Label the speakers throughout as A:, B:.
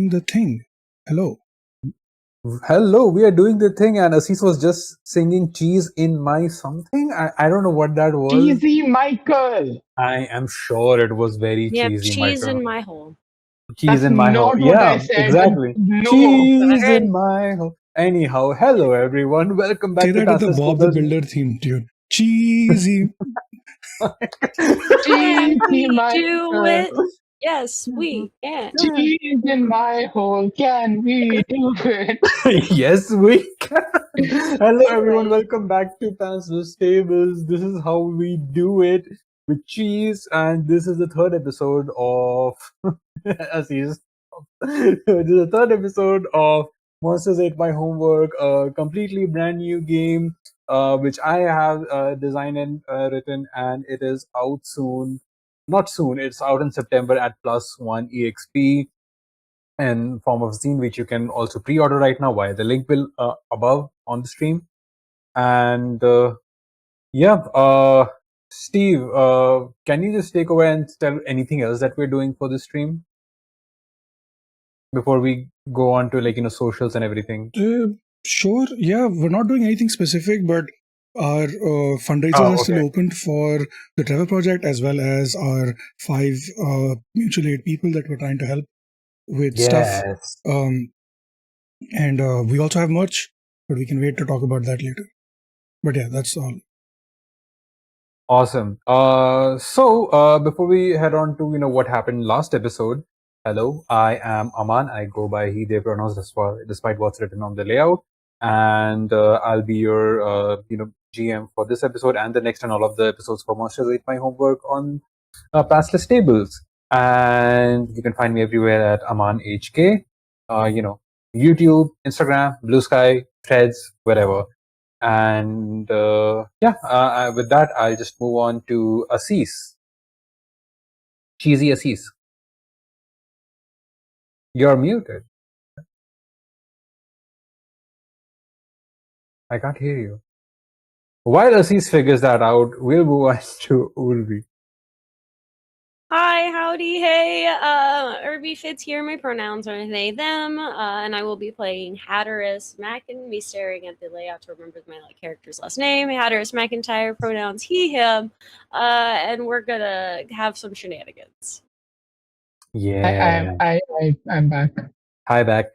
A: doing the thing. Hello.
B: Hello, we are doing the thing, and Assis was just singing "Cheese in My Something." I don't know what that was.
C: Cheesy Michael.
B: I am sure it was very
D: Yep,
B: cheesy,
D: cheese
B: Michael.
D: in my hole.
B: Cheese
C: That's
B: in my hole.
C: not what I
B: Yeah,
C: said.
B: exactly.
C: No.
B: Cheese
D: Good.
B: in my hole. Anyhow, hello everyone. Welcome back
A: Say
B: to
A: that with the
B: Pantsless
A: Bob the
B: Tables.
A: Builder theme tune. Cheesy.
D: Can
C: Cheesy
D: we do
C: Michael.
D: it? Yes, we can.
C: Cheese in my hole. Can we do it?
B: Yes, we can. Hello everyone. Welcome back to Pantsless Tables. This is how we do it with cheese, and this is the third episode of Assis. This is the third episode of Monsters Ate My Homework, a completely brand new game which I have designed and written, and it is out soon. Not soon, it's out in September at +1 EXP in form of zine, which you can also pre-order right now via the link will above on the stream. And Steve, can you just take away and tell anything else that we're doing for this stream before we go on to socials and everything?
A: Sure. Yeah, we're not doing anything specific, but our fundraisers are still open for the Trevor Project, as well as our 5 mutual aid people that we're trying to help with stuff. And we also have merch, but we can wait to talk about that later. But yeah, that's all.
B: Awesome. So before we head on to what happened last episode, hello, I am Aman. I go by he, they pronouns despite what's written on the layout, and I'll be your GM for this episode and the next and all of the episodes for Monsters Ate My Homework on Pantsless Tables. And you can find me everywhere at Aman HK. YouTube, Instagram, Blue Sky, Threads, wherever. And with that, I'll just move on to Assis. Cheesy Assis. You're muted. I can't hear you. While Assis figures that out, we'll move on to Urvi.
D: Hi, howdy, hey. Irby Fitz here. My pronouns are they, them, and I will be playing Hatteras Mackin. Be staring at the layout to remember my character's last name. Hatteras McIntyre, pronouns he, him, and we're gonna have some shenanigans.
B: Yeah.
C: I'm back.
B: Hi, back.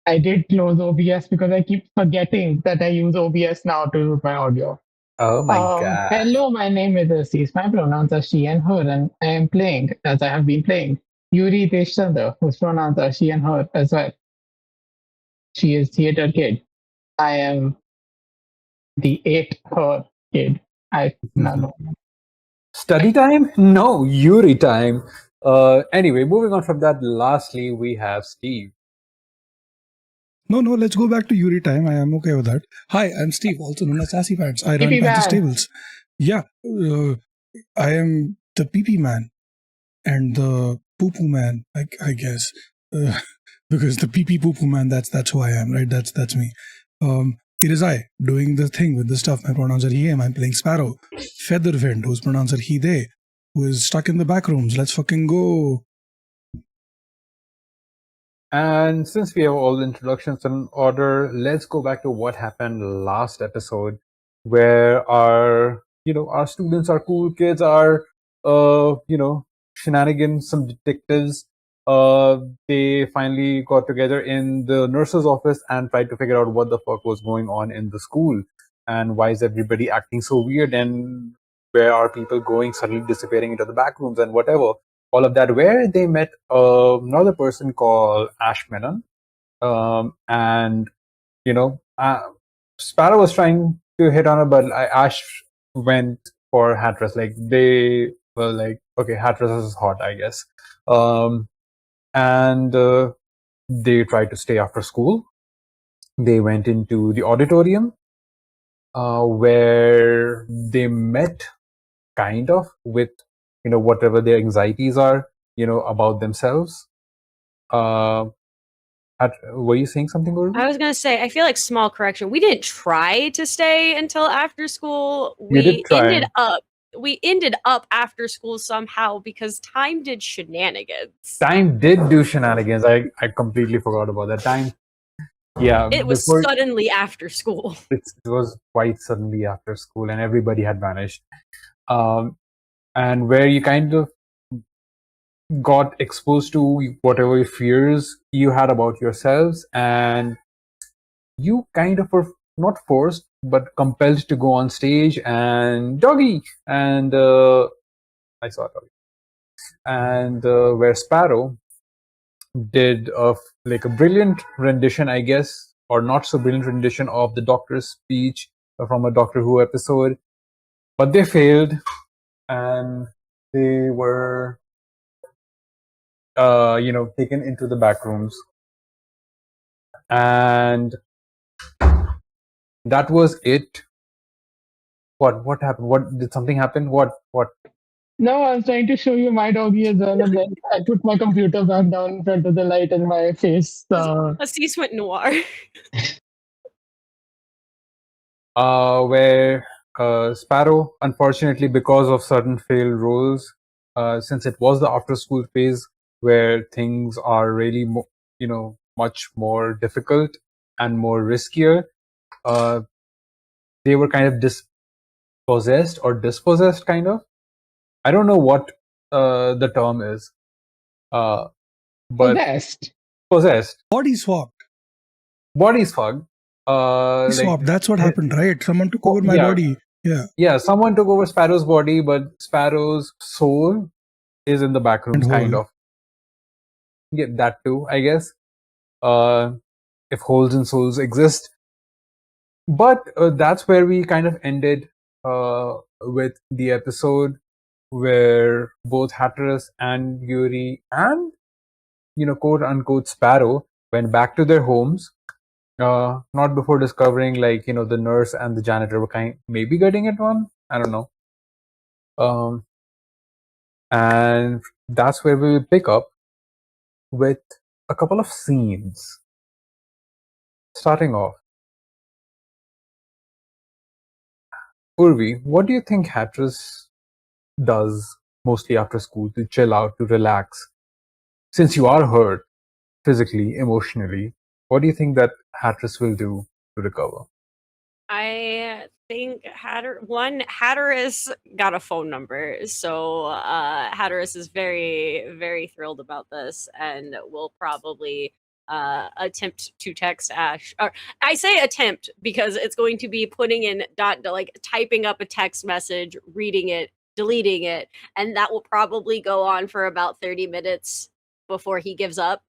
C: I did close OBS because I keep forgetting that I use OBS now to do my audio.
B: Oh my god.
C: Hello, my name is Assis. My pronouns are she and her, and I am playing, as I have been playing, Yuri Deshchandra, whose pronouns are she and her as well. She is theater kid. I am the 8 her kid. No.
B: Study time? No, Yuri time. Anyway, moving on from that, lastly, we have Steve.
A: No, let's go back to Yuri time. I am okay with that. Hi, I'm Steve, also known as Sassy Pants. I run Pantsless Tables. Yeah, I am the pee-pee man and the poo-poo man, I guess. Because the pee-pee poo-poo man, that's who I am, right? That's me. It is I, doing the thing with the stuff. My pronouns are he, him. I'm playing Sparrow. Featherwind, whose pronouns are he, they, who is stuck in the back rooms. Let's fucking go.
B: And since we have all the introductions in order, let's go back to what happened last episode, where our students, our cool kids, our shenanigans, some detectives, they finally got together in the nurse's office and tried to figure out what the fuck was going on in the school and why is everybody acting so weird and where are people going, suddenly disappearing into the back rooms and whatever. All of that, where they met another person called Ash Menon, and Sparrow was trying to hit on her, but Ash went for Hatteras. Like they were like, okay, Hatteras is hot, I guess, and they tried to stay after school. They went into the auditorium, where they met, kind of, with whatever their anxieties are, about themselves. Were you saying something, Guru?
D: I was gonna say, I feel like small correction. We didn't try to stay until after school.
B: You did
D: We
B: try.
D: ended up we ended up after school somehow because time did shenanigans.
B: Time did do shenanigans. I completely forgot about that. Time, yeah.
D: It was suddenly after school.
B: It was quite suddenly after school, and everybody had vanished. And where you kind of got exposed to whatever fears you had about yourselves, and you kind of were not forced but compelled to go on stage and doggy, and I saw doggy, and where Sparrow did like a brilliant rendition, I guess, or not so brilliant rendition of the Doctor's speech from a Doctor Who episode, but they failed, and they were taken into the back rooms, and that was it. What happened? What did something happen? What?
C: No, I was trying to show you my doggy as well, and then I put my computer back down in front of the light and my face.
D: Assis went noir.
B: Where Sparrow, unfortunately, because of certain failed roles, since it was the after-school phase where things are really, much more difficult and more riskier, they were kind of dispossessed or dispossessed, kind of. I don't know what the term is, but possessed.
A: Body swapped.
B: Body swapped.
A: Swapped. That's what happened, right? Someone took over my body.
B: Yeah, someone took over Sparrow's body, but Sparrow's soul is in the back rooms, kind of. Yeah, that too, I guess. If holes and souls exist. But that's where we kind of ended with the episode where both Hatteras and Yuri and, quote unquote Sparrow went back to their homes. Not before discovering, like, the nurse and the janitor were maybe getting it on. I don't know. And that's where we will pick up with a couple of scenes. Starting off, Urvi, what do you think Hatteras does mostly after school to chill out, to relax? Since you are hurt physically, emotionally, what do you think that Hatteras will do to recover?
D: I think Hatteras got a phone number, so Hatteras is very, very thrilled about this and will probably attempt to text Ash. Or I say attempt because it's going to be putting in typing up a text message, reading it, deleting it, and that will probably go on for about 30 minutes before he gives up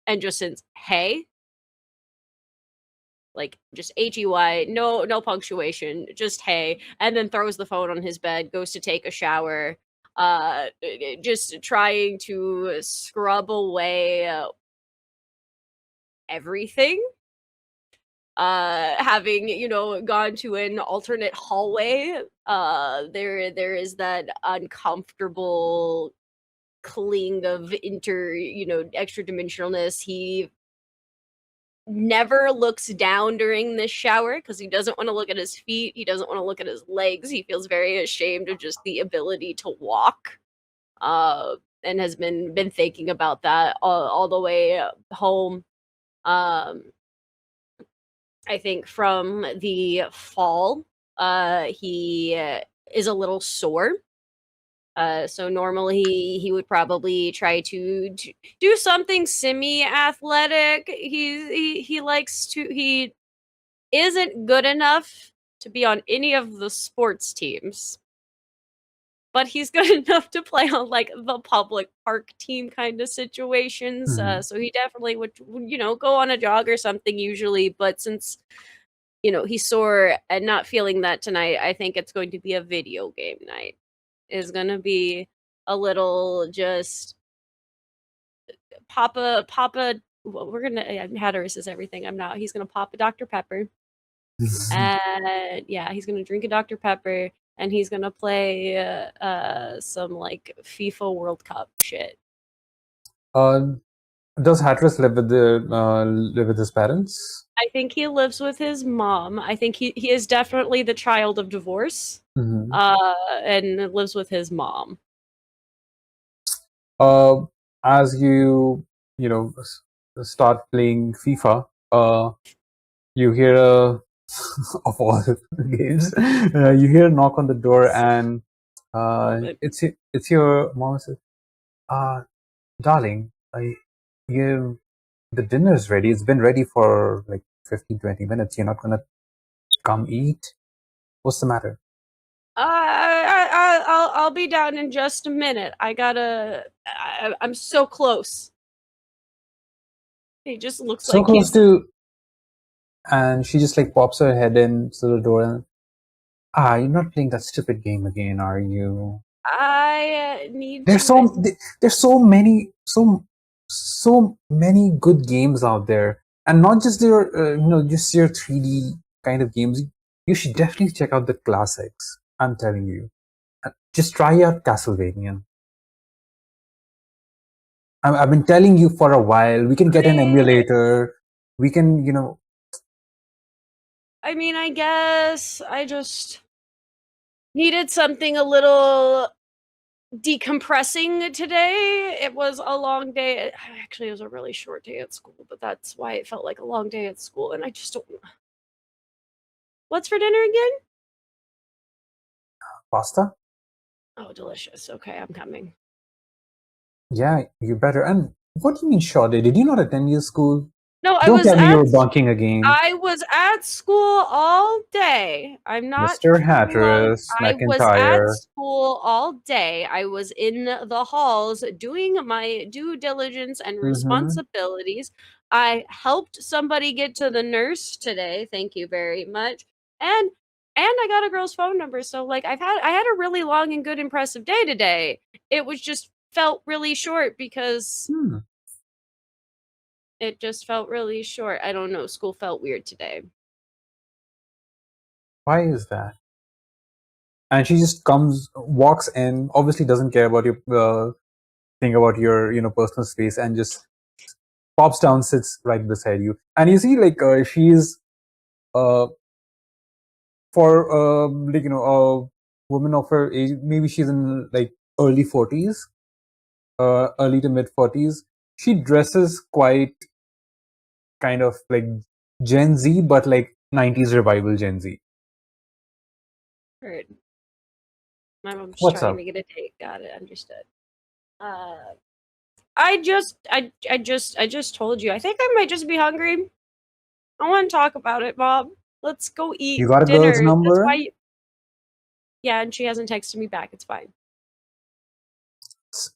D: and just sends hey, like just HEY, no punctuation, just hey, and then throws the phone on his bed, goes to take a shower, just trying to scrub away everything. Having gone to an alternate hallway, there is that uncomfortable cling of extra dimensionalness. He never looks down during this shower because he doesn't want to look at his feet. He doesn't want to look at his legs. He feels very ashamed of just the ability to walk, and has been thinking about that all the way home. I think from the fall, he is a little sore. So normally he would probably try to do something semi-athletic. He isn't good enough to be on any of the sports teams, but he's good enough to play on like the public park team kind of situations. So he definitely would go on a jog or something usually. But since he's sore and not feeling that tonight, I think it's going to be a video game night. Is going to be a little just Papa. We're gonna Hatteras is everything. I'm not. He's gonna pop a Dr. Pepper, and yeah, he's gonna drink a Dr. Pepper, and he's gonna play some like FIFA World Cup shit.
B: Does Hatteras live with his parents?
D: I think he lives with his mom. I think he is definitely the child of divorce.
B: Mhm.
D: and lives with his mom.
B: As you start playing FIFA, you hear a of all games, you hear a knock on the door, and it's your mom says, "Darling, the dinner's ready. It's been ready for like 15-20 minutes. You're not gonna come eat? What's the matter?"
D: I'll be down in just a minute. I'm so close. He just looks
B: So
D: like
B: close
D: he's.
B: to, and she just like pops her head in through the door and, you're not playing that stupid game again, are you?
D: I need
B: There's
D: to.
B: there's so many good games out there, and not just just your 3D kind of games. You should definitely check out the classics. I'm telling you, just try out Castlevania. I've been telling you for a while. We can get an emulator. We can,
D: I mean, I guess I just needed something a little decompressing today. It was a long day. Actually, it was a really short day at school, but that's why it felt like a long day at school. And I just don't. What's for dinner again?
B: pasta.
D: Oh, delicious. Okay, I'm coming.
B: Yeah, you better. And what do you mean short day? Did you not attend your school?
D: No,
B: Don't tell me you were bunking again.
D: I was at school all day. I'm not
B: Mr.
D: kidding along.
B: Hatteras,
D: I was at
B: McIntyre.
D: school all day. I was in the halls doing my due diligence and responsibilities. I helped somebody get to the nurse today. Thank you very much. And I got a girl's phone number. So like I had a really long and good impressive day today. It was just felt really short because it just felt really short. I don't know. School felt weird today.
B: Why is that? And she just walks in, obviously doesn't care about your thing about your personal space, and just pops down, sits right beside you. And you see, like she's for a woman of her age, maybe she's in like early 40s, early to mid 40s. She dresses quite kind of like Gen Z, but like 90s revival Gen Z.
D: Heard. My mom's
B: What's
D: trying
B: up?
D: to get a date. Got it. Understood. I just told you. I think I might just be hungry. I want to talk about it, Bob. Let's go eat
B: You got a
D: dinner.
B: girl's number?
D: That's why. Yeah, and she hasn't texted me back. It's fine.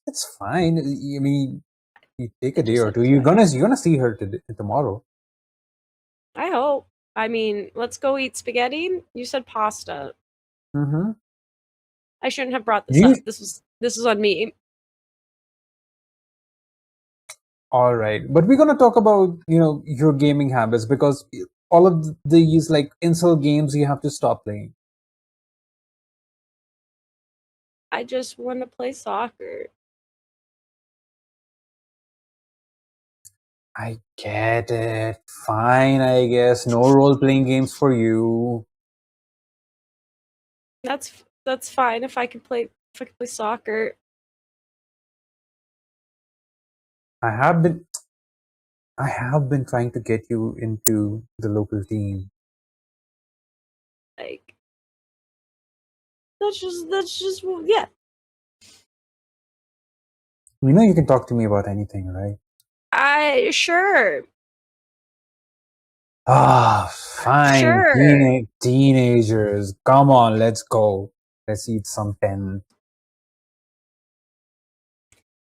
B: It's fine. I mean, you take a day
D: Just
B: or
D: said
B: two.
D: it's
B: You're
D: fine.
B: gonna see her tomorrow.
D: I hope. I mean, let's go eat spaghetti. You said pasta.
B: Mm-hmm.
D: I shouldn't have brought this up. This is on me.
B: All right, but we're gonna talk about your gaming habits, because all of these like insult games you have to stop playing.
D: I just want to play soccer.
B: I get it. Fine, I guess. No role-playing games for you.
D: That's fine if I could play soccer.
B: I have been trying to get you into the local team.
D: Like that's just yeah.
B: You know you can talk to me about anything, right?
D: Sure.
B: Fine.
D: Sure.
B: Teenagers. Come on, let's go. Let's eat some pen.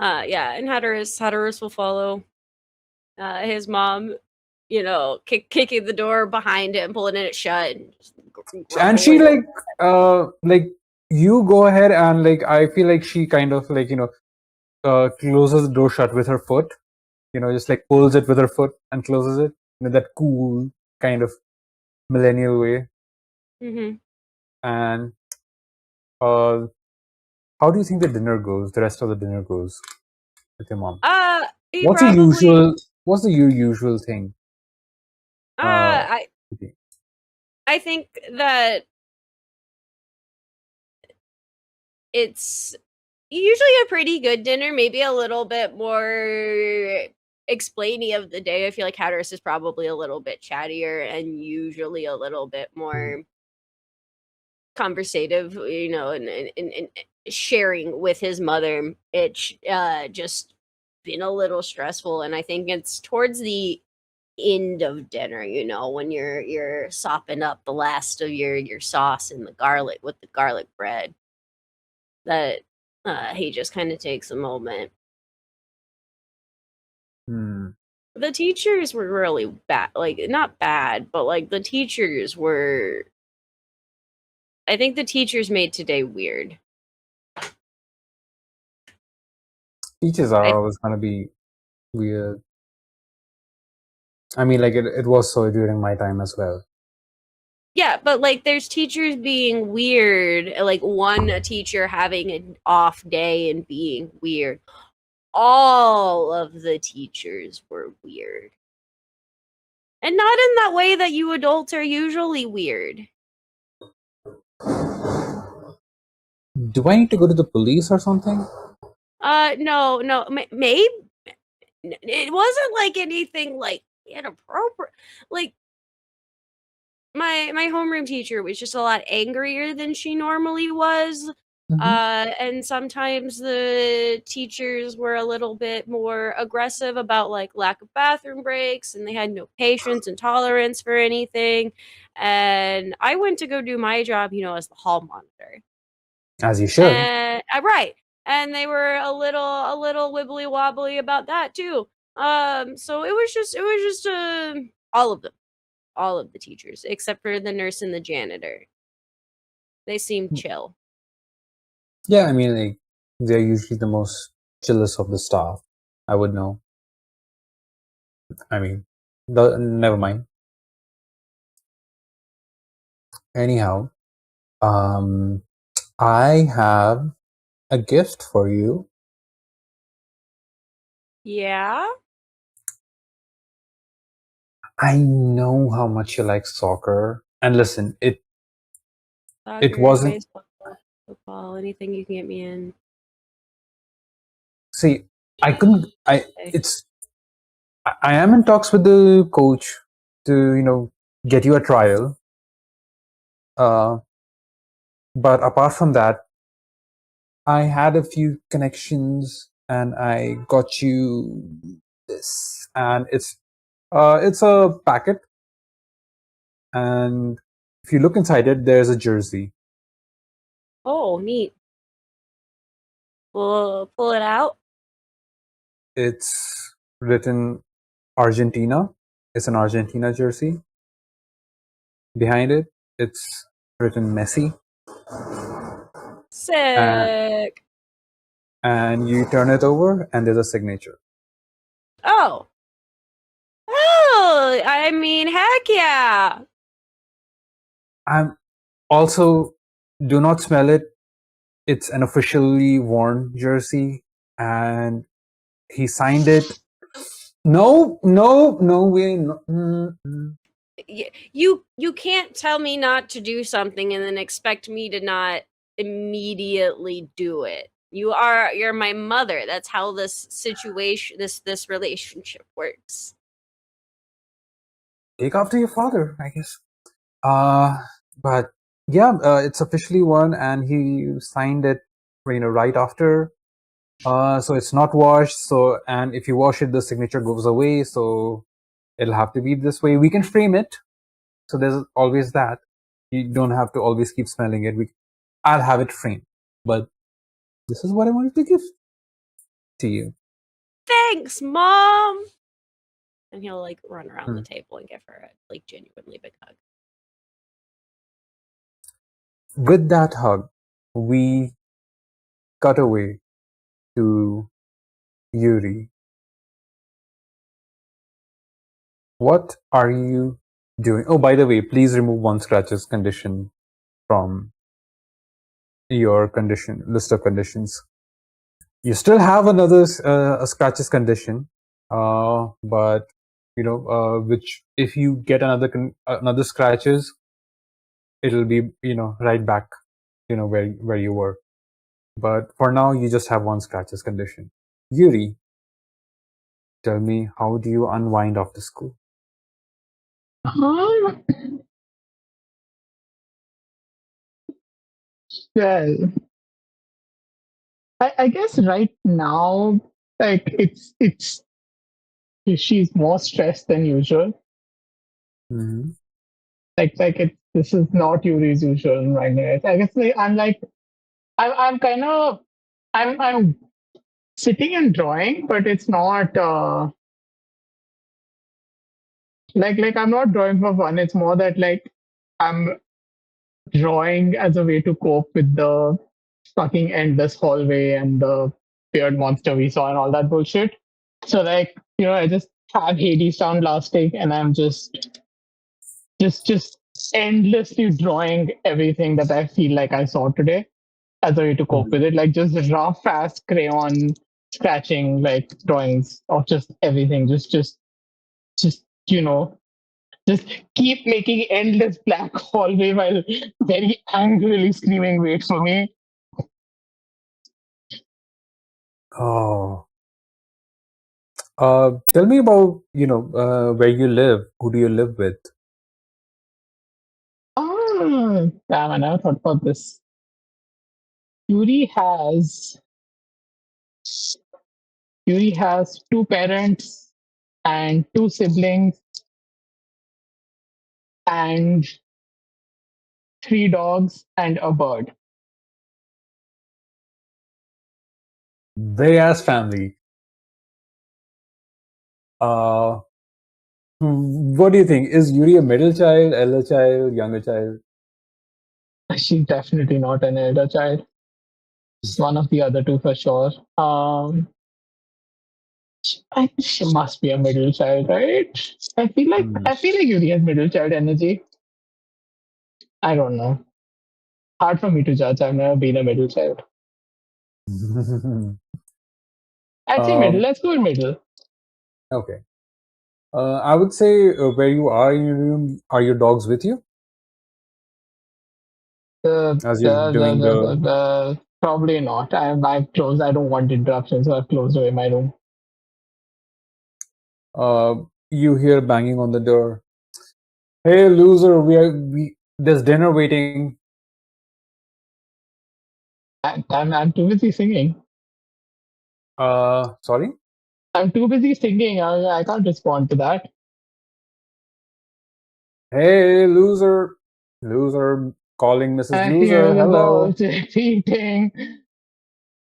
D: Yeah, and Hatteras will follow. His mom, kicking the door behind him, pulling it shut,
B: And she like you go ahead, and like I feel like she kind of like closes the door shut with her foot. Just like pulls it with her foot and closes it. That cool kind of millennial way.
D: Mm-hmm.
B: And how do you think the dinner goes? The rest of the dinner goes with your mom. What's the usual thing?
D: I think that it's usually a pretty good dinner, maybe a little bit more explainy of the day. I feel like Hatteras is probably a little bit chattier and usually a little bit more conversative, and sharing with his mother. It's just been a little stressful, and I think it's towards the end of dinner, when you're sopping up the last of your sauce and the garlic with the garlic bread, that he just kind of takes a moment. The teachers were really bad, like not bad, but like the teachers were. I think the teachers made today weird.
B: Teachers are always going to be weird. I mean, like it was so during my time as well.
D: Yeah, but like there's teachers being weird, like one teacher having an off day and being weird. All of the teachers were weird. And not in that way that you adults are usually weird.
B: Do I need to go to the police or something?
D: No, maybe it wasn't like anything like inappropriate. Like my homeroom teacher was just a lot angrier than she normally was. And sometimes the teachers were a little bit more aggressive about like lack of bathroom breaks, and they had no patience and tolerance for anything. And I went to go do my job, as the hall monitor.
B: As you should.
D: Right. And they were a little wibbly wobbly about that too. So it was just all of the teachers except for the nurse and the janitor. They seemed chill.
B: Yeah, I mean, like, they're usually the most chillest of the staff. I would know. I mean, never mind. Anyhow, I have a gift for you.
D: Yeah?
B: I know how much you like soccer. And listen, it
D: Soccer,
B: wasn't.
D: baseball, football, anything you can get me in.
B: See, I am in talks with the coach to, get you a trial. But apart from that, I had a few connections and I got you this. And it's a packet. And if you look inside it, there's a jersey.
D: Oh, neat. We'll pull it out.
B: It's written Argentina. It's an Argentina jersey. Behind it, it's written Messi.
D: Sick.
B: And you turn it over, and there's a signature.
D: Oh, I mean, heck yeah.
B: I'm also, do not smell it. It's an officially worn jersey, and he signed it. No way. No.
D: You can't tell me not to do something and then expect me to not immediately do it. You're my mother. That's how this situation, this relationship works.
B: Take after your father, I guess. But yeah, it's officially won, and he signed it, right after. So it's not washed. So, and if you wash it, the signature goes away. So it'll have to be this way. We can frame it. So there's always that. You don't have to always keep smelling it. I'll have it framed. But this is what I wanted to give to you.
D: Thanks, Mom. And he'll like run around the table and give her a like genuinely big hug.
B: With that hug, we cut away to Yuri. What are you doing? Oh, by the way, please remove one scratches condition from your list of conditions. You still have another a scratches condition, but which if you get another scratches, it'll be right back, where you were. But for now, you just have one scratches condition. Yuri, tell me, how do you unwind after school?
C: Well, I guess right now, like it's she's more stressed than usual.
B: Mm-hmm.
C: This is not Yuri's usual environment. I guess I'm kind of I'm sitting and drawing, but it's not like I'm not drawing for fun. It's more that like I'm drawing as a way to cope with the fucking endless hallway and the weird monster we saw and all that bullshit. So like, I just have Hades down last week and I'm just endlessly drawing everything that I feel like I saw today as a way to cope with it. Like just rough ass crayon scratching like drawings of just everything. Just just keep making endless black hallway while very angrily screaming, "Wait for me!"
B: Oh. Tell me about, where you live. Who do you live with?
C: Oh, damn! I never thought about this. Yuri has two parents and two siblings and three dogs and a bird.
B: Big ass family. What do you think? Is Yuri a middle child, elder child, younger child?
C: She's definitely not an elder child. She's one of the other two for sure. I think she must be a middle child, right? I feel like Yuri has middle child energy. I don't know. Hard for me to judge. I've never been a middle child. I'd say middle. Let's go with middle.
B: Okay. I would say where you are in your room, are your dogs with you? As you're doing the...
C: Probably not. I've closed. I don't want interruptions, so I've closed away my room.
B: You hear banging on the door. Hey, loser! There's dinner waiting.
C: I'm too busy singing.
B: Sorry?
C: I'm too busy singing. I can't respond to that.
B: Hey, loser! Loser, calling Mrs.
C: I
B: Loser.
C: hear the
B: Hello.
C: balls repeating,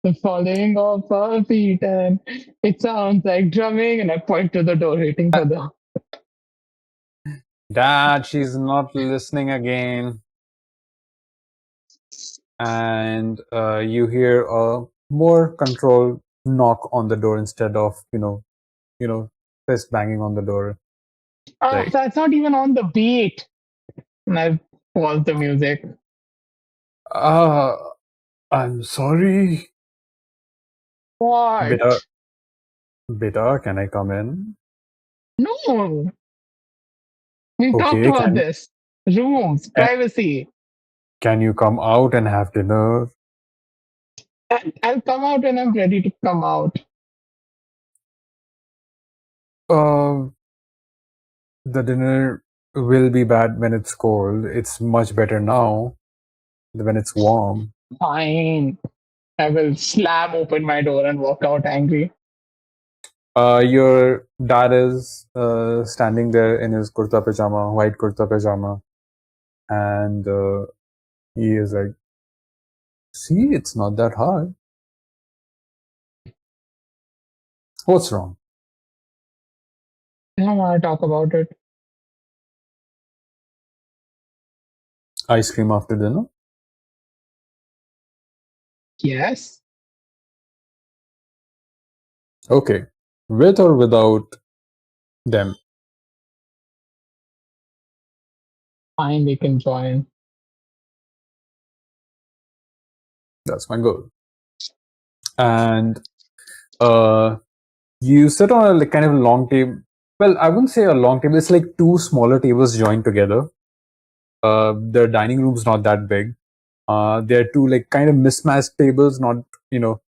C: the falling of our feet, and it sounds like drumming. And I point to the door, waiting for the...
B: Dad, she's not listening again. And you hear a more controlled knock on the door instead of fist banging on the door. Like,
C: That's not even on the beat. And I pause the music.
B: I'm sorry.
C: What?
B: Beta, can I come in?
C: No. We've talked
B: Okay,
C: about this. Rooms, privacy.
B: Can you come out and have dinner?
C: I'll come out when I'm ready to come out.
B: The dinner will be bad when it's cold. It's much better now when it's warm.
C: Fine. I will slam open my door and walk out angry.
B: Your dad is standing there in his kurta pajama, white kurta pajama, and he is like, "See, it's not that hard. What's wrong?"
C: I don't want to talk about it.
B: Ice cream after dinner?
C: Yes.
B: Okay. With or without them?
C: Fine, we can join.
B: That's my goal. And you sit on a kind of long table. Well, I wouldn't say a long table. It's like two smaller tables joined together. The dining room's not that big. They're two like kind of mismatched tables, not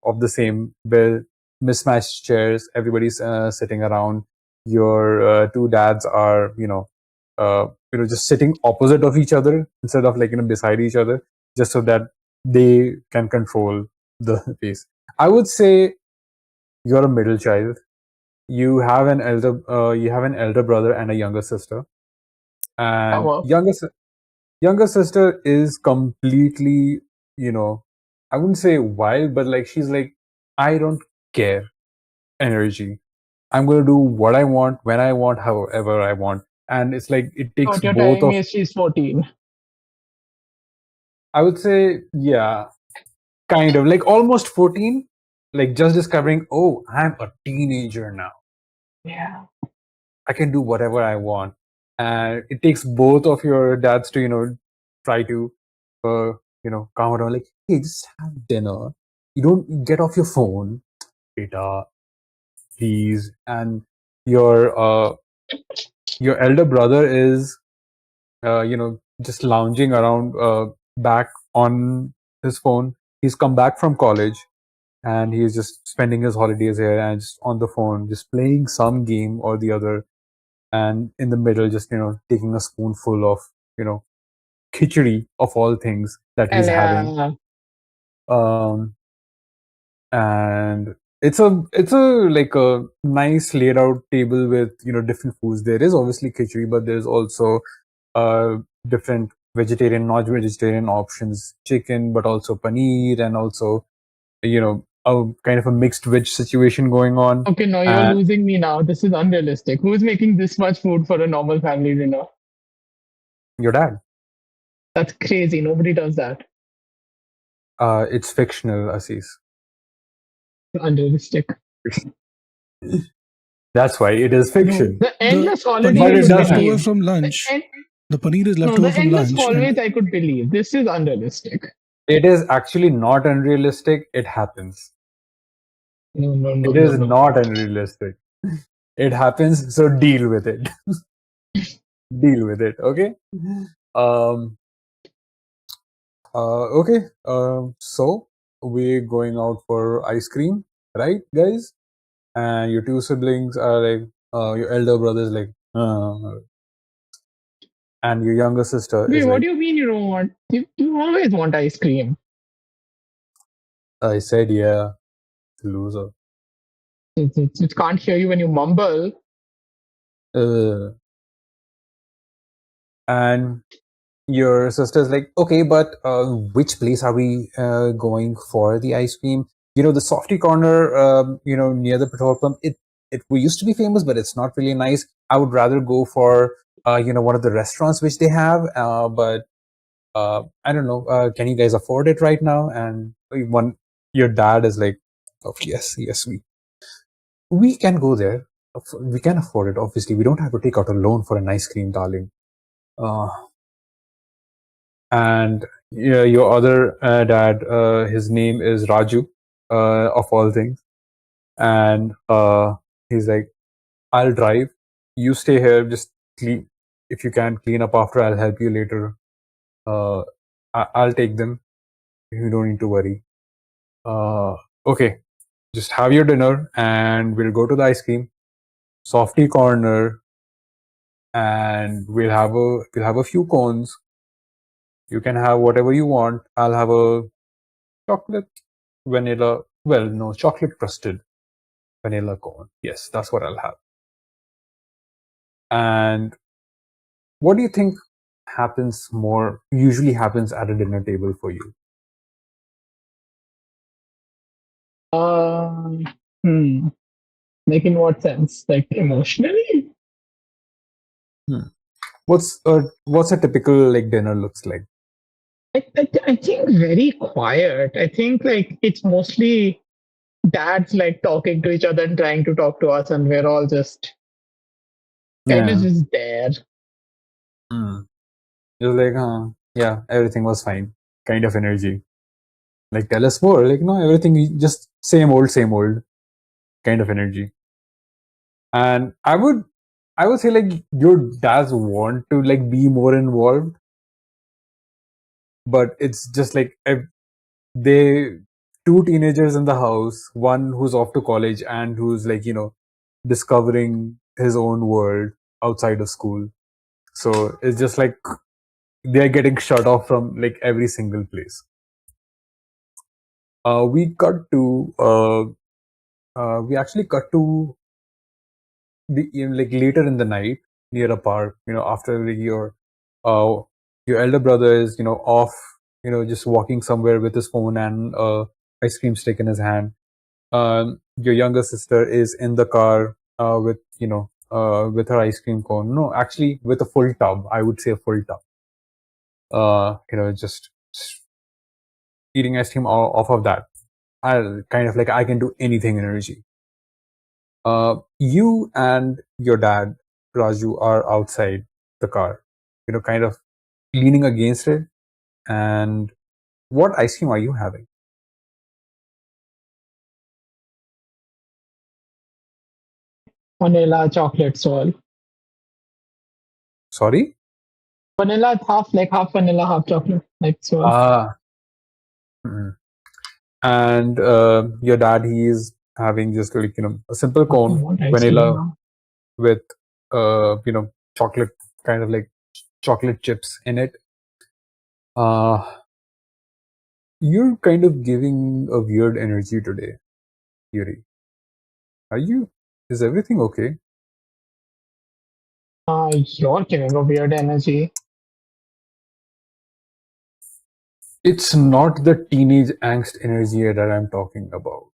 B: of the same, but mismatched chairs. Everybody's sitting around. Your two dads are just sitting opposite of each other instead of beside each other, just so that they can control the pace. I would say you're a middle child. You have an elder brother and a younger sister, and
C: Wow.
B: younger sister is completely, I wouldn't say wild, but like she's like, I don't care energy. I'm going to do what I want, when I want, however I want. And it's like it takes
C: What you're
B: both
C: telling
B: of,
C: me is she's 14.
B: I would say, yeah, kind of like almost 14, like just discovering, oh, I'm a teenager now.
C: Yeah.
B: I can do whatever I want. And it takes both of your dads to, try to, calm her down. Like, hey, just have dinner. You don't get off your phone, Peter, please. And your elder brother is, just lounging around back on his phone. He's come back from college and he's just spending his holidays here and just on the phone, just playing some game or the other, and in the middle just taking a spoonful of khichdi of all things that he's
C: And
B: having. um and it's a like a nice laid out table with different foods. There is obviously khichdi, but there's also different vegetarian, non-vegetarian options, chicken, but also paneer, and also a kind of a mixed veg situation going on.
C: okay, no, you're
B: And
C: losing me now. This is unrealistic. Who's making this much food for a normal family dinner?
B: your dad.
C: That's crazy. Nobody does that.
B: It's fictional, Assis.
C: Unrealistic.
B: That's why it is
A: No,
B: fiction.
C: The
A: the
C: endless holiday
B: But
C: I
A: paneer
B: it
A: is
C: could
B: does
A: left
B: happen.
A: over
C: believe.
A: from
C: The,
A: lunch.
C: en-
A: The paneer is left
C: no,
A: over
C: the
A: from
C: endless
A: lunch, and
C: holidays I could believe. This is unrealistic.
B: It is actually not unrealistic. It happens.
C: No, no, no,
B: It
C: no,
B: is
C: no.
B: not unrealistic. It happens, so deal with it. Deal with it, okay? Um. Okay. So we're going out for ice cream, right, guys? And your two siblings are like, your elder brother is like, and your younger sister
C: Wait,
B: is
C: what
B: like,
C: do you mean you don't want? You always want ice cream.
B: I said, yeah, loser.
C: It can't hear you when you mumble.
B: Uh, and your sister's like, okay, but which place are we going for the ice cream? The softy corner, near the petrol pump. It we used to be famous, but it's not really nice. I would rather go for one of the restaurants which they have. But I don't know. Can you guys afford it right now? And your dad is like, oh yes, yes, we can go there. We can afford it. Obviously, we don't have to take out a loan for an ice cream, darling. Uh, and yeah, your other dad, his name is Raju, of all things, and he's like, I'll drive, you stay here, just clean, if you can clean up after, I'll help you later. uh, I'll take them, you don't need to worry. Okay, just have your dinner and we'll go to the ice cream softy corner, and we'll have a few cones. You can have whatever you want. I'll have a chocolate vanilla, well, no, chocolate crusted vanilla cone. Yes, that's what I'll have. And what do you think usually happens at a dinner table for you?
C: Um, hmm. Like in what sense? Like emotionally?
B: Hmm. What's a typical like dinner looks like?
C: I think very quiet. I think like it's mostly dads like talking to each other and trying to talk to us, and we're all just kind of
B: Yeah.
C: just there.
B: Hmm. Just like, yeah, everything was fine. Kind of energy. Like, tell us more. Like, no, everything just same old kind of energy. And I would say like your dads want to like be more involved, but it's just like they two teenagers in the house, one who's off to college and who's like, discovering his own world outside of school. So it's just like they're getting shut off from like every single place. We actually cut to like later in the night near a park, after your elder brother is, off, just walking somewhere with his phone and ice cream stick in his hand. Your younger sister is in the car with her ice cream cone. No, actually with a full tub. I would say a full tub. Just eating ice cream off of that. I can do anything energy. You and your dad, Raju, are outside the car, kind of leaning against it. And what ice cream are you having?
C: Vanilla chocolate swirl.
B: Sorry?
C: Vanilla, half vanilla, half chocolate, like swirl.
B: And your dad, he is having just like, a simple cone,
C: Ice
B: vanilla
C: cream.
B: with, chocolate, kind of like chocolate chips in it. You're kind of giving a weird energy today, Yuri. Is everything okay?
C: You're giving a weird energy.
B: It's not the teenage angst energy that I'm talking about.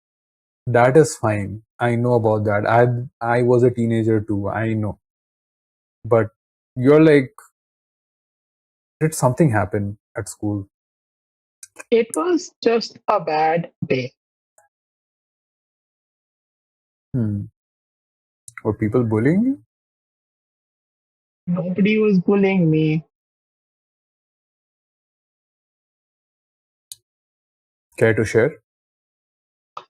B: That is fine. I know about that. I was a teenager too. I know. But you're like, did something happen at school?
C: It was just a bad day.
B: Were people bullying you?
C: Nobody was bullying me.
B: Care to share?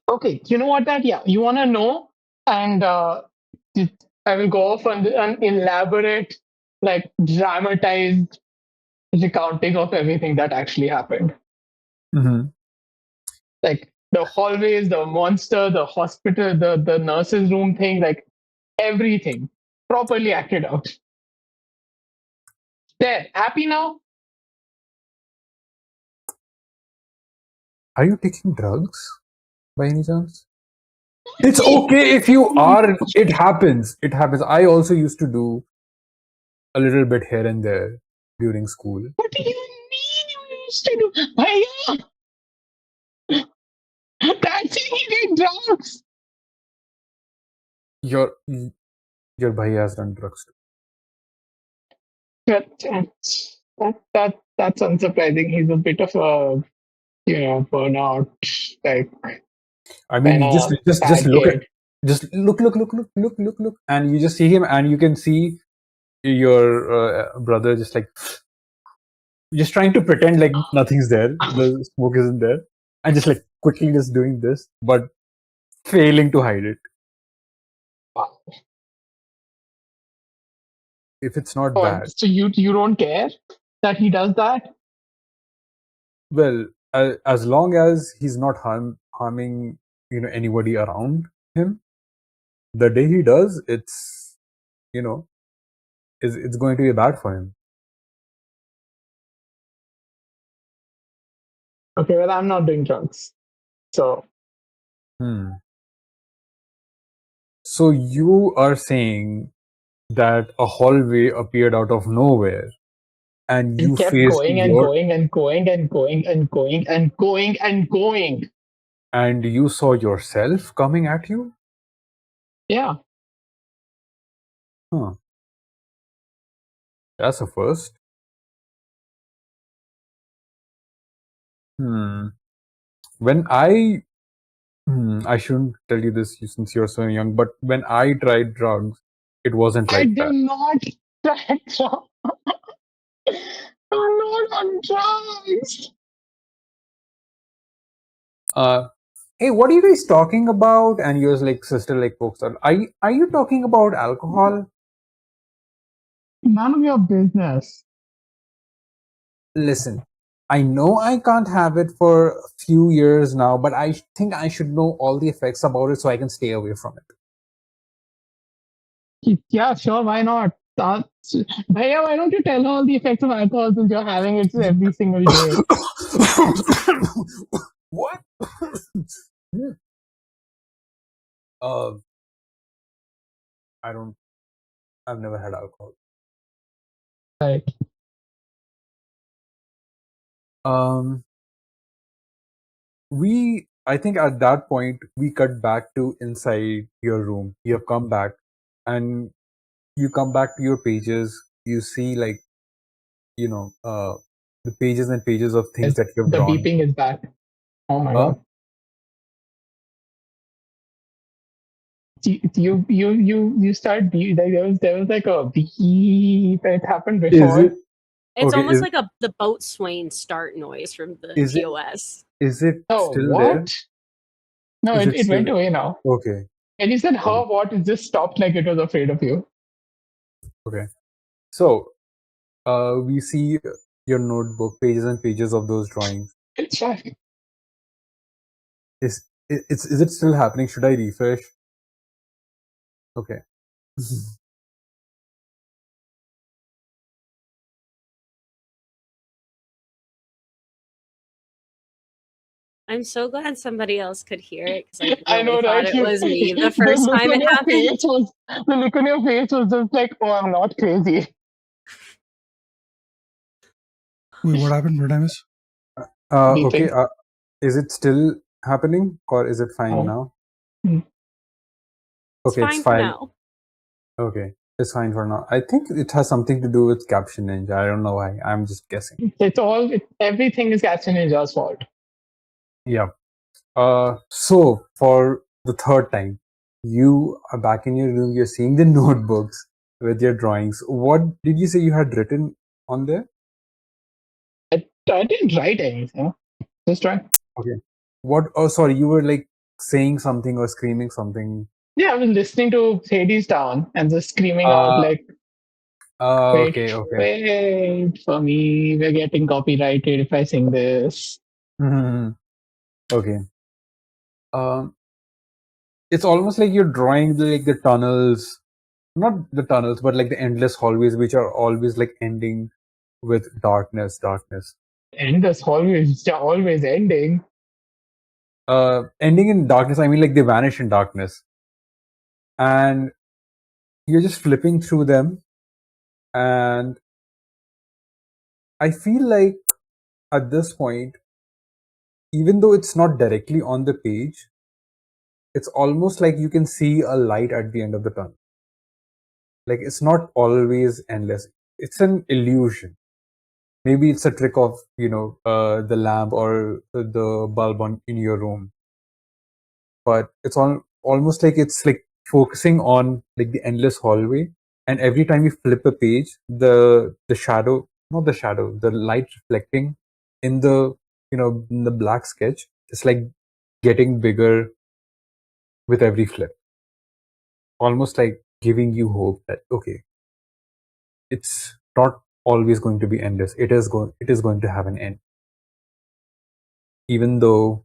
C: Okay, you know what, that? Yeah, you want to know? And I will go off on an elaborate, like dramatized recounting of everything that actually happened.
B: Mm-hmm.
C: Like the hallways, the monster, the hospital, the nurse's room thing, like everything properly acted out. There, happy now?
B: Are you taking drugs by any chance? It's okay if you are. It happens. It happens. I also used to do a little bit here and there during school.
C: What do you mean you used to do? Bhaiya! That's he did drugs.
B: Your bhai has done drugs too.
C: That's unsurprising. He's a bit of a burnout, like
B: I mean, you just
C: bad
B: look at
C: kid.
B: just look, and you just see him, and you can see your brother just like just trying to pretend like nothing's there, the smoke isn't there, and just like quickly just doing this, but failing to hide it. If it's not bad,
C: So you don't care that he does that?
B: well, as long as he's not harming anybody around him, the day he does, it's it's going to be bad for him.
C: Okay, well, I'm not doing drugs, so.
B: So you are saying that a hallway appeared out of nowhere, and you
C: kept
B: faced
C: going and going and going and going and going and going and going.
B: And you saw yourself coming at you?
C: Yeah.
B: Huh. That's a first. When I shouldn't tell you this since you're so young, but when I tried drugs, it wasn't like that.
C: I did not try drugs. I'm not on drugs.
B: Hey, what are you guys talking about? And yours like sister like pokes out. Are you talking about alcohol?
C: None of your business.
B: Listen, I know I can't have it for a few years now, but I think I should know all the effects about it so I can stay away from it.
C: Yeah, sure, why not? Bhaiya, why don't you tell her all the effects of alcohol since you're having it every single day?
B: What? I've never had alcohol.
C: Right.
B: I think at that point we cut back to inside your room. You have come back and you come back to your pages. You see like, the pages and pages of things that you've
C: The
B: drawn.
C: beeping is back. Oh my
B: Huh?
C: god. You start like there was like a beep that happened before.
D: It's
B: Okay,
D: almost like the boat swaying start noise from the TOS.
B: Is it
C: Oh,
B: still
C: what?
B: there?
C: No,
B: Is
C: it went away now.
B: Okay.
C: And you said her what? It just stopped like it was afraid of you.
B: Okay. So, we see your notebook, pages and pages of those drawings.
C: It's fine.
B: Is it still happening? Should I refresh? Okay.
D: I'm so glad somebody else could hear it because
C: I know,
D: thought
C: right?
D: it was me the first time it happened.
C: The look on your face was just like, oh, I'm not crazy.
A: Wait, what happened? What I miss?
B: Okay. Is it still happening or is it fine now? Okay,
D: it's fine. Now.
B: Okay, it's fine for now. I think it has something to do with Caption Ninja. I don't know why. I'm just guessing.
C: Everything is Caption Ninja's fault.
B: Yeah. So for the third time, you are back in your room. You're seeing the notebooks with your drawings. What did you say you had written on there?
C: I didn't write anything. Just try.
B: Okay. What? Oh, sorry. You were like saying something or screaming something.
C: Yeah, I was listening to Hades Town and just screaming out like, wait, wait for me. We're getting copyrighted if I sing this.
B: Okay. It's almost like you're drawing like the tunnels, not the tunnels, but like the endless hallways, which are always like ending with darkness.
C: Endless hallways, always ending.
B: Ending in darkness. I mean, like they vanish in darkness, and you're just flipping through them, and I feel like at this point, even though it's not directly on the page, it's almost like you can see a light at the end of the tunnel. Like it's not always endless. It's an illusion. Maybe it's a trick of, the lamp or the bulb in your room. But it's almost like it's like focusing on like the endless hallway. And every time you flip a page, the shadow, not the shadow, the light reflecting in the, in the black sketch, it's like getting bigger with every flip. Almost like giving you hope that, okay, it's not always going to be endless. It is going to have an end. Even though,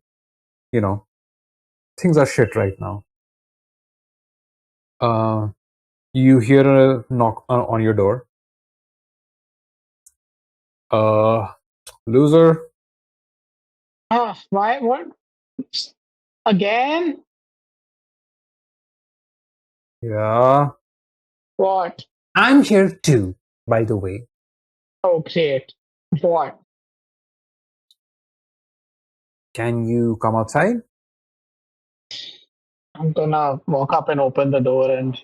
B: things are shit right now. You hear a knock on your door. Loser.
C: Why? What? Again?
B: Yeah.
C: What?
B: I'm here too, by the way.
C: Oh, great. What?
B: Can you come outside?
C: I'm gonna walk up and open the door and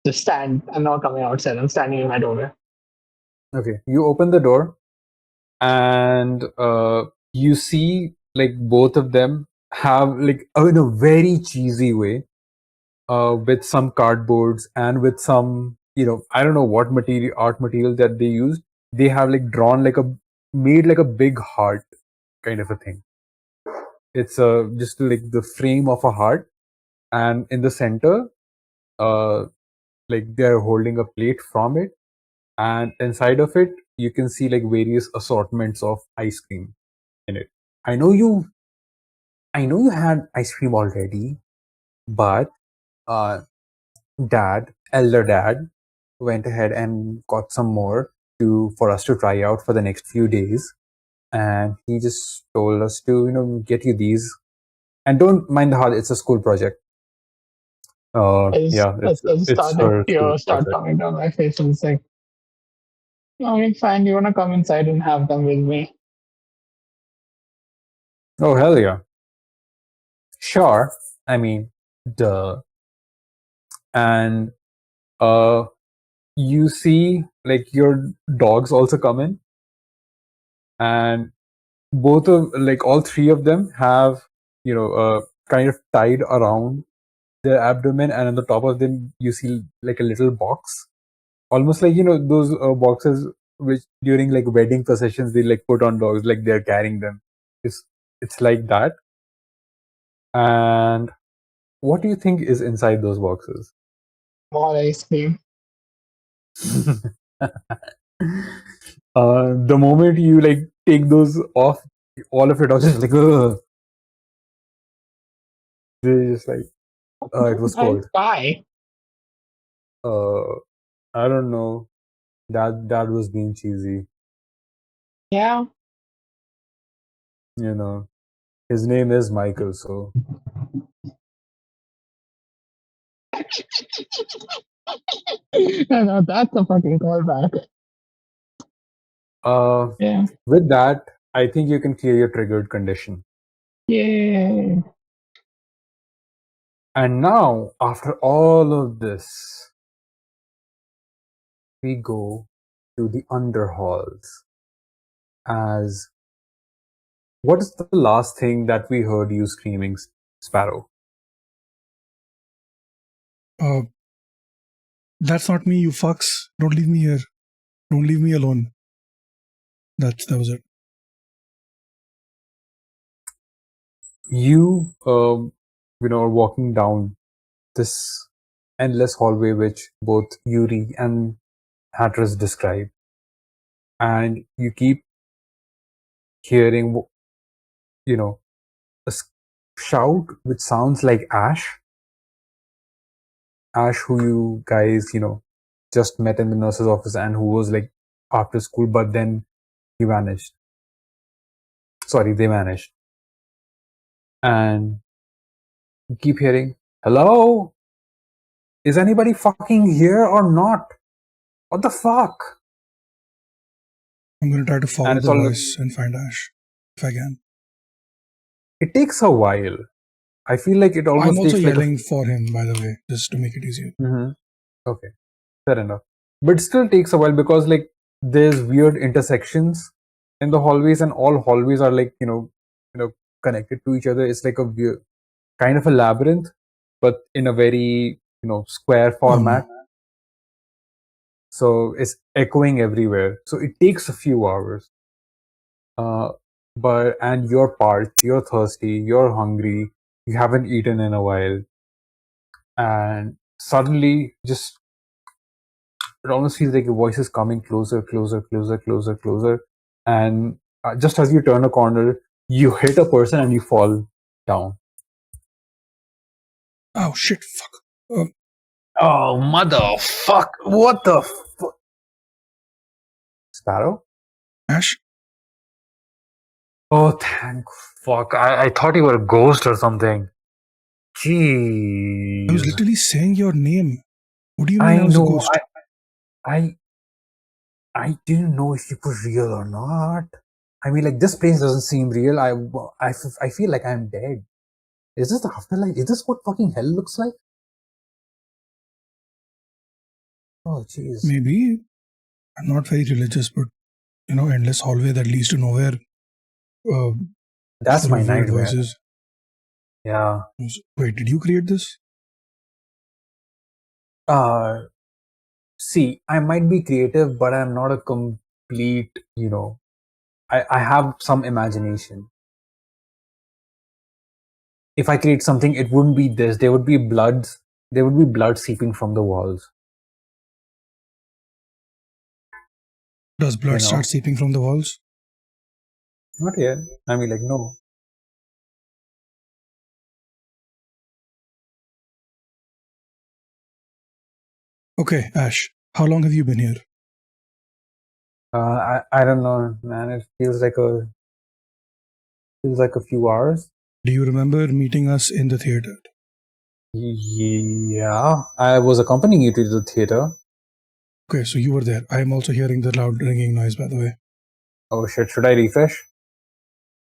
C: just stand. I'm not coming outside. I'm standing in my doorway.
B: Okay. You open the door and you see like both of them have like in a very cheesy way with some cardboards and with some, I don't know what art material that they used. They have like made like a big heart kind of a thing. It's just like the frame of a heart, and in the center, like they're holding a plate from it, and inside of it, you can see like various assortments of ice cream in it. I know you had ice cream already, but elder dad, went ahead and got some more for us to try out for the next few days. And he just told us to, get you these. And don't mind the hard, it's a school project. Yeah,
C: I just
B: it's
C: started
B: her school
C: tears start
B: project.
C: coming down my face. It's like, okay, fine. You wanna come inside and have them with me?
B: Oh, hell yeah. Sure. I mean, duh. And you see like your dogs also come in, and both of like all three of them have kind of tied around their abdomen, and on the top of them you see like a little box, almost like those boxes which during like wedding processions they like put on dogs, like they're carrying them. It's like that. And what do you think is inside those boxes?
C: More ice cream.
B: The moment you like take those off, all of your dogs just like, ugh. They're just like, it was cold.
C: Why?
B: I don't know. Dad was being cheesy.
C: Yeah.
B: His name is Michael, so
C: No, that's a fucking callback. Yeah.
B: with that, I think you can clear your triggered condition.
C: Yay.
B: And now, after all of this, we go to the underhalls. As what is the last thing that we heard you screaming, Sparrow?
A: That's not me, you fucks. Don't leave me here. Don't leave me alone. That was it.
B: You, are walking down this endless hallway, which both Yuri and Hatteras describe, and you keep hearing, a shout which sounds like Ash. Ash, who you guys, just met in the nurse's office and who was like after school, but then he vanished. Sorry, they vanished. And you keep hearing, hello? Is anybody fucking here or not? What the fuck?
A: I'm going to try to follow the voice and find Ash, if I can.
B: It takes a while. I feel like it almost
A: I'm also
B: takes
A: yelling for him, by the way, just to make it easier.
B: Okay, fair enough. But it still takes a while because like there's weird intersections in the hallways, and all hallways are like connected to each other. It's like a weird, kind of a labyrinth, but in a very square format. So it's echoing everywhere. So it takes a few hours. And you're parched, you're thirsty, you're hungry, you haven't eaten in a while, and suddenly just it almost feels like your voice is coming closer, closer, closer, closer, closer, and just as you turn a corner, you hit a person and you fall down.
A: Oh shit! Fuck!
B: Oh motherfuck! What the fuck? Sparrow?
A: Ash?
B: Oh, thank fuck! I thought you were a ghost or something. Jeez.
A: I was literally saying your name. What do you mean I was a ghost?
B: I didn't know if you were real or not. I mean, like, this place doesn't seem real. I feel like I'm dead. Is this the afterlife? Is this what fucking hell looks like? Oh, jeez.
A: Maybe. I'm not very religious, but, endless hallway that leads to nowhere.
B: That's my nightmare.
A: Voices.
B: Yeah.
A: Wait, did you create this?
B: See, I might be creative, but I'm not a complete, I have some imagination. If I create something, it wouldn't be this. There would be blood seeping from the walls.
A: Does blood start seeping from the walls?
B: Not yet. I mean, like, no.
A: Okay, Ash, how long have you been here?
B: I don't know, man. It feels like a few hours.
A: Do you remember meeting us in the theater?
B: Yeah, I was accompanying you to the theater.
A: Okay, so you were there. I am also hearing the loud ringing noise, by the way.
B: Oh shit, should I refresh?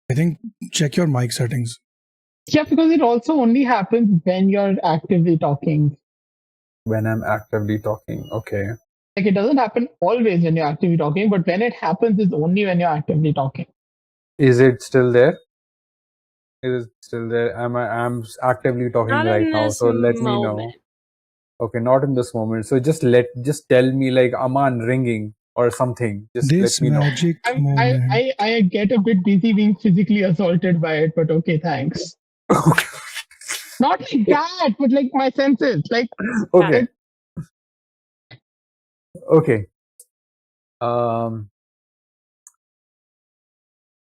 A: I think check your mic settings.
C: Yeah, because it also only happens when you're actively talking.
B: When I'm actively talking, okay.
C: Like, it doesn't happen always when you're actively talking, but when it happens, it's only when you're actively talking.
B: Is it still there? Is it still there? I'm actively talking
D: Not
B: right
D: in
B: now,
D: this
B: so let me know.
D: moment.
B: Okay, not in this moment. So just tell me like Aman ringing or something. Just
A: This
B: let me know.
A: magic moment.
C: I get a bit busy being physically assaulted by it, but okay, thanks. Not like that, but like my senses. Like,
B: Okay. Okay.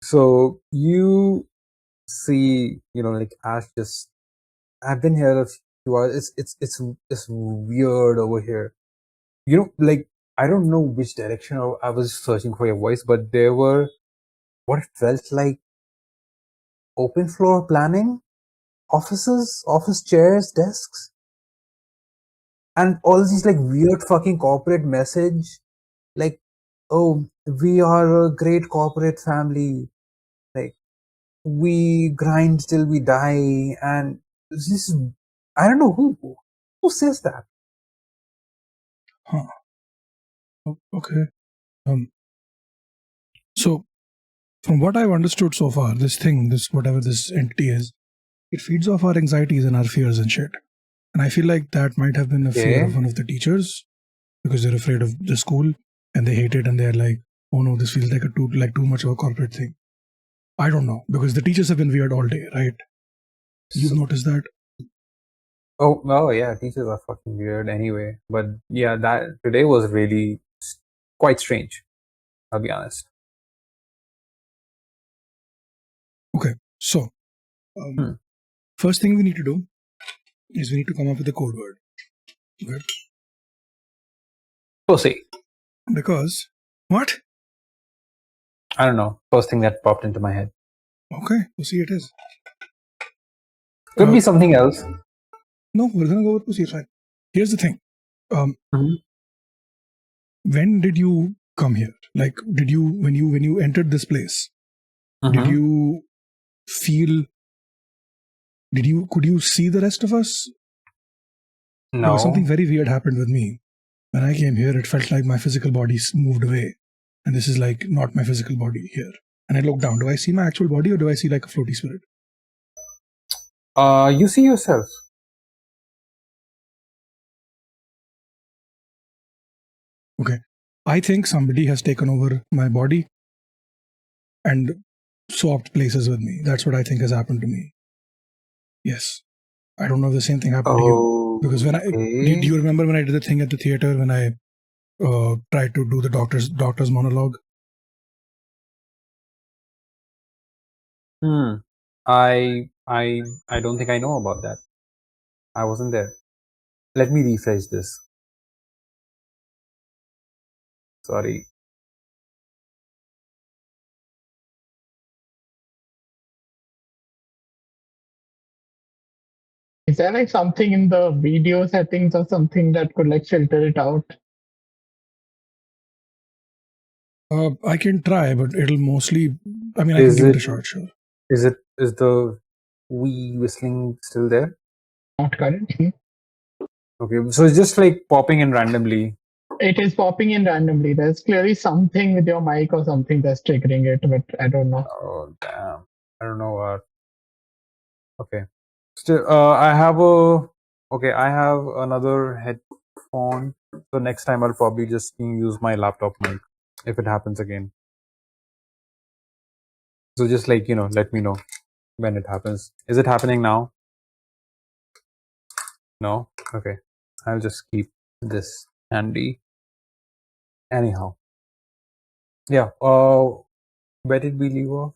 B: So you see, like Ash just. I've been here a few hours. It's weird over here. Like I don't know which direction I was searching for your voice, but there were what it felt like open floor planning, office chairs, desks, and all these like weird fucking corporate message, like, oh, we are a great corporate family, like we grind till we die, and this I don't know who says that.
A: Huh. Okay. So, from what I've understood so far, this whatever this entity is, it feeds off our anxieties and our fears and shit. And I feel like that might have been a fear of one of the teachers because they're afraid of the school and they hate it and they're like, oh no, this feels like too much of a corporate thing. I don't know because the teachers have been weird all day, right? You've noticed that?
B: Oh yeah, teachers are fucking weird anyway. But yeah, that today was really quite strange. I'll be honest.
A: Okay, so first thing we need to do is we need to come up with a code word. Okay?
B: Pussy.
A: Because what?
B: I don't know. First thing that popped into my head.
A: Okay, pussy it is.
B: Could be something else.
A: No, we're gonna go with pussy. Fine. Here's the thing. When did you come here? Like, when you entered this place? Did you feel? Could you see the rest of us?
B: No.
A: Because something very weird happened with me. When I came here, it felt like my physical body moved away. And this is like not my physical body here. And I look down. Do I see my actual body or do I see like a floaty spirit?
B: You see yourself.
A: Okay. I think somebody has taken over my body and swapped places with me. That's what I think has happened to me. Yes. I don't know if the same thing happened to you. Because do you remember when I did the thing at the theater when I tried to do the doctor's monologue?
B: I don't think I know about that. I wasn't there. Let me rephrase this. Sorry.
C: Is there like something in the video settings or something that could like filter it out?
A: I can try, but it'll mostly. I mean, I can give it a shot, sure.
B: Is the wee whistling still there?
C: Not currently.
B: Okay, so it's just like popping in randomly.
C: It is popping in randomly. There's clearly something with your mic or something that's triggering it, but I don't know.
B: Oh damn! I don't know what. Okay. Still, I have another headphone. So next time I'll probably just use my laptop mic if it happens again. So just like, let me know when it happens. Is it happening now? No? Okay. I'll just keep this handy. Anyhow. Yeah. Where did we leave off?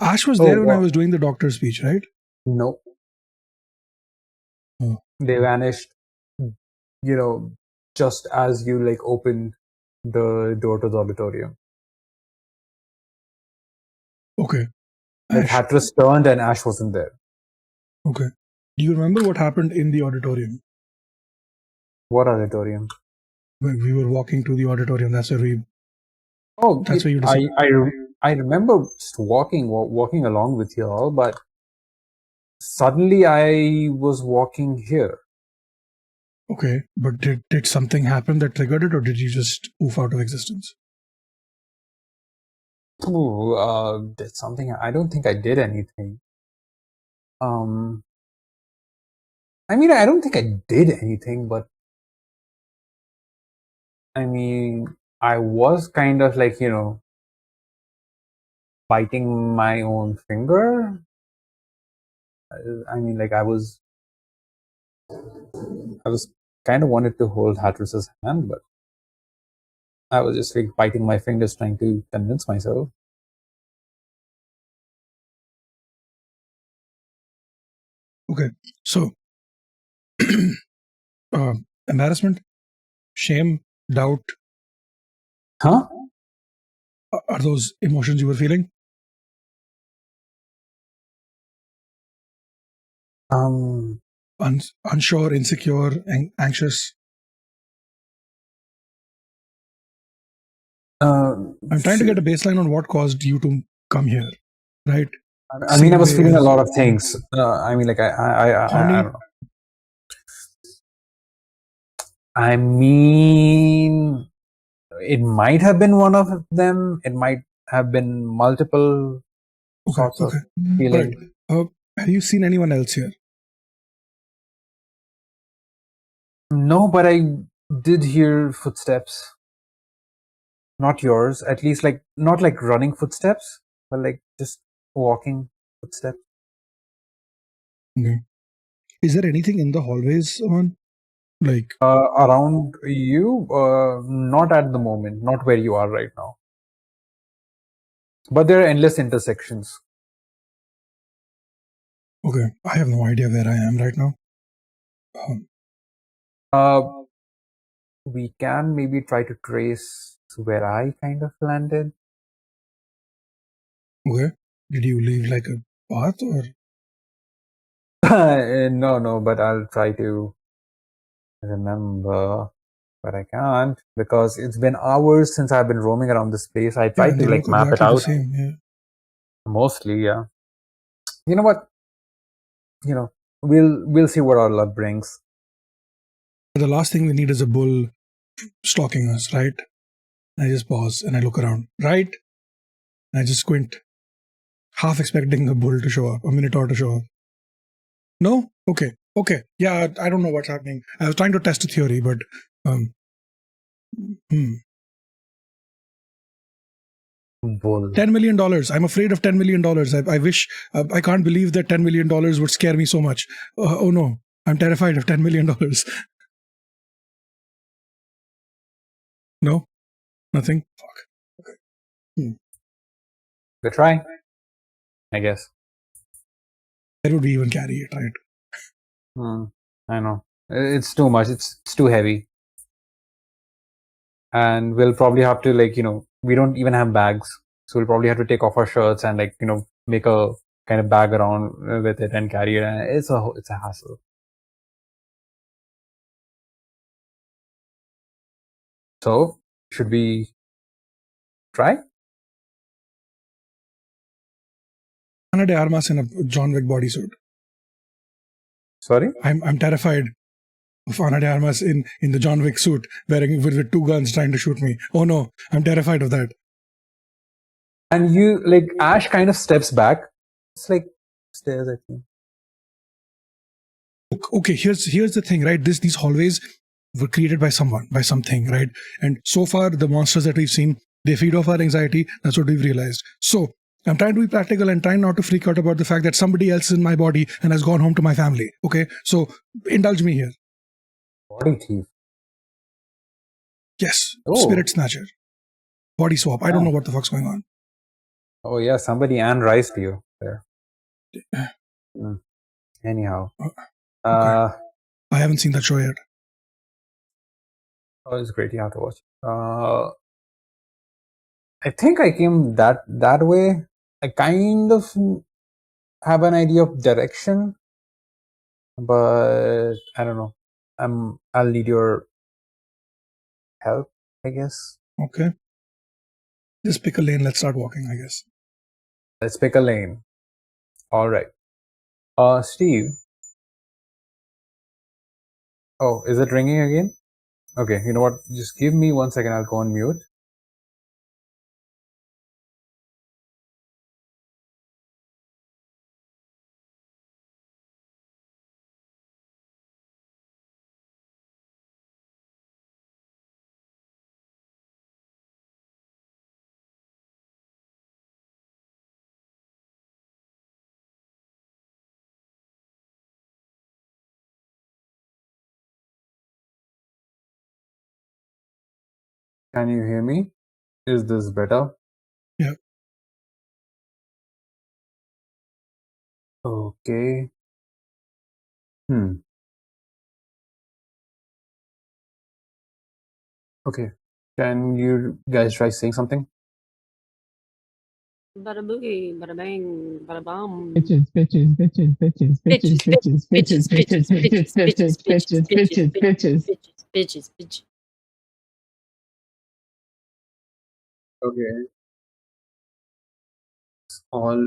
A: Ash was there when I was doing the doctor's speech, right?
B: No.
A: Oh.
B: They vanished, just as you opened the door to the auditorium.
A: Okay.
B: Like Hapless turned and Ash wasn't there.
A: Okay. Do you remember what happened in the auditorium?
B: What auditorium?
A: When we were walking to the auditorium, that's where we.
B: Oh,
A: that's where you disappeared.
B: I remember just walking along with you all, but suddenly I was walking here.
A: Okay, but did something happen that triggered it, or did you just poof out of existence?
B: Did something? I don't think I did anything. I mean, I don't think I did anything, but I mean, I was kind of biting my own finger. I mean, I was kind of wanted to hold Hatteris's hand, but I was just biting my fingers trying to convince myself.
A: Okay, so embarrassment, shame, doubt.
B: Huh?
A: Are those emotions you were feeling? Unsure, insecure, anxious. I'm trying to get a baseline on what caused you to come here, right?
B: I mean, I was feeling a lot of things. I mean, I don't know. I mean, it might have been one of them. It might have been multiple sorts of feelings.
A: Right. Have you seen anyone else here?
B: No, but I did hear footsteps. Not yours, at least not running footsteps, but just walking footsteps.
A: Okay. Is there anything in the hallways on?
B: Around you? Not at the moment, not where you are right now. But there are endless intersections.
A: Okay, I have no idea where I am right now.
B: We can maybe try to trace where I kind of landed.
A: Okay. Did you leave a path or?
B: No, but I'll try to remember. But I can't because it's been hours since I've been roaming around this place. I tried to map it out.
A: Same, yeah.
B: Mostly, yeah. You know what? We'll see what our luck brings.
A: The last thing we need is a bull stalking us, right? I just pause and I look around, right? I just squint, half expecting a bull to show up, a minotaur to show up. No? Okay. Yeah, I don't know what's happening. I was trying to test a theory, but
B: Bull.
A: $10 million. I'm afraid of $10 million. I wish, I can't believe that $10 million would scare me so much. Oh no, I'm terrified of $10 million. No? Nothing? Fuck. Okay.
B: Good try, I guess.
A: Where would we even carry it, right?
B: I know. It's too much. It's too heavy. And we'll probably have to we don't even have bags. So we'll probably have to take off our shirts and make a kind of bag around with it and carry it. And it's a hassle. So should we try?
A: Ana de Armas in a John Wick bodysuit.
B: Sorry?
A: I'm terrified of Ana de Armas in the John Wick suit, wearing with two guns trying to shoot me. Oh no, I'm terrified of that.
B: And you Ash kind of steps back. It's stairs, I think.
A: Okay, here's the thing, right? These hallways were created by someone, by something, right? And so far, the monsters that we've seen, they feed off our anxiety. That's what we've realized. So I'm trying to be practical and trying not to freak out about the fact that somebody else is in my body and has gone home to my family. Okay, so indulge me here.
B: Body thief.
A: Yes,
B: Oh.
A: Spirit Snatcher. Body swap. I don't know what the fuck's going on.
B: Oh yeah, somebody Anne Rice to you there. Anyhow.
A: Okay. I haven't seen that show yet.
B: Oh, it's great. You have to watch. I think I came that way. I kind of have an idea of direction, but I don't know. I'll need your help, I guess.
A: Okay. Just pick a lane. Let's start walking, I guess.
B: Let's pick a lane. All right. Steve. Oh, is it ringing again? Okay, you know what? Just give me 1 second. I'll go on mute. Can you hear me? Is this better?
A: Yeah.
B: Okay. Okay. Can you guys try saying something?
D: Bada boogie, bada bang, bada bomb.
C: Bitches, bitches, bitches, bitches, bitches, bitches, bitches, bitches, bitches, bitches, bitches, bitches, bitches.
D: Bitches, bitches.
B: Okay.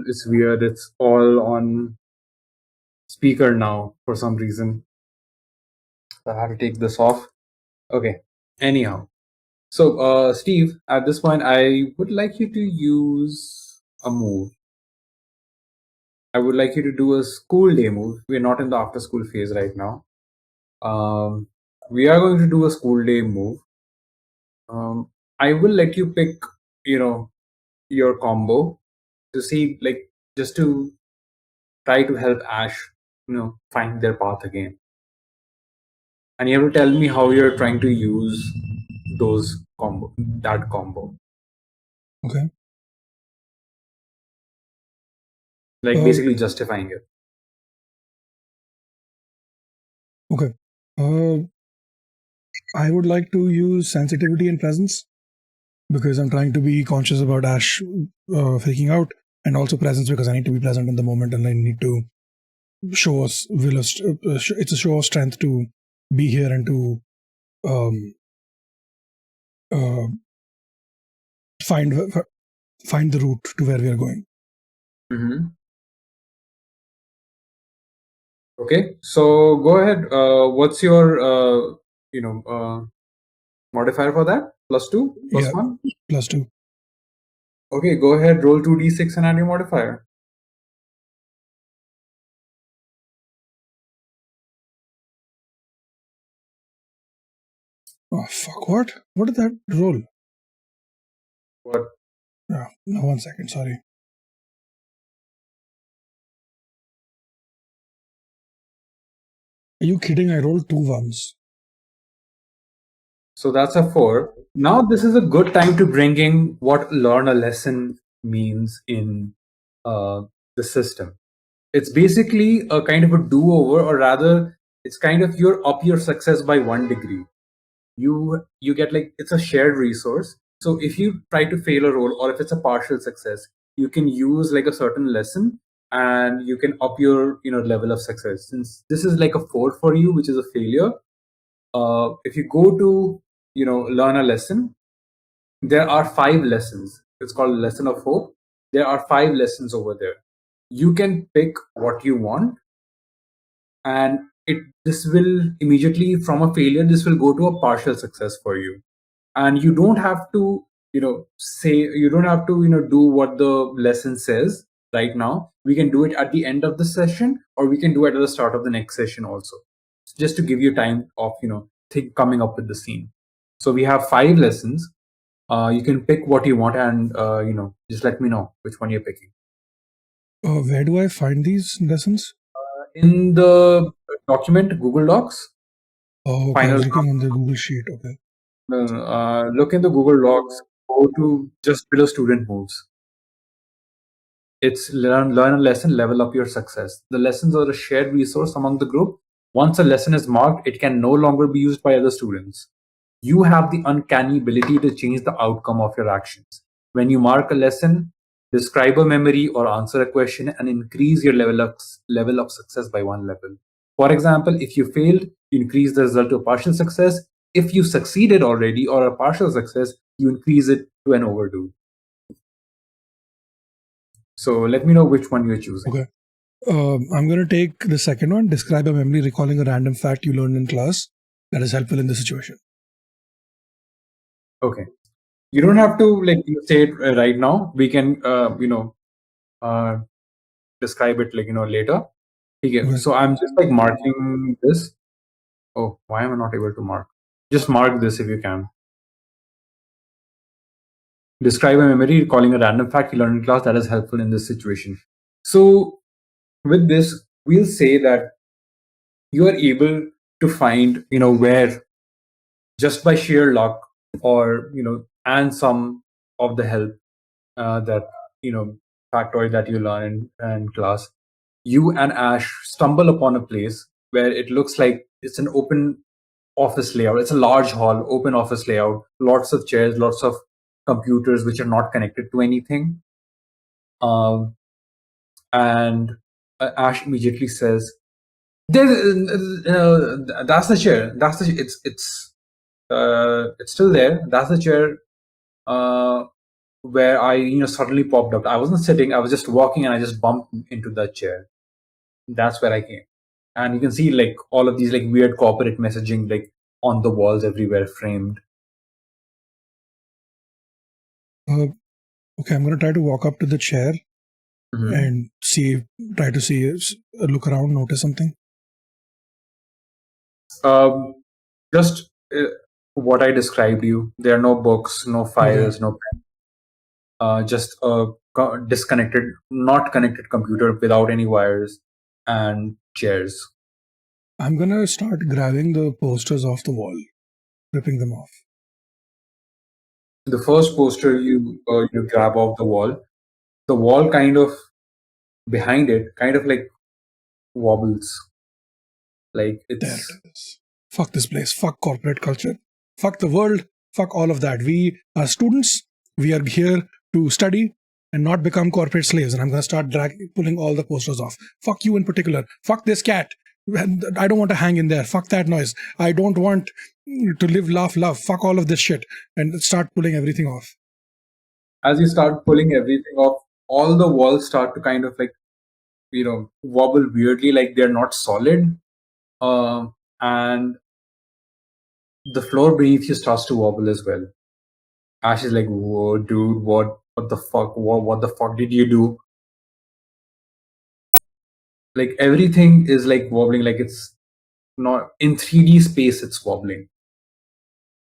B: It's weird. It's all on speaker now for some reason. I have to take this off. Okay. Anyhow. So, Steve, at this point, I would like you to use a move. I would like you to do a school day move. We're not in the after school phase right now. We are going to do a school day move. I will let you pick, your combo to see, just to try to help Ash, find their path again. And you have to tell me how you're trying to use that combo.
A: Okay.
B: Basically justifying it.
A: Okay. I would like to use sensitivity and presence because I'm trying to be conscious about Ash freaking out, and also presence because I need to be present in the moment and I need to show us it's a show of strength to be here and to find the route to where we are going.
B: Mm-hmm. Okay, so go ahead. What's your modifier for that? +2, +1?
A: +2.
B: Okay, go ahead. Roll 2d6 and add your modifier.
A: Oh fuck! What did that roll?
B: What?
A: No, 1 second. Sorry. Are you kidding? I rolled 2 ones.
B: So that's a 4. Now this is a good time to bring in what learn a lesson means in the system. It's basically a kind of a do-over, or rather, it's kind of you're up your success by 1 degree. You get it's a shared resource. So if you try to fail a roll, or if it's a partial success, you can use a certain lesson, and you can up your level of success. Since this is a 4 for you, which is a failure, if you go to learn a lesson, there are 5 lessons. It's called lesson of hope. There are 5 lessons over there. You can pick what you want, and this will immediately, from a failure, this will go to a partial success for you. And you don't have to do what the lesson says right now. We can do it at the end of the session, or we can do it at the start of the next session also, just to give you time of coming up with the scene. So we have 5 lessons. You can pick what you want, and just let me know which one you're picking.
A: Where do I find these lessons?
B: In the document, Google Docs.
A: Oh, okay. I was looking on the Google sheet. Okay.
B: Look in the Google Docs. Go to just below student moves. It's learn a lesson, level up your success. The lessons are a shared resource among the group. Once a lesson is marked, it can no longer be used by other students. You have the uncanny ability to change the outcome of your actions. When you mark a lesson, describe a memory or answer a question and increase your level of success by one level. For example, if you failed, you increase the result to a partial success. If you succeeded already or a partial success, you increase it to an overdue. So let me know which one you're choosing.
A: Okay. I'm going to take the second one. Describe a memory recalling a random fact you learned in class that is helpful in the situation.
B: Okay. You don't have to say it right now. We can describe it later. Okay. So I'm just marking this. Oh, why am I not able to mark? Just mark this if you can. Describe a memory recalling a random fact you learned in class that is helpful in this situation. So with this, we'll say that you are able to find, where just by sheer luck or, and some of the help that, factoid that you learn in class, you and Ash stumble upon a place where it looks like it's an open office layout. It's a large hall, open office layout, lots of chairs, lots of computers which are not connected to anything. And Ash immediately says, "That's the chair. That's the it's still there. That's the chair where I suddenly popped up. I wasn't sitting. I was just walking, and I just bumped into that chair. That's where I came." And you can see all of these weird corporate messaging on the walls everywhere, framed.
A: Okay, I'm going to try to walk up to the chair and try to look around, notice something.
B: Just what I described you. There are no books, no files, no pen. Just a disconnected, not connected computer without any wires and chairs.
A: I'm going to start grabbing the posters off the wall, ripping them off.
B: The first poster you grab off the wall kind of behind it kind of wobbles. There it
A: is. Fuck this place. Fuck corporate culture. Fuck the world. Fuck all of that. We are students. We are here to study and not become corporate slaves. And I'm going to start pulling all the posters off. Fuck you in particular. Fuck this cat. I don't want to hang in there. Fuck that noise. I don't want to live, laugh, love. Fuck all of this shit. And start pulling everything off.
B: As you start pulling everything off, all the walls start to kind of wobble weirdly, like they're not solid. And the floor beneath you starts to wobble as well. Ash is like, "Whoa, dude, what the fuck? What the fuck did you do?" Everything is wobbling, it's not in 3D space, it's wobbling.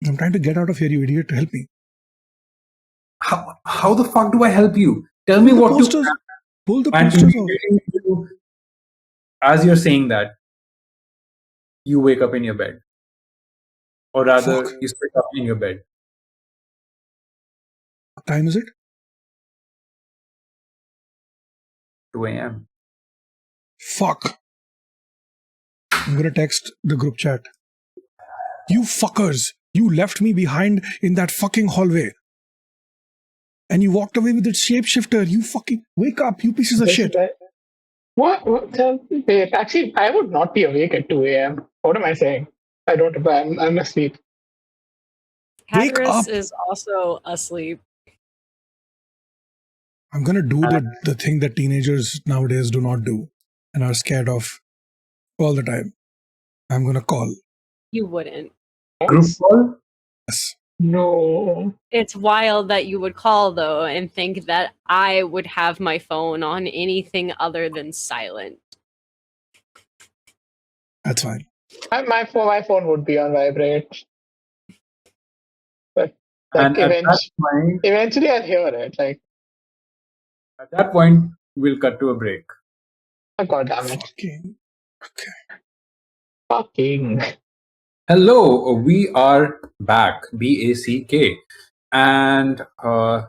A: I'm trying to get out of here, you idiot, to help me.
B: How the fuck do I help you? Tell me what to
A: pull the posters off.
B: As you're saying that, you wake up in your bed. Or rather, you sit up in your bed.
A: What time is it?
B: 2 a.m.
A: Fuck. I'm gonna text the group chat. You fuckers! You left me behind in that fucking hallway. And you walked away with the shapeshifter. You fucking wake up, you pieces of shit.
C: What? Wait, actually, I would not be awake at 2 a.m. What am I saying? I don't. I'm asleep.
D: Hapless is also asleep.
A: I'm gonna do the thing that teenagers nowadays do not do and are scared of all the time. I'm gonna call.
D: You wouldn't.
B: Group call?
A: Yes.
C: No.
D: It's wild that you would call though and think that I would have my phone on anything other than silent.
A: That's fine.
C: My phone would be on vibrate. But eventually I'll hear it.
B: At that point, we'll cut to a break.
C: Oh, God damn it.
A: Fucking.
B: Hello, we are back, B-A-C-K. And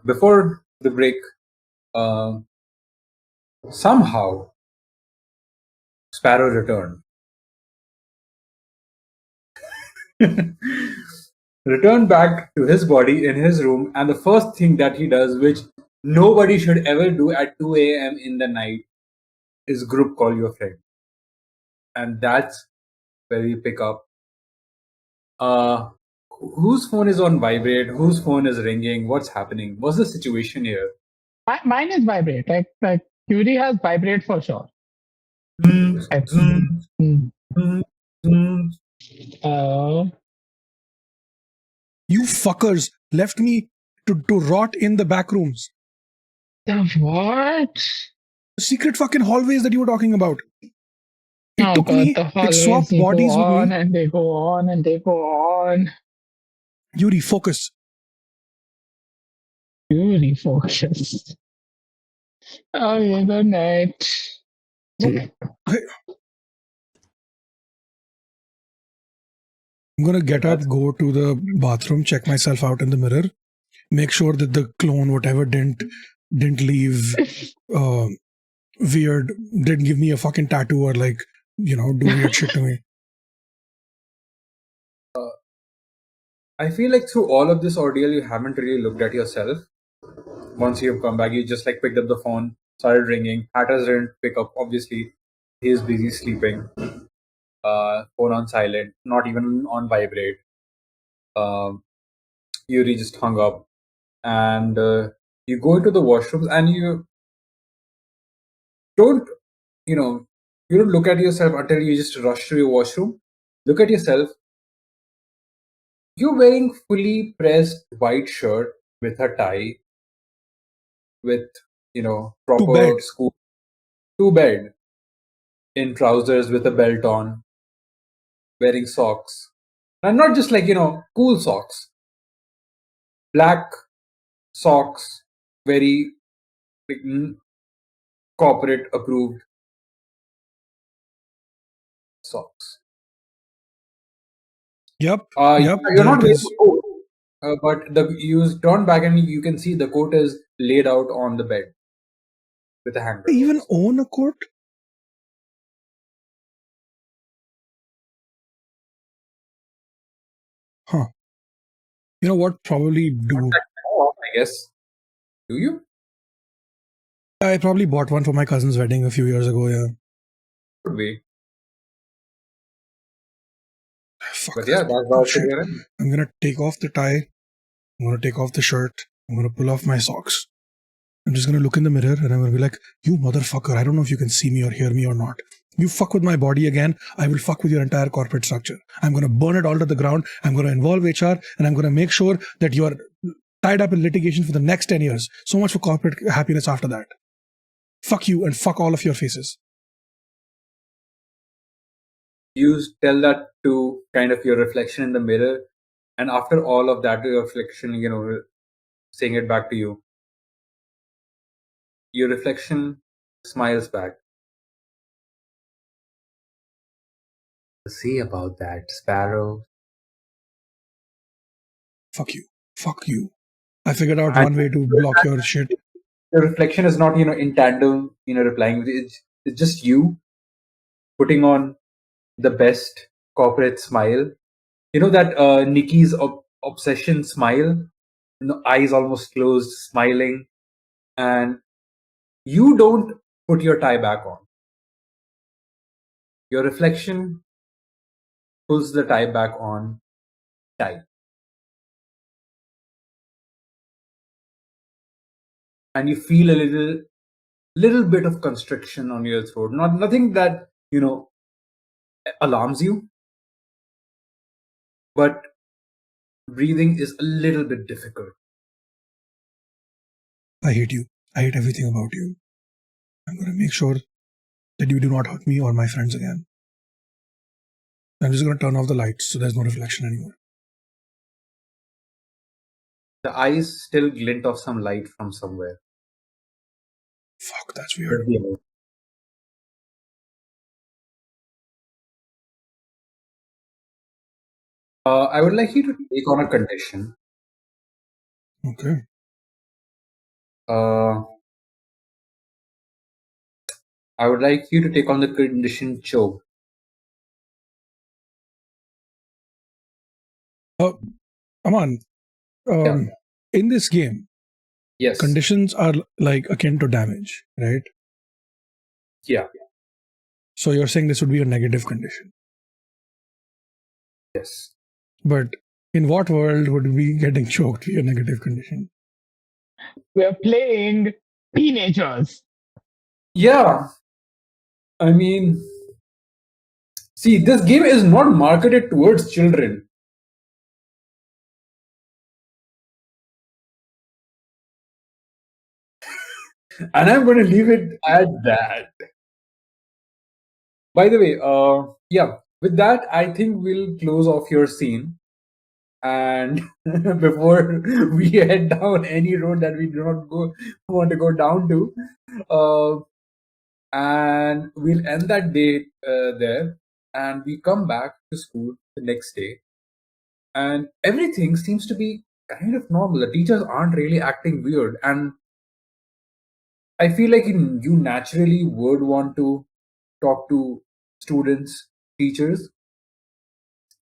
B: before the break, somehow Sparrow returned. Returned back to his body in his room, and the first thing that he does, which nobody should ever do at 2 a.m. in the night, is group call your friend. And that's where we pick up. Whose phone is on vibrate? Whose phone is ringing? What's happening? What's the situation here?
C: Mine is vibrate. Like Yuri has vibrate for sure.
B: Zoom,
C: I-
B: zoom,
C: Mm.
B: zoom, zoom.
A: You fuckers left me to rot in the back rooms.
C: The what?
A: The secret fucking hallways that you were talking about. It
C: Oh
A: took
C: god,
A: me,
C: the
A: it
C: hallways
A: swapped
C: they go
A: bodies with
C: on
A: me.
C: and they go on and they go on.
A: Yuri, focus.
C: Yuri, focus. Okay, good night.
A: I'm gonna get up, go to the bathroom, check myself out in the mirror, make sure that the clone, whatever, didn't leave weird, didn't give me a fucking tattoo or like, do weird shit to me.
B: I feel like through all of this ordeal, you haven't really looked at yourself. Once you've come back, you just like picked up the phone, started ringing. Hatters didn't pick up. Obviously, he is busy sleeping. Phone on silent, not even on vibrate. Yuri just hung up, and you go into the washrooms, and you don't, you don't look at yourself until you just rush to your washroom. Look at yourself. You're wearing fully pressed white shirt with a tie, with proper
A: bed.
B: school to bed, in trousers with a belt on, wearing socks, and not just like cool socks, black socks, very like, corporate approved socks.
A: Yep.
B: You're
A: There
B: not
A: it
B: wearing
A: is.
B: a coat, but you turn back and you can see the coat is laid out on the bed with a hanger.
A: I even own a coat? Huh. You know what? Probably do.
B: I guess. Do you?
A: I probably bought one for my cousin's wedding a few years ago, yeah.
B: Could be.
A: Fuck
B: But
A: this
B: yeah, that's
A: bullshit.
B: the
A: I'm gonna take off the tie. I'm gonna take off the shirt. I'm gonna pull off my socks. I'm just gonna look in the mirror and I'm gonna be like, you motherfucker, I don't know if you can see me or hear me or not. You fuck with my body again, I will fuck with your entire corporate structure. I'm gonna burn it all to the ground. I'm gonna involve HR and I'm gonna make sure that you are tied up in litigation for the next 10 years. So much for corporate happiness after that. Fuck you and fuck all of your faces.
B: You tell that to kind of your reflection in the mirror, and after all of that reflection, saying it back to you, your reflection smiles back. See about that, Sparrow.
A: Fuck you. Fuck you. I figured out
B: And
A: one way to block your shit.
B: the reflection is not in tandem, replying. It's just you putting on the best corporate smile. You know that Nikki's obsession smile, eyes almost closed, smiling, and you don't put your tie back on. Your reflection pulls the tie back on tight. And you feel a little bit of constriction on your throat. Nothing that, alarms you, but breathing is a little bit difficult.
A: I hate you. I hate everything about you. I'm gonna make sure that you do not hurt me or my friends again. I'm just gonna turn off the lights so there's no reflection anymore.
B: The eyes still glint off some light from somewhere.
A: Fuck, that's weird.
B: I would like you to take on a condition.
A: Okay.
B: I would like you to take on the condition choke.
A: Aman, in this game,
B: Yes.
A: conditions are like akin to damage, right?
B: Yeah.
A: So you're saying this would be a negative condition.
B: Yes.
A: But in what world would we getting choked be a negative condition?
C: We're playing teenagers.
B: Yeah. I mean, see, this game is not marketed towards children. And I'm going to leave it at that. By the way, with that, I think we'll close off your scene. And before we head down any road that we do not want to go down to, and we'll end that day there, and we come back to school the next day, and everything seems to be kind of normal. The teachers aren't really acting weird, and I feel like you naturally would want to talk to students, teachers,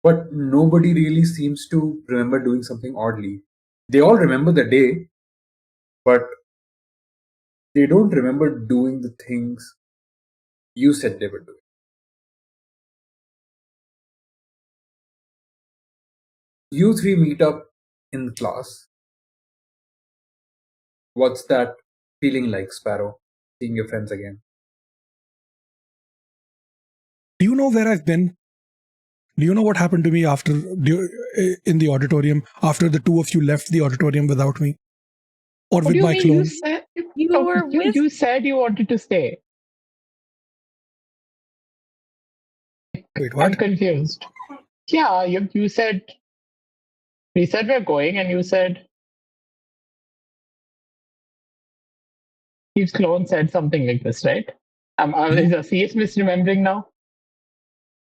B: but nobody really seems to remember doing something oddly. They all remember the day, but they don't remember doing the things you said they would do. You three meet up in class. What's that feeling like, Sparrow? Seeing your friends again?
A: Do you know where I've been? Do you know what happened to me in the auditorium after the two of you left the auditorium without me? Or with my clone?
C: You said you wanted to stay.
A: Wait, what?
C: I'm confused. Yeah, you said, we said we're going, and you said Steve's clone said something like this, right? Is CS misremembering now?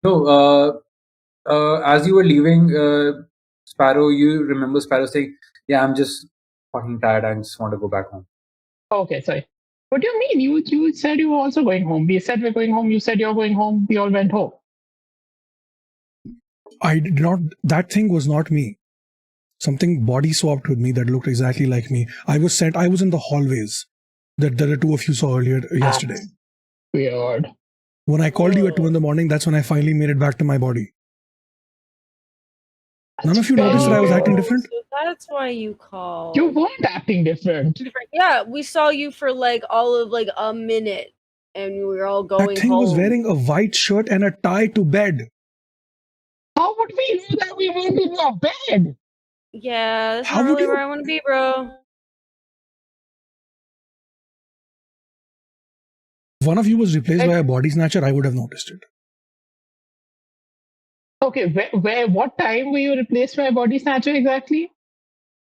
B: No, as you were leaving, Sparrow, you remember Sparrow saying, "Yeah, I'm just fucking tired. I just want to go back home."
C: Okay, sorry. What do you mean? You said you were also going home. We said we're going home. You said you're going home. We all went home.
A: I did not. That thing was not me. Something body swapped with me that looked exactly like me. I was in the hallways that the two of you saw earlier yesterday.
C: Weird.
A: When I called you at 2 a.m, that's when I finally made it back to my body. None of you noticed that I was acting different?
D: So that's why you called.
C: You weren't acting different.
D: Yeah, we saw you for like all of like a minute, and we were all going home.
A: That thing was wearing a white shirt and a tie to bed.
C: How would we know that we weren't in your bed?
D: Yeah, that's
A: How
D: not
A: would
D: really
A: you-
D: where I want to be, bro.
A: If one of you was replaced by a body snatcher, I would have noticed it.
C: Okay, what time were you replaced by a body snatcher exactly?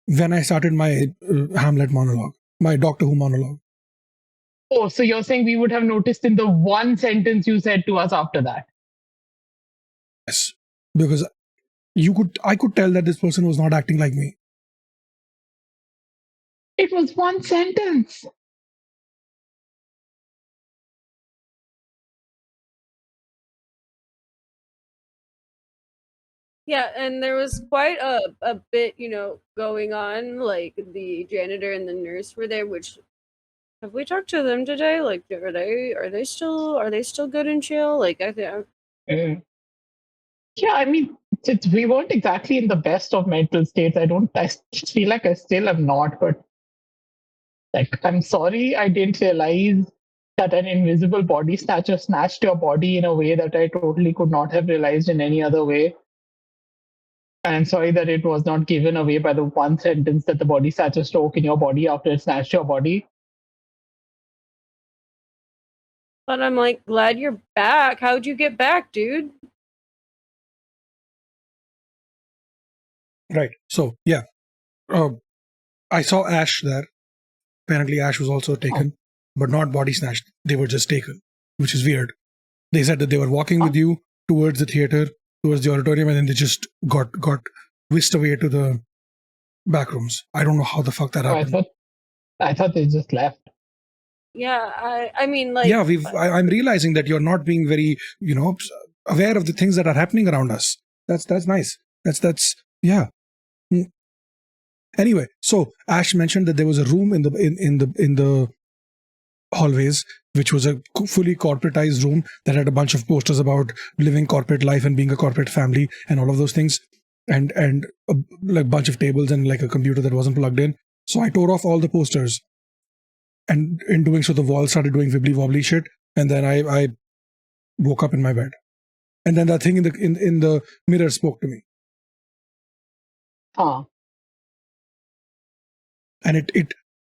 A: When I started my Hamlet monologue, my Doctor Who monologue.
C: Oh, so you're saying we would have noticed in the one sentence you said to us after that?
A: Yes, because I could tell that this person was not acting like me.
C: It was one sentence.
D: Yeah, and there was quite a bit, going on. Like the janitor and the nurse were there. Which have we talked to them today? Like, are they still good and chill? Like, I think.
C: Yeah, I mean, we weren't exactly in the best of mental states. I feel like I still am not, but like, I'm sorry I didn't realize that an invisible body snatcher snatched your body in a way that I totally could not have realized in any other way. And I'm sorry that it was not given away by the one sentence that the body snatcher spoke in your body after it snatched your body.
D: But I'm like, glad you're back. How'd you get back, dude?
A: Right. So, yeah. I saw Ash there. Apparently, Ash was also taken, but not body snatched. They were just taken, which is weird. They said that they were walking with you towards the theater towards the auditorium, and then they just got whisked away to the back rooms. I don't know how the fuck that happened.
C: I thought they just left.
D: Yeah, I mean, like,
A: yeah, I'm realizing that you're not being very, aware of the things that are happening around us. That's nice. That's yeah. Anyway, so Ash mentioned that there was a room in the hallways, which was a fully corporatized room that had a bunch of posters about living corporate life and being a corporate family and all of those things, and a like bunch of tables and like a computer that wasn't plugged in. So I tore off all the posters, and in doing so, the wall started doing wibbly wobbly shit, and then I woke up in my bed, and then that thing in the mirror spoke to me.
C: Huh.
A: And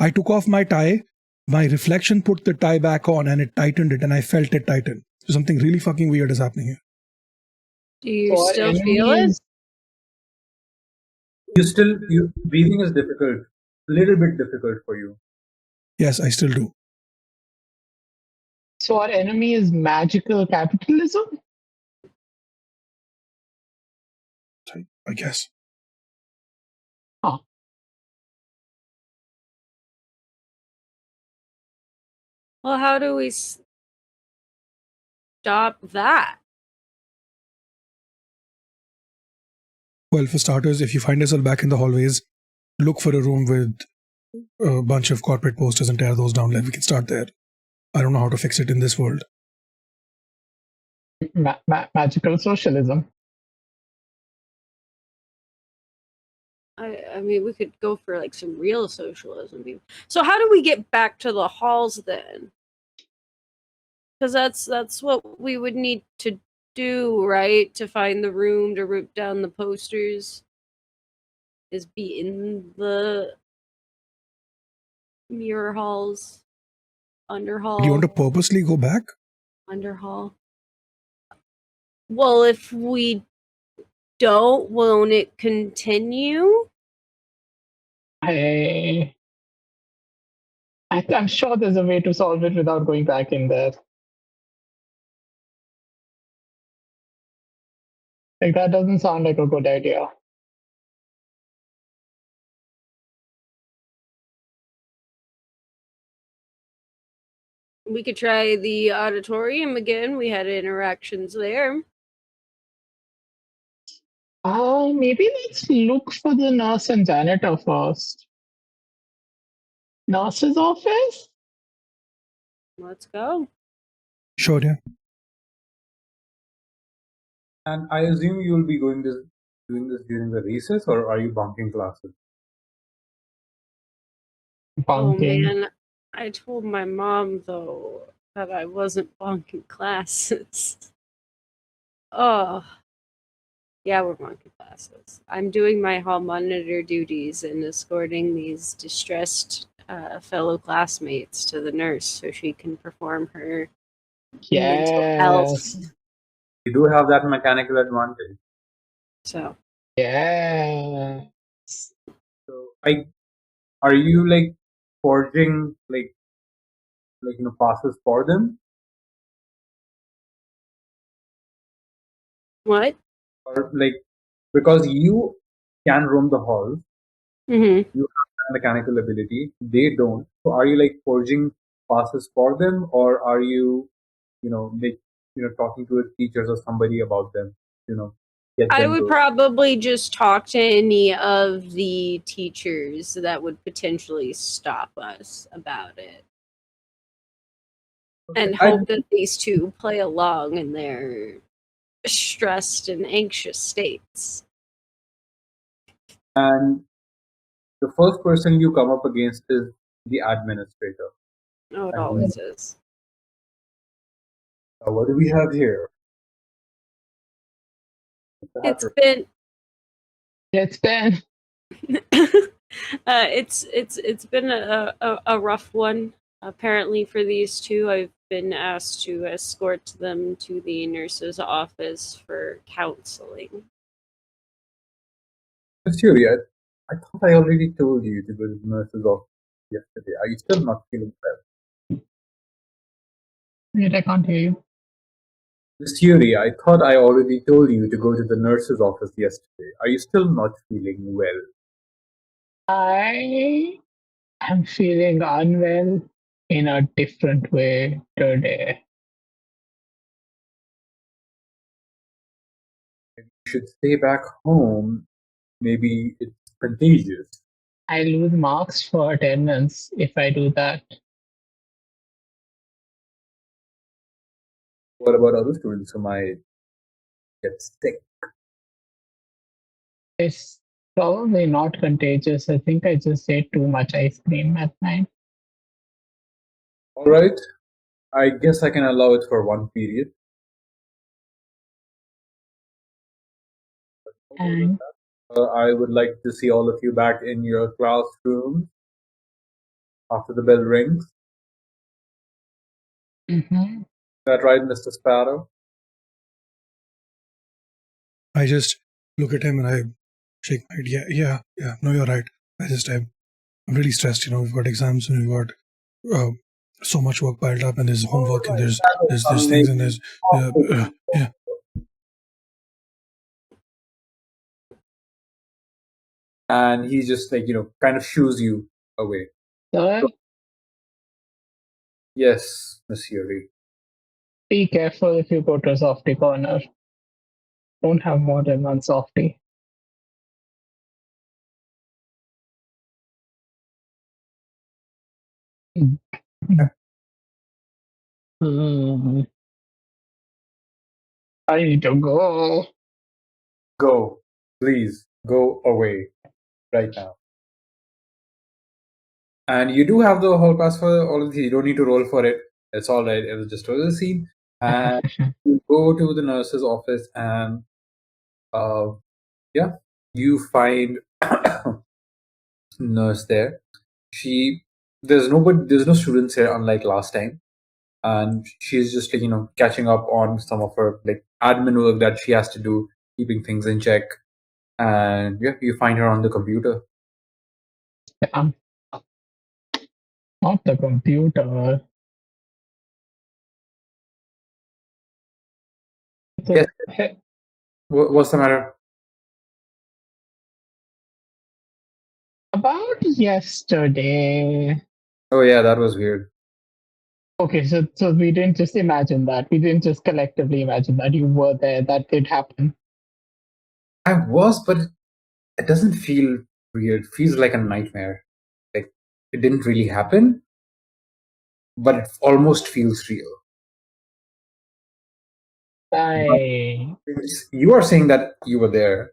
A: I took off my tie, my reflection put the tie back on, and it tightened it, and I felt it tighten. So something really fucking weird is happening here.
D: Do you still feel it?
B: Breathing is difficult, a little bit difficult for you.
A: Yes, I still do.
C: So our enemy is magical capitalism?
A: I guess.
C: Huh.
D: Well, how do we stop that?
A: Well, for starters, if you find yourself back in the hallways, look for a room with a bunch of corporate posters and tear those down. Like, we can start there. I don't know how to fix it in this world.
C: Magical socialism.
D: I mean, we could go for like some real socialism. So how do we get back to the halls then? Because that's what we would need to do, right? To find the room to rip down the posters, is be in the mirror halls, under hall.
A: Do you want to purposely go back?
D: Under hall. Well, if we don't, won't it continue?
C: I'm sure there's a way to solve it without going back in there. Like, that doesn't sound like a good idea.
D: We could try the auditorium again. We had interactions there.
C: Maybe let's look for the nurse and janitor first. Nurse's office?
D: Let's go.
A: Sure, yeah.
B: And I assume you will be doing this during the recess, or are you bunking classes?
C: Bunking.
D: Oh man, I told my mom though that I wasn't bunking classes. Oh, yeah, we're bunking classes. I'm doing my hall monitor duties and escorting these distressed fellow classmates to the nurse so she can perform her mental health.
B: You do have that mechanical advantage.
D: So
C: yeah.
B: So are you like forging like passes for them?
D: what?
B: Or like, because you can roam the halls,
D: Mm-hmm.
B: you have that mechanical ability, they don't. So are you like forging passes for them, or are you talking to teachers or somebody about them, get
D: I
B: them
D: would
B: to
D: probably just talk to any of the teachers that would potentially stop us about it. And hope that these two play along in their stressed and anxious states.
B: And the first person you come up against is the administrator.
D: Oh, it always is.
B: What do we have here?
D: It's been
C: It's
D: been a rough one. Apparently for these two, I've been asked to escort them to the nurse's office for counseling.
B: Syria, I thought I already told you to go to the nurse's office yesterday. Are you still not feeling well?
C: Wait, I can't hear you.
B: Miss Yuri, I thought I already told you to go to the nurse's office yesterday. Are you still not feeling well?
C: I am feeling unwell in a different way today.
B: You should stay back home. Maybe it's contagious.
C: I lose marks for attendance if I do that.
B: What about other students who might get sick?
C: It's probably not contagious. I think I just ate too much ice cream at night.
B: All right. I guess I can allow it for one period.
C: And
B: I would like to see all of you back in your classroom after the bell rings.
C: mhm.
B: Is that right, Mr. Sparrow?
A: I just look at him and I shake my head. Yeah. No, you're right. I'm really stressed. We've got exams and we've got so much work piled up, and there's homework and there's things and there's yeah.
B: And he just kind of shoos you away.
C: Sir,
B: Yes, Miss Yuri.
C: be careful if you go to a softy corner. Don't have more than one softy. Mm. I need to go.
B: Go. Please, go away right now. And you do have the hall pass for all of these. You don't need to roll for it. It's all right. It was just a scene. And you go to the nurse's office and you find nurse there. There's no students here unlike last time. And she's just catching up on some of her admin work that she has to do, keeping things in check. And you find her on the computer.
C: Not the computer.
B: Yes. What's the matter?
C: About yesterday.
B: Oh yeah, that was weird.
C: Okay, so we didn't just imagine that. We didn't just collectively imagine that. You were there. That did happen.
B: I was, but it doesn't feel real. It feels like a nightmare. Like it didn't really happen, but it almost feels real. You are saying that you were there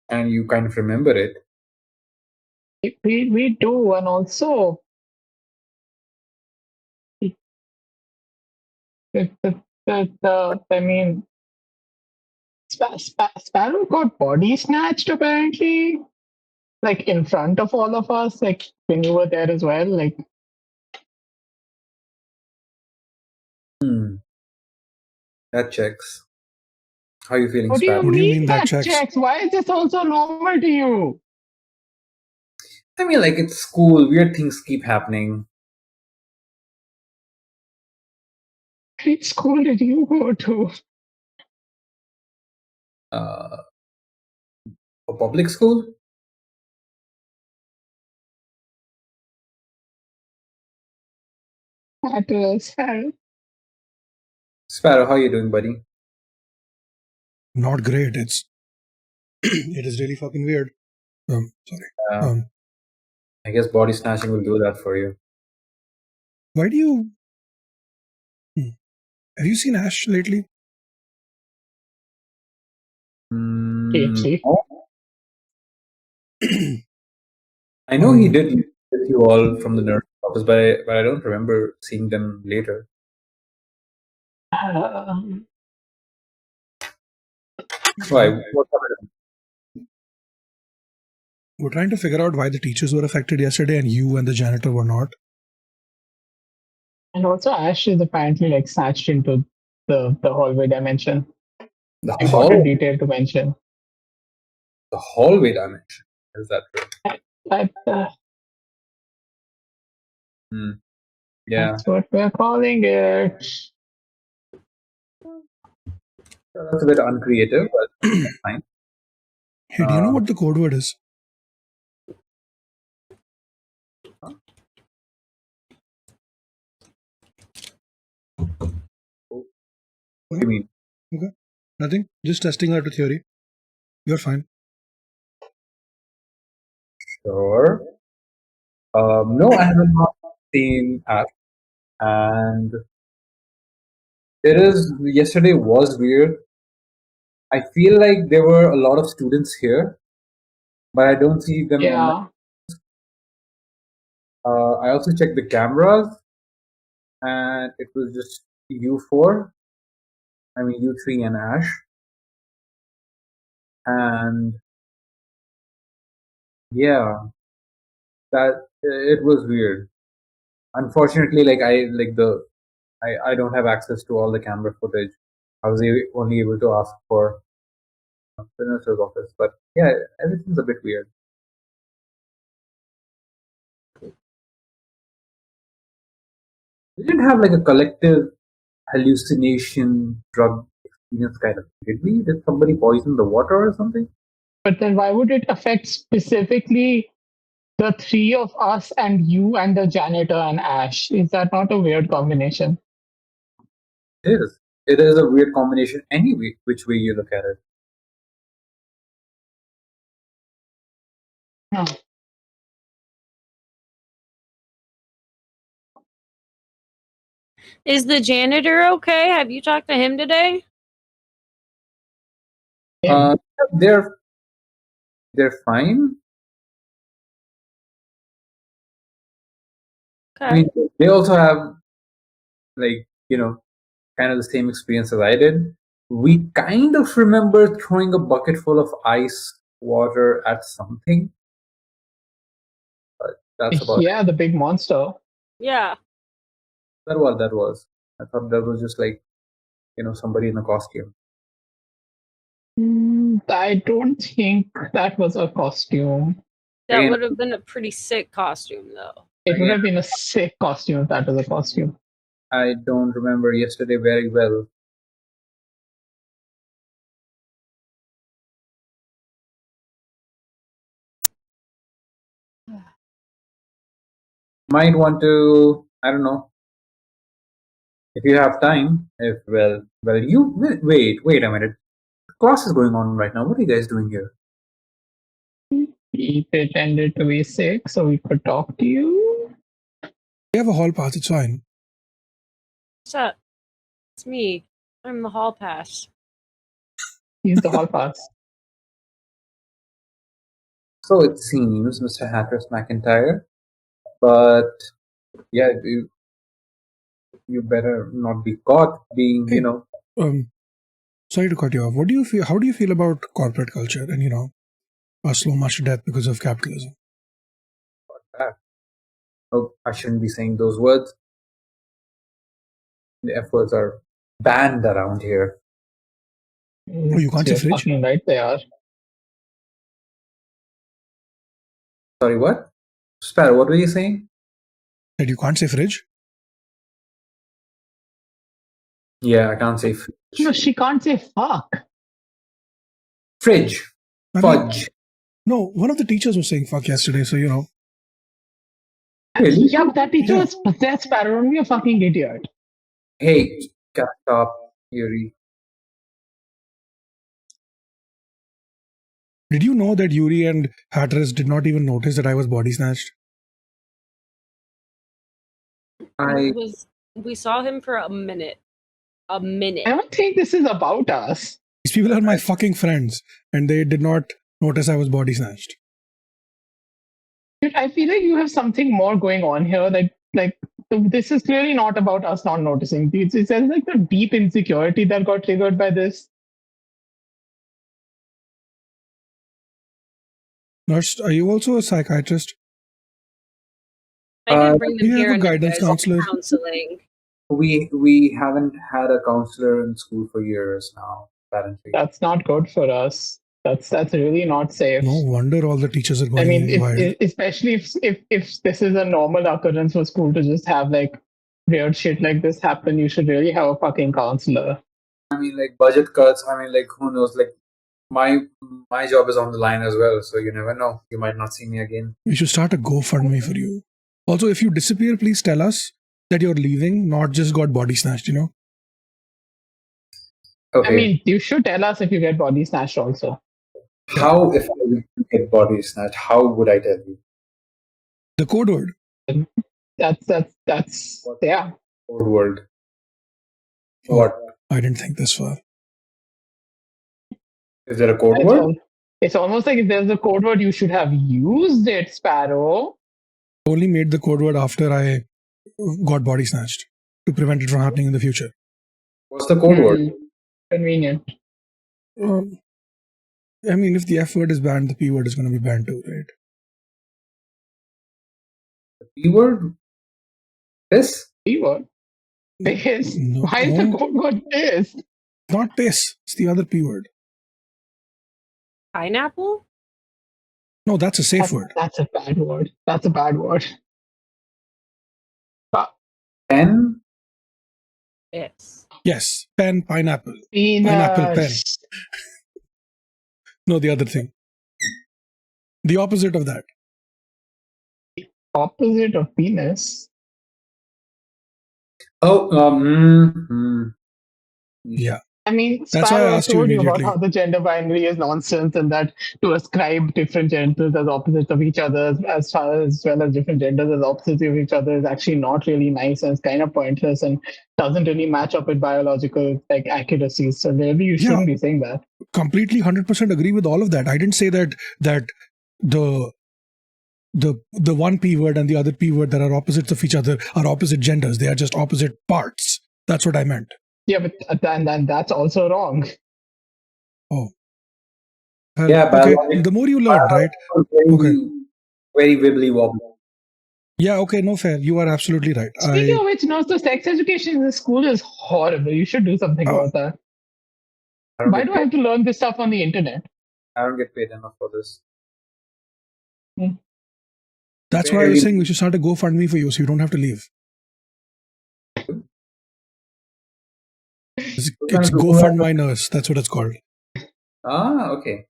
B: and you kind of remember it.
C: We do, and also I mean, Sparrow got body snatched apparently, like in front of all of us, like when you were there as well. Like,
B: That checks. How are you feeling,
C: what do
B: Sparrow?
C: you
A: What do you
C: mean
A: mean that checks?
C: Why is this also normal to you?
B: I mean, like it's school. Weird things keep happening.
C: Which school did you go to?
B: A public school? Sparrow, how are you doing, buddy?
A: Not great. It is really fucking weird. Sorry.
B: I guess body snatching will do that for you.
A: Why do you? Have you seen Ash lately?
C: PhD.
B: I know he did with you all from the nurse office, but I don't remember seeing them later. Why? What happened?
A: We're trying to figure out why the teachers were affected yesterday and you and the janitor were not.
C: And also, Ash is apparently like snatched into the hallway dimension. Important detail to mention.
B: The hallway dimension. Is that true? Yeah.
C: That's what we're calling it.
B: That's a bit uncreative, but that's fine.
A: Hey, do you know what the code word is?
B: What do you mean?
A: Okay. Nothing. Just testing out a theory. You're fine.
B: Sure. No, I have not seen Ash, and yesterday was weird. I feel like there were a lot of students here, but I don't see them online. I also checked the cameras, and it was just you four. I mean, you three and Ash. And yeah, it was weird. Unfortunately, I don't have access to all the camera footage. I was only able to ask for the nurse's office, but yeah, everything's a bit weird. We didn't have like a collective hallucination drug experience kind of thing, did we? Did somebody poison the water or something?
C: But then why would it affect specifically the three of us and you and the janitor and Ash? Is that not a weird combination?
B: It is. It is a weird combination anyway, which way you look at it.
C: Huh.
D: Is the janitor okay? Have you talked to him today?
B: They're fine.
D: Okay.
B: I mean, they also have kind of the same experience as I did. We kind of remember throwing a bucket full of ice water at something, but that's about
C: it. The big monster.
D: Yeah.
B: That was. I thought that was just somebody in a costume.
C: I don't think that was a costume.
D: That would have been a pretty sick costume, though.
C: It would have been a sick costume if that was a costume.
B: I don't remember yesterday very well. Might want to, I don't know, if you have time. You wait a minute. The class is going on right now. What are you guys doing here?
C: We pretended to be sick so we could talk to you.
A: We have a hall pass. It's fine.
D: What's up? It's me. I'm the hall pass.
C: He's the hall pass.
B: So it seems, Mr. Hapless McIntyre. But yeah, you better not be caught being,
A: Sorry to cut you off. What do you feel? How do you feel about corporate culture and a slow march to death because of capitalism?
B: Oh, I shouldn't be saying those words. The F words are banned around here.
A: Oh, you can't say fridge?
C: Right, they are.
B: Sorry, what? Sparrow, what were you saying?
A: That you can't say fridge?
B: Yeah, I can't say fridge.
C: No, she can't say fuck.
B: Fridge. Fudge.
A: No, one of the teachers was saying fuck yesterday, so
B: Really?
C: Yeah, but that teacher was possessed, Sparrow. Don't be a fucking idiot.
B: Hey, stop, Yuri.
A: Did you know that Yuri and Hatteras did not even notice that I was body snatched?
D: We saw him for a minute. A minute.
C: I don't think this is about us.
A: These people are my fucking friends, and they did not notice I was body snatched.
C: Dude, I feel like you have something more going on here. Like this is clearly not about us not noticing. It's like the deep insecurity that got triggered by this.
A: Nurse, are you also a psychiatrist?
D: I did bring them here
A: and guidance counselor.
D: Counseling.
B: We haven't had a counselor in school for years now, apparently.
C: That's not good for us. That's really not safe.
A: No wonder all the teachers are going wild.
C: Especially if this is a normal occurrence for school to just have like weird shit like this happen, you should really have a fucking counselor.
B: I mean, like budget cuts. I mean, like who knows? Like my job is on the line as well, so you never know. You might not see me again.
A: We should start a GoFundMe for you. Also, if you disappear, please tell us that you're leaving, not just got body snatched,
B: Okay.
C: I mean, you should tell us if you get body snatched also.
B: How if I get body snatched? How would I tell you?
A: The code word.
C: That's yeah.
B: Code word.
A: Oh.
B: What?
A: I didn't think this far.
B: Is there a code word?
C: It's almost like if there's a code word, you should have used it, Sparrow.
A: I only made the code word after I got body snatched to prevent it from happening in the future.
B: What's the code word?
C: Convenient.
A: I mean, if the F word is banned, the P word is going to be banned too, right?
B: The P word? This?
C: P word? Piss?
A: No,
C: Why is the code word piss?
A: Not piss. It's the other P word.
D: Pineapple?
A: No, that's a safe word.
C: That's a bad word. That's a bad word.
B: Pen?
D: Yes.
A: Yes. Pen, pineapple.
C: Penis.
A: Pineapple pen. No, the other thing. The opposite of that.
C: Opposite of penis.
B: Oh,
A: Yeah.
C: I mean,
A: That's why I
C: Sparrow
A: asked you
C: told you about
A: immediately.
C: how the gender binary is nonsense and that to ascribe different genders as opposites of each other, as well as different genders as opposites of each other, is actually not really nice and it's kind of pointless and doesn't really match up with biological accuracies. So maybe you shouldn't be saying that.
A: Completely 100% agree with all of that. I didn't say that the one P word and the other P word that are opposites of each other are opposite genders. They are just opposite parts. That's what I meant.
C: Yeah, but and that's also wrong.
A: Oh. Well,
B: yeah,
A: okay. The more you learn, right? Okay.
B: Very wibbly wobbly.
A: Yeah, okay, no fair. You are absolutely right.
C: Speaking of which, no, so sex education in the school is horrible. You should do something about that. Why do I have to learn this stuff on the internet?
B: I don't get paid enough for this.
A: That's why I was saying we should start a GoFundMe for you so you don't have to leave. It's GoFund My Nurse. That's what it's called.
B: Ah, okay.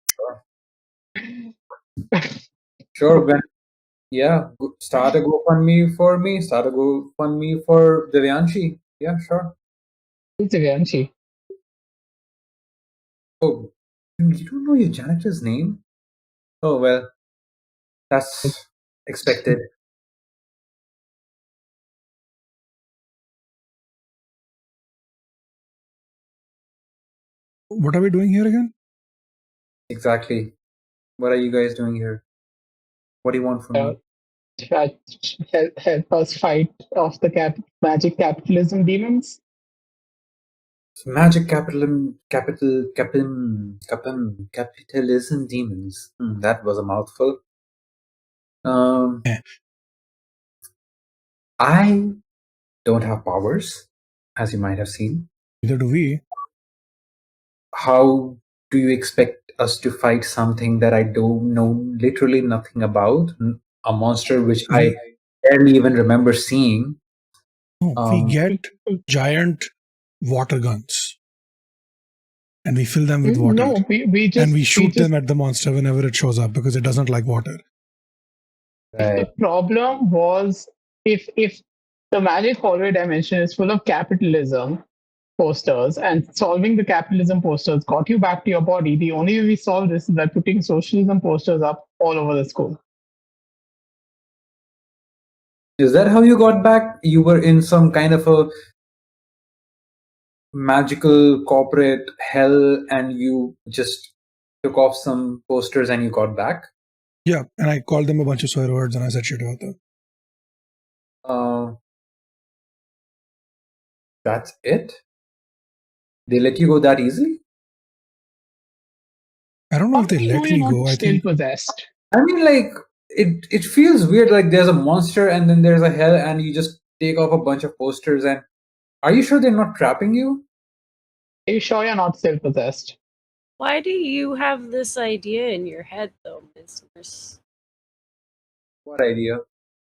B: Sure. When, yeah, start a GoFundMe for me. Start a GoFundMe for Divyanshi. Yeah, sure.
C: Who's Divyanshi?
B: Oh, you don't know your janitor's name? Oh, well, that's expected.
A: What are we doing here again?
B: Exactly. What are you guys doing here? What do you want from me?
C: Help us fight off the magic capitalism demons.
B: Magic capitalism demons. That was a mouthful. I don't have powers, as you might have seen.
A: Neither do we.
B: How do you expect us to fight something that I don't know literally nothing about? A monster which I barely even remember seeing.
A: No, we get giant water guns. And we fill them with water.
C: No, we just...
A: And we shoot them at the monster whenever it shows up because it doesn't like water.
B: Right.
C: The problem was if the magic hallway dimension is full of capitalism posters and solving the capitalism posters got you back to your body, the only way we solve this is by putting socialism posters up all over the school.
B: Is that how you got back? You were in some kind of a magical corporate hell and you just took off some posters and you got back?
A: Yeah, and I called them a bunch of swear words and I said shit about them.
B: That's it? They let you go that easily?
A: I don't know if they let me go. I think
C: possessed.
B: I mean, like, it feels weird. Like there's a monster and then there's a hell and you just take off a bunch of posters. And are you sure they're not trapping you?
C: Are you sure you're not still possessed?
D: Why do you have this idea in your head, though, Miss Nurse?
B: What idea?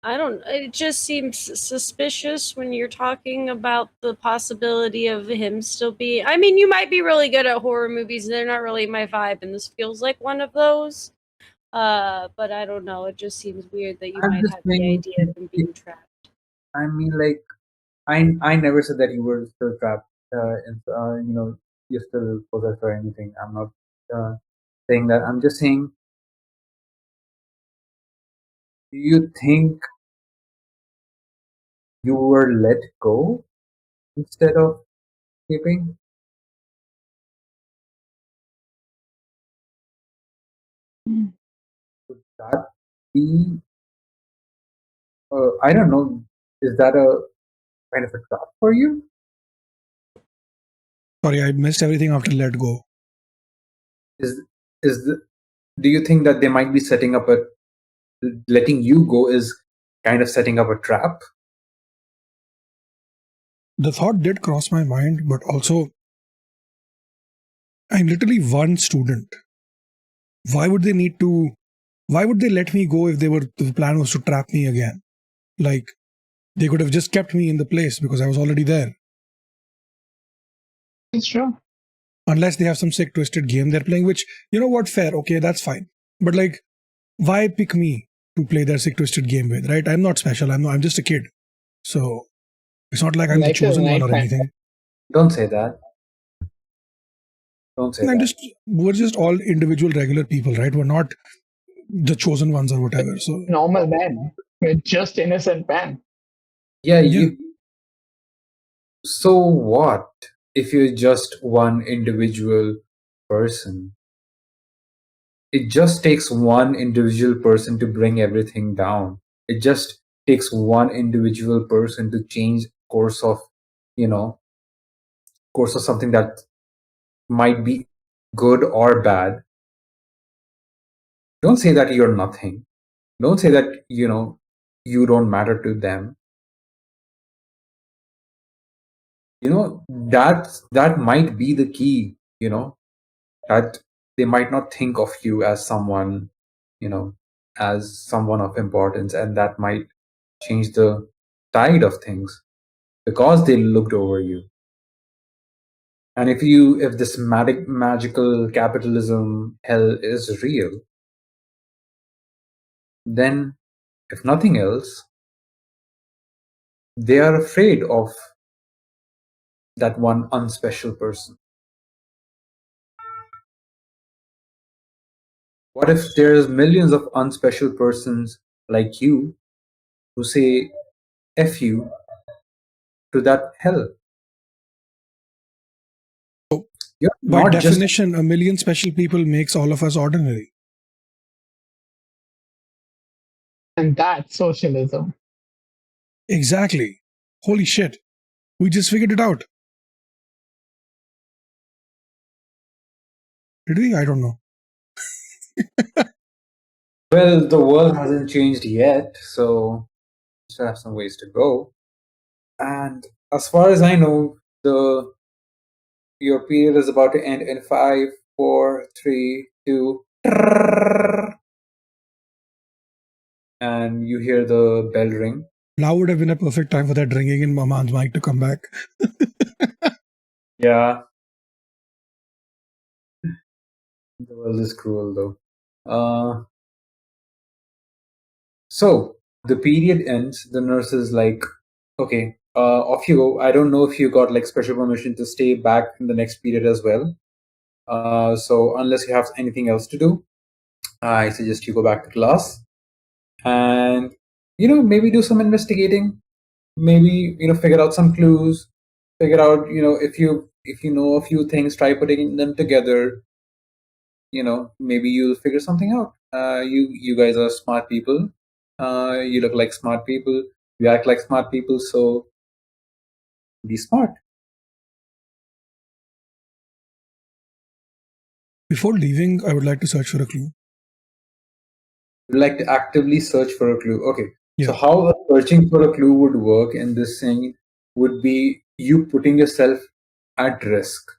D: It just seems suspicious when you're talking about the possibility of him still be. I mean, you might be really good at horror movies, and they're not really my vibe, and this feels like one of those. But I don't know. It just seems weird that you
B: I'm
D: might
B: just
D: have the
B: saying.
D: idea of him being trapped.
B: I mean, like, I never said that you were still trapped. And you're still possessed or anything. I'm not saying that. I'm just saying. Do you think you were let go instead of escaping? Would that be? I don't know. Is that a kind of a trap for you?
A: Sorry, I missed everything after let go.
B: Is do you think that they might be setting up a letting you go is kind of setting up a trap?
A: The thought did cross my mind, but also, I'm literally one student. Why would they let me go if the plan was to trap me again? Like, they could have just kept me in the place because I was already there.
C: It's true.
A: Unless they have some sick twisted game they're playing, which, you know what, fair, okay, that's fine. But like, why pick me to play their sick twisted game with, right? I'm not special. I'm just a kid. So it's not like I'm the chosen one or anything.
B: Don't say that. Don't say that.
A: We're just all individual regular people, right? We're not the chosen ones or whatever. So
C: normal men. We're just innocent men.
B: Yeah. So what if you're just one individual person? It just takes one individual person to bring everything down. It just takes one individual person to change course of something that might be good or bad. Don't say that you're nothing. Don't say that you don't matter to them. That might be the key. That they might not think of you as someone of importance, and that might change the tide of things because they looked over you. And if this magical capitalism hell is real, then if nothing else, they are afraid of that one unspecial person. What if there's millions of unspecial persons like you who say F you to that hell?
A: By definition, a million special people makes all of us ordinary.
C: And that's socialism.
A: Exactly. Holy shit. We just figured it out. Did we? I don't know.
B: Well, the world hasn't changed yet, so we still have some ways to go. And as far as I know, your period is about to end in 5, 4, 3, 2, and you hear the bell ring.
A: Now would have been a perfect time for that ringing in Maman's mic to come back.
B: Yeah. The world is cruel, though. So the period ends. The nurse is like, okay, off you go. I don't know if you got like special permission to stay back in the next period as well. So unless you have anything else to do, I suggest you go back to class and maybe do some investigating. Maybe figure out some clues. Figure out if you know a few things, try putting them together. Maybe you'll figure something out. You guys are smart people. You look like smart people. You act like smart people. So be smart.
A: Before leaving, I would like to search for a clue.
B: You'd like to actively search for a clue. Okay.
A: Yeah.
B: So how searching for a clue would work in this thing would be you putting yourself at risk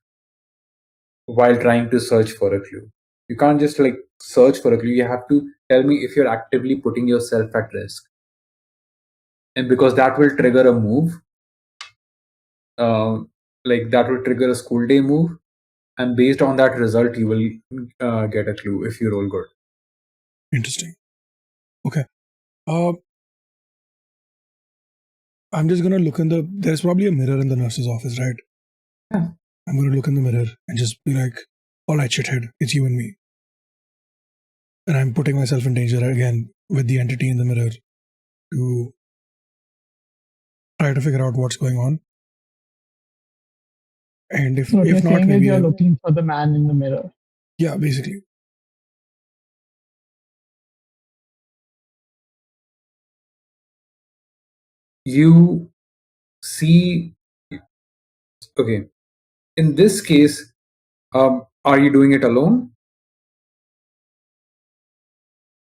B: while trying to search for a clue. You can't just like search for a clue. You have to tell me if you're actively putting yourself at risk. and because that will trigger a move, like that will trigger a school day move, and based on that result, you will get a clue if you roll good.
A: Interesting. Okay. I'm just gonna look in the. There's probably a mirror in the nurse's office, right?
B: Yeah.
A: I'm gonna look in the mirror and just be like, "All right, shithead, it's you and me." And I'm putting myself in danger again with the entity in the mirror to try to figure out what's going on. And if
C: What you're
A: not,
C: saying is
A: maybe
C: you're looking for the man in the mirror.
A: yeah, basically.
B: You see, okay. In this case, are you doing it alone?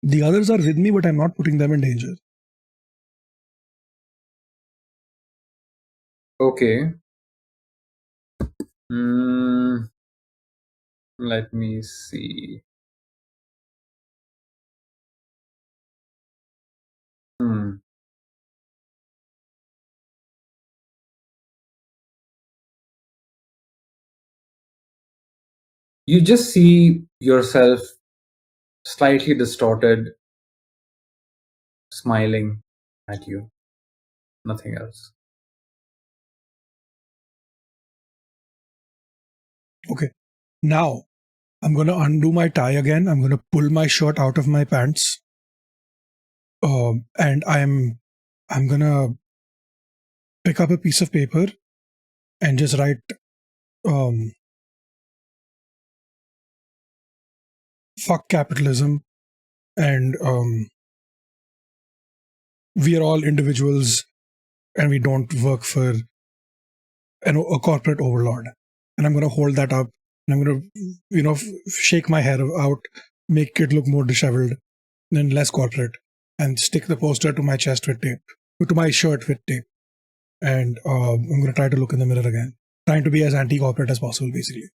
A: The others are with me, but I'm not putting them in danger.
B: Okay. Let me see. You just see yourself slightly distorted, smiling at you. Nothing else.
A: Okay. Now I'm gonna undo my tie again. I'm gonna pull my shirt out of my pants. And I'm gonna pick up a piece of paper and just write fuck capitalism, and we are all individuals and we don't work for a corporate overlord. And I'm going to hold that up and I'm going to shake my hair out, make it look more disheveled and less corporate, and stick the poster to my chest with tape, to my shirt with tape. And I'm going to try to look in the mirror again, trying to be as anti-corporate as possible, basically.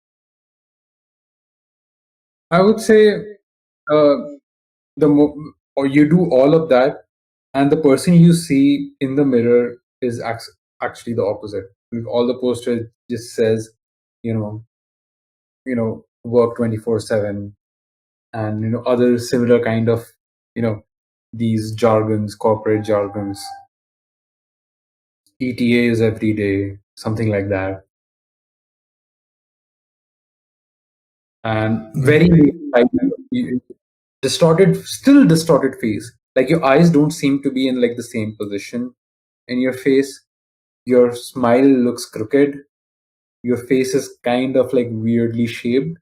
B: I would say or you do all of that, and the person you see in the mirror is actually the opposite. All the posters just says, work 24/7, and other similar kind of these jargons, corporate jargons. ETA is every day, something like that, and very still distorted face. Like your eyes don't seem to be in like the same position in your face. Your smile looks crooked. Your face is kind of like weirdly shaped.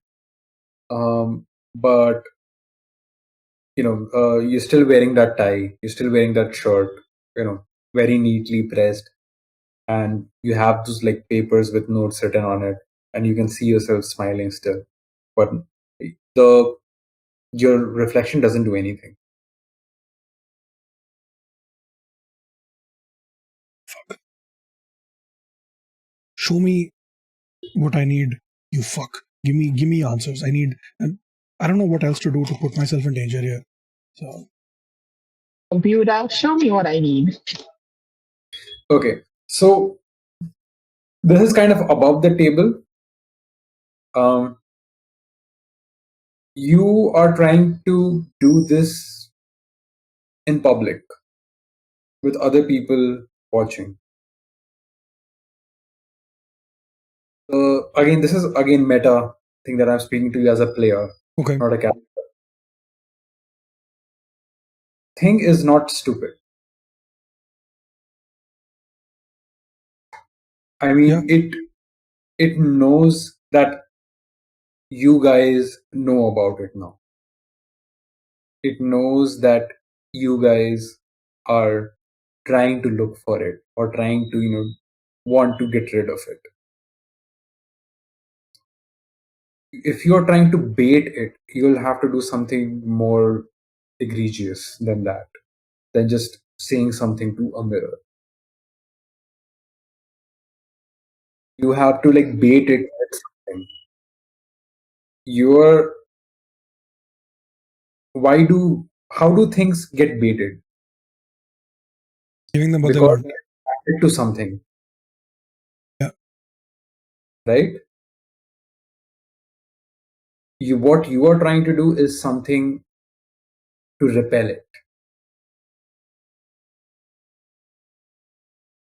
B: But you're still wearing that tie. You're still wearing that shirt. Very neatly pressed, and you have those like papers with notes written on it, and you can see yourself smiling still. But your reflection doesn't do anything.
A: Fuck. Show me what I need. You fuck. Give me answers. I don't know what else to do to put myself in danger here. So
C: Computer, show me what I need.
B: Okay, so this is kind of above the table. You are trying to do this in public with other people watching. Again, this is meta thing that I'm speaking to you as a player,
A: okay.
B: not a character. Thing is not stupid. I mean, it knows that you guys know about it now. It knows that you guys are trying to look for it or trying to want to get rid of it. If you're trying to bait it, you'll have to do something more egregious than that, than just saying something to a mirror. You have to like bait it with something. How do things get baited?
A: Giving them what they
B: because
A: want.
B: they're attracted to something.
A: Yeah.
B: Right? What you are trying to do is something to repel it.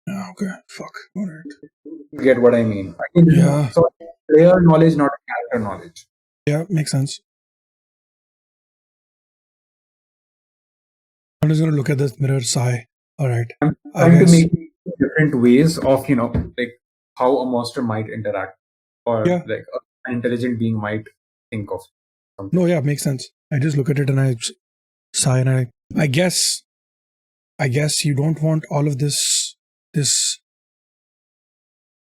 A: Okay. Fuck. All right.
B: You get what I mean? I mean,
A: Yeah.
B: So player knowledge, not character knowledge.
A: Yeah, makes sense. I'm just gonna look at this mirror, sigh. All right.
B: I'm
A: I
B: trying to
A: guess.
B: make different ways of, like how a monster might interact, or
A: Yeah.
B: like an intelligent being might think of something.
A: No, yeah, makes sense. I just look at it and I sigh and I guess you don't want all of this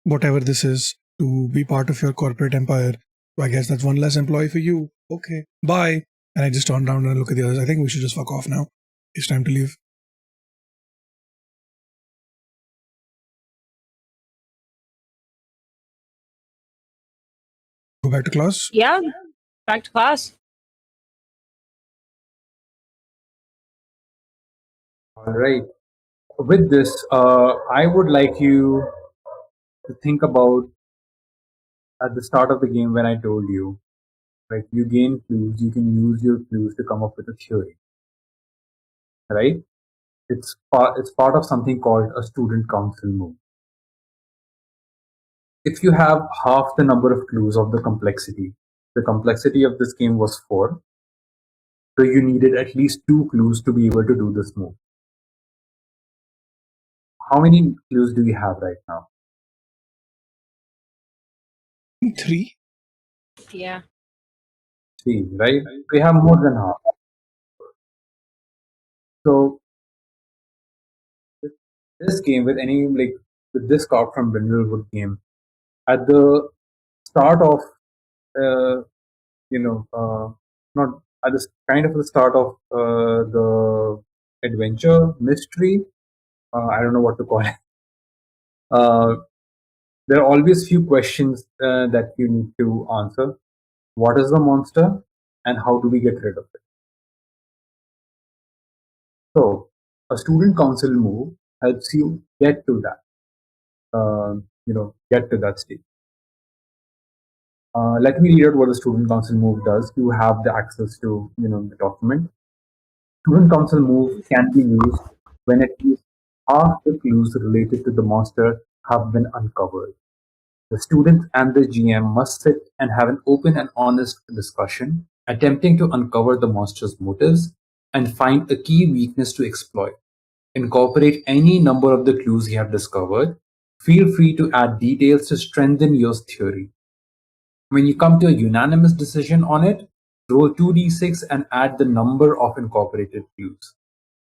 A: whatever this is to be part of your corporate empire. So I guess that's one less employee for you. Okay, bye. And I just turn around and look at the others. I think we should just fuck off now. It's time to leave. Go back to class.
D: Yeah, back to class.
B: All right. With this, I would like you to think about at the start of the game when I told you, like you gain clues, you can use your clues to come up with a theory, right? It's part of something called a student council move. If you have half the number of clues of the complexity of this game was 4, so you needed at least 2 clues to be able to do this move. How many clues do you have right now?
A: 3.
D: Yeah.
B: 3, right? We have more than half. So this game, with this card from Brindlewood game, at the start of not at the kind of the start of the adventure mystery, I don't know what to call it. There are always few questions that you need to answer. What is the monster, and how do we get rid of it? So a student council move helps you get to that. Get to that stage. Let me read out what the student council move does. You have the access to the document. Student council move can be used when at least half the clues related to the monster have been uncovered. The student and the GM must sit and have an open and honest discussion, attempting to uncover the monster's motives and find a key weakness to exploit. Incorporate any number of the clues you have discovered. Feel free to add details to strengthen your theory. When you come to a unanimous decision on it, roll 2d6 and add the number of incorporated clues.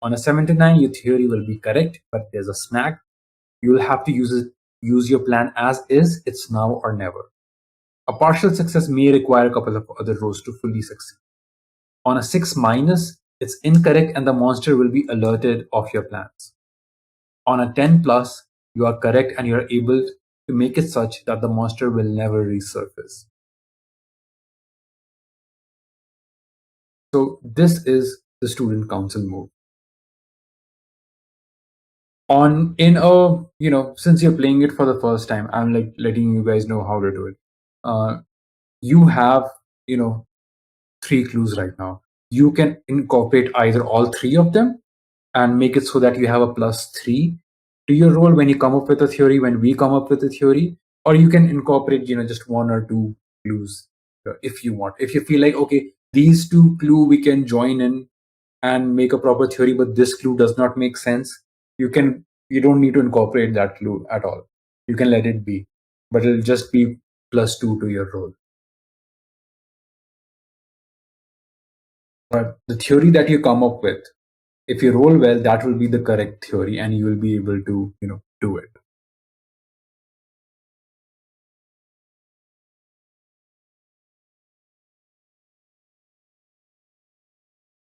B: On a 7 to 9, your theory will be correct, but there's a snag. You'll have to use your plan as is, it's now or never. A partial success may require a couple of other rolls to fully succeed. On a 6 minus, it's incorrect and the monster will be alerted of your plans. On a 10 plus, you are correct and you are able to make it such that the monster will never resurface. So this is the student council move. Since you're playing it for the first time, I'm like letting you guys know how to do it. You have 3 clues right now. You can incorporate either all 3 of them and make it so that you have a +3 to your roll when you come up with a theory, when we come up with a theory, or you can incorporate just 1 or 2 clues if you want. If you feel like, okay, these 2 clues we can join in and make a proper theory, but this clue does not make sense, you don't need to incorporate that clue at all. You can let it be, but it'll just be +2 to your roll. But the theory that you come up with, if you roll well, that will be the correct theory and you will be able to do it.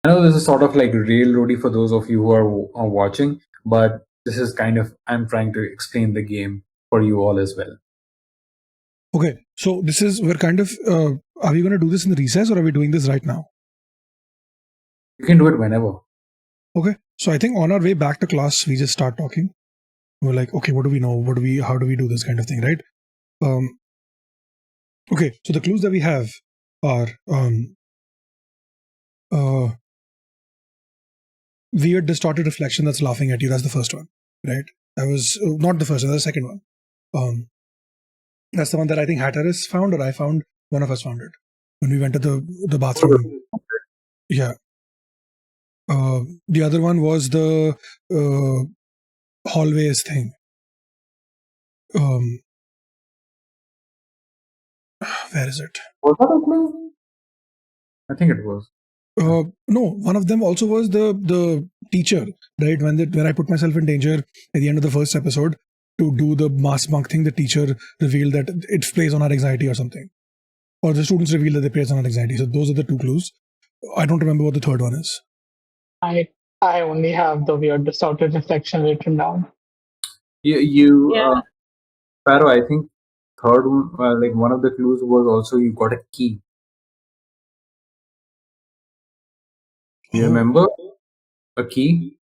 B: I know this is sort of like railroady for those of you who are watching, but this is kind of, I'm trying to explain the game for you all as well.
A: Okay, so we're kind of, are we going to do this in the recess or are we doing this right now?
B: You can do it whenever.
A: Okay, So I think on our way back to class, we just start talking. We're like, okay, what do we know? How do we do this kind of thing, right? Okay, so the clues that we have are weird distorted reflection that's laughing at you. That's the first one, right? That was not the first one, that's the second one. That's the one that I think Hatteras found, or I found. One of us found it when we went to the bathroom. Yeah. The other one was the hallways thing. Where is it?
B: Was that a clue? I think it was.
A: No, one of them also was the teacher, right? When I put myself in danger at the end of the first episode to do the mass bunk thing, the teacher revealed that it plays on our anxiety or something. Or the students reveal that they plays on our anxiety. So those are the two clues. I don't remember what the third one is.
C: I only have the weird distorted reflection written down.
B: Yeah. Paro, I think third one, like one of the clues was also you got a key. You remember a key?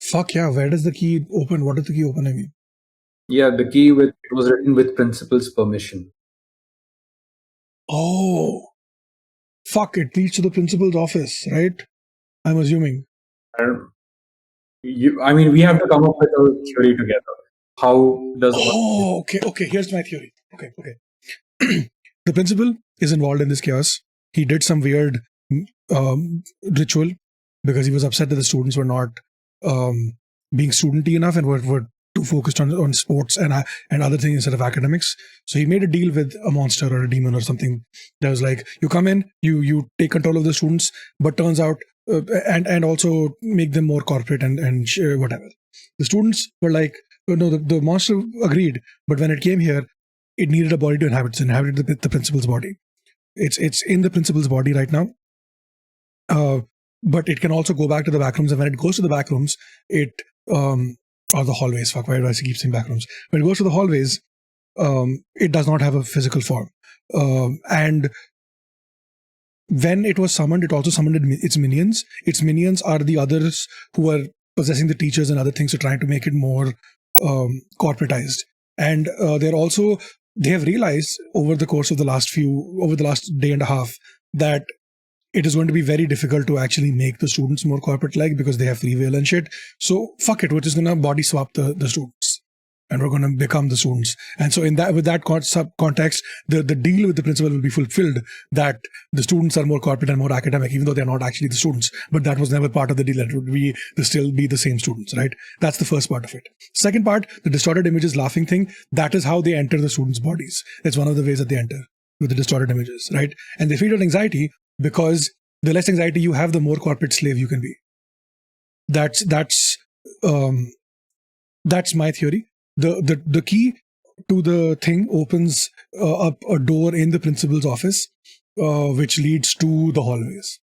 A: Fuck yeah! Where does the key open? What does the key open? I mean,
B: yeah, the key was written with principal's permission.
A: Oh, fuck! It leads to the principal's office, right? I'm assuming.
B: I mean, we have to come up with a theory together. How does?
A: Oh, okay. Here's my theory. Okay. The principal is involved in this chaos. He did some weird ritual because he was upset that the students were not being studenty enough and were too focused on sports and other things instead of academics. So he made a deal with a monster or a demon or something that was like, you come in, you take control of the students, but turns out and also make them more corporate and whatever. The students were like, no, the monster agreed, but when it came here, it needed a body to inhabit. So it inhabited the principal's body. It's in the principal's body right now. But it can also go back to the back rooms, and when it goes to the back rooms, it or the hallways. Fuck, why do I keep saying back rooms? When it goes to the hallways, it does not have a physical form. And when it was summoned, it also summoned its minions. Its minions are the others who are possessing the teachers and other things, so trying to make it more corporatized. And they have realized over the course of the last day and a half that it is going to be very difficult to actually make the students more corporate-like because they have free will and shit. So fuck it, we're just gonna body swap the students, and we're gonna become the students. And so with that context, the deal with the principal will be fulfilled that the students are more corporate and more academic, even though they're not actually the students. But that was never part of the deal. That would be to still be the same students, right? That's the first part of it. Second part, the distorted images laughing thing. That is how they enter the students' bodies. It's one of the ways that they enter with the distorted images, right? And they feed on anxiety because the less anxiety you have, the more corporate slave you can be. That's my theory. The key to the thing opens up a door in the principal's office, which leads to the hallways.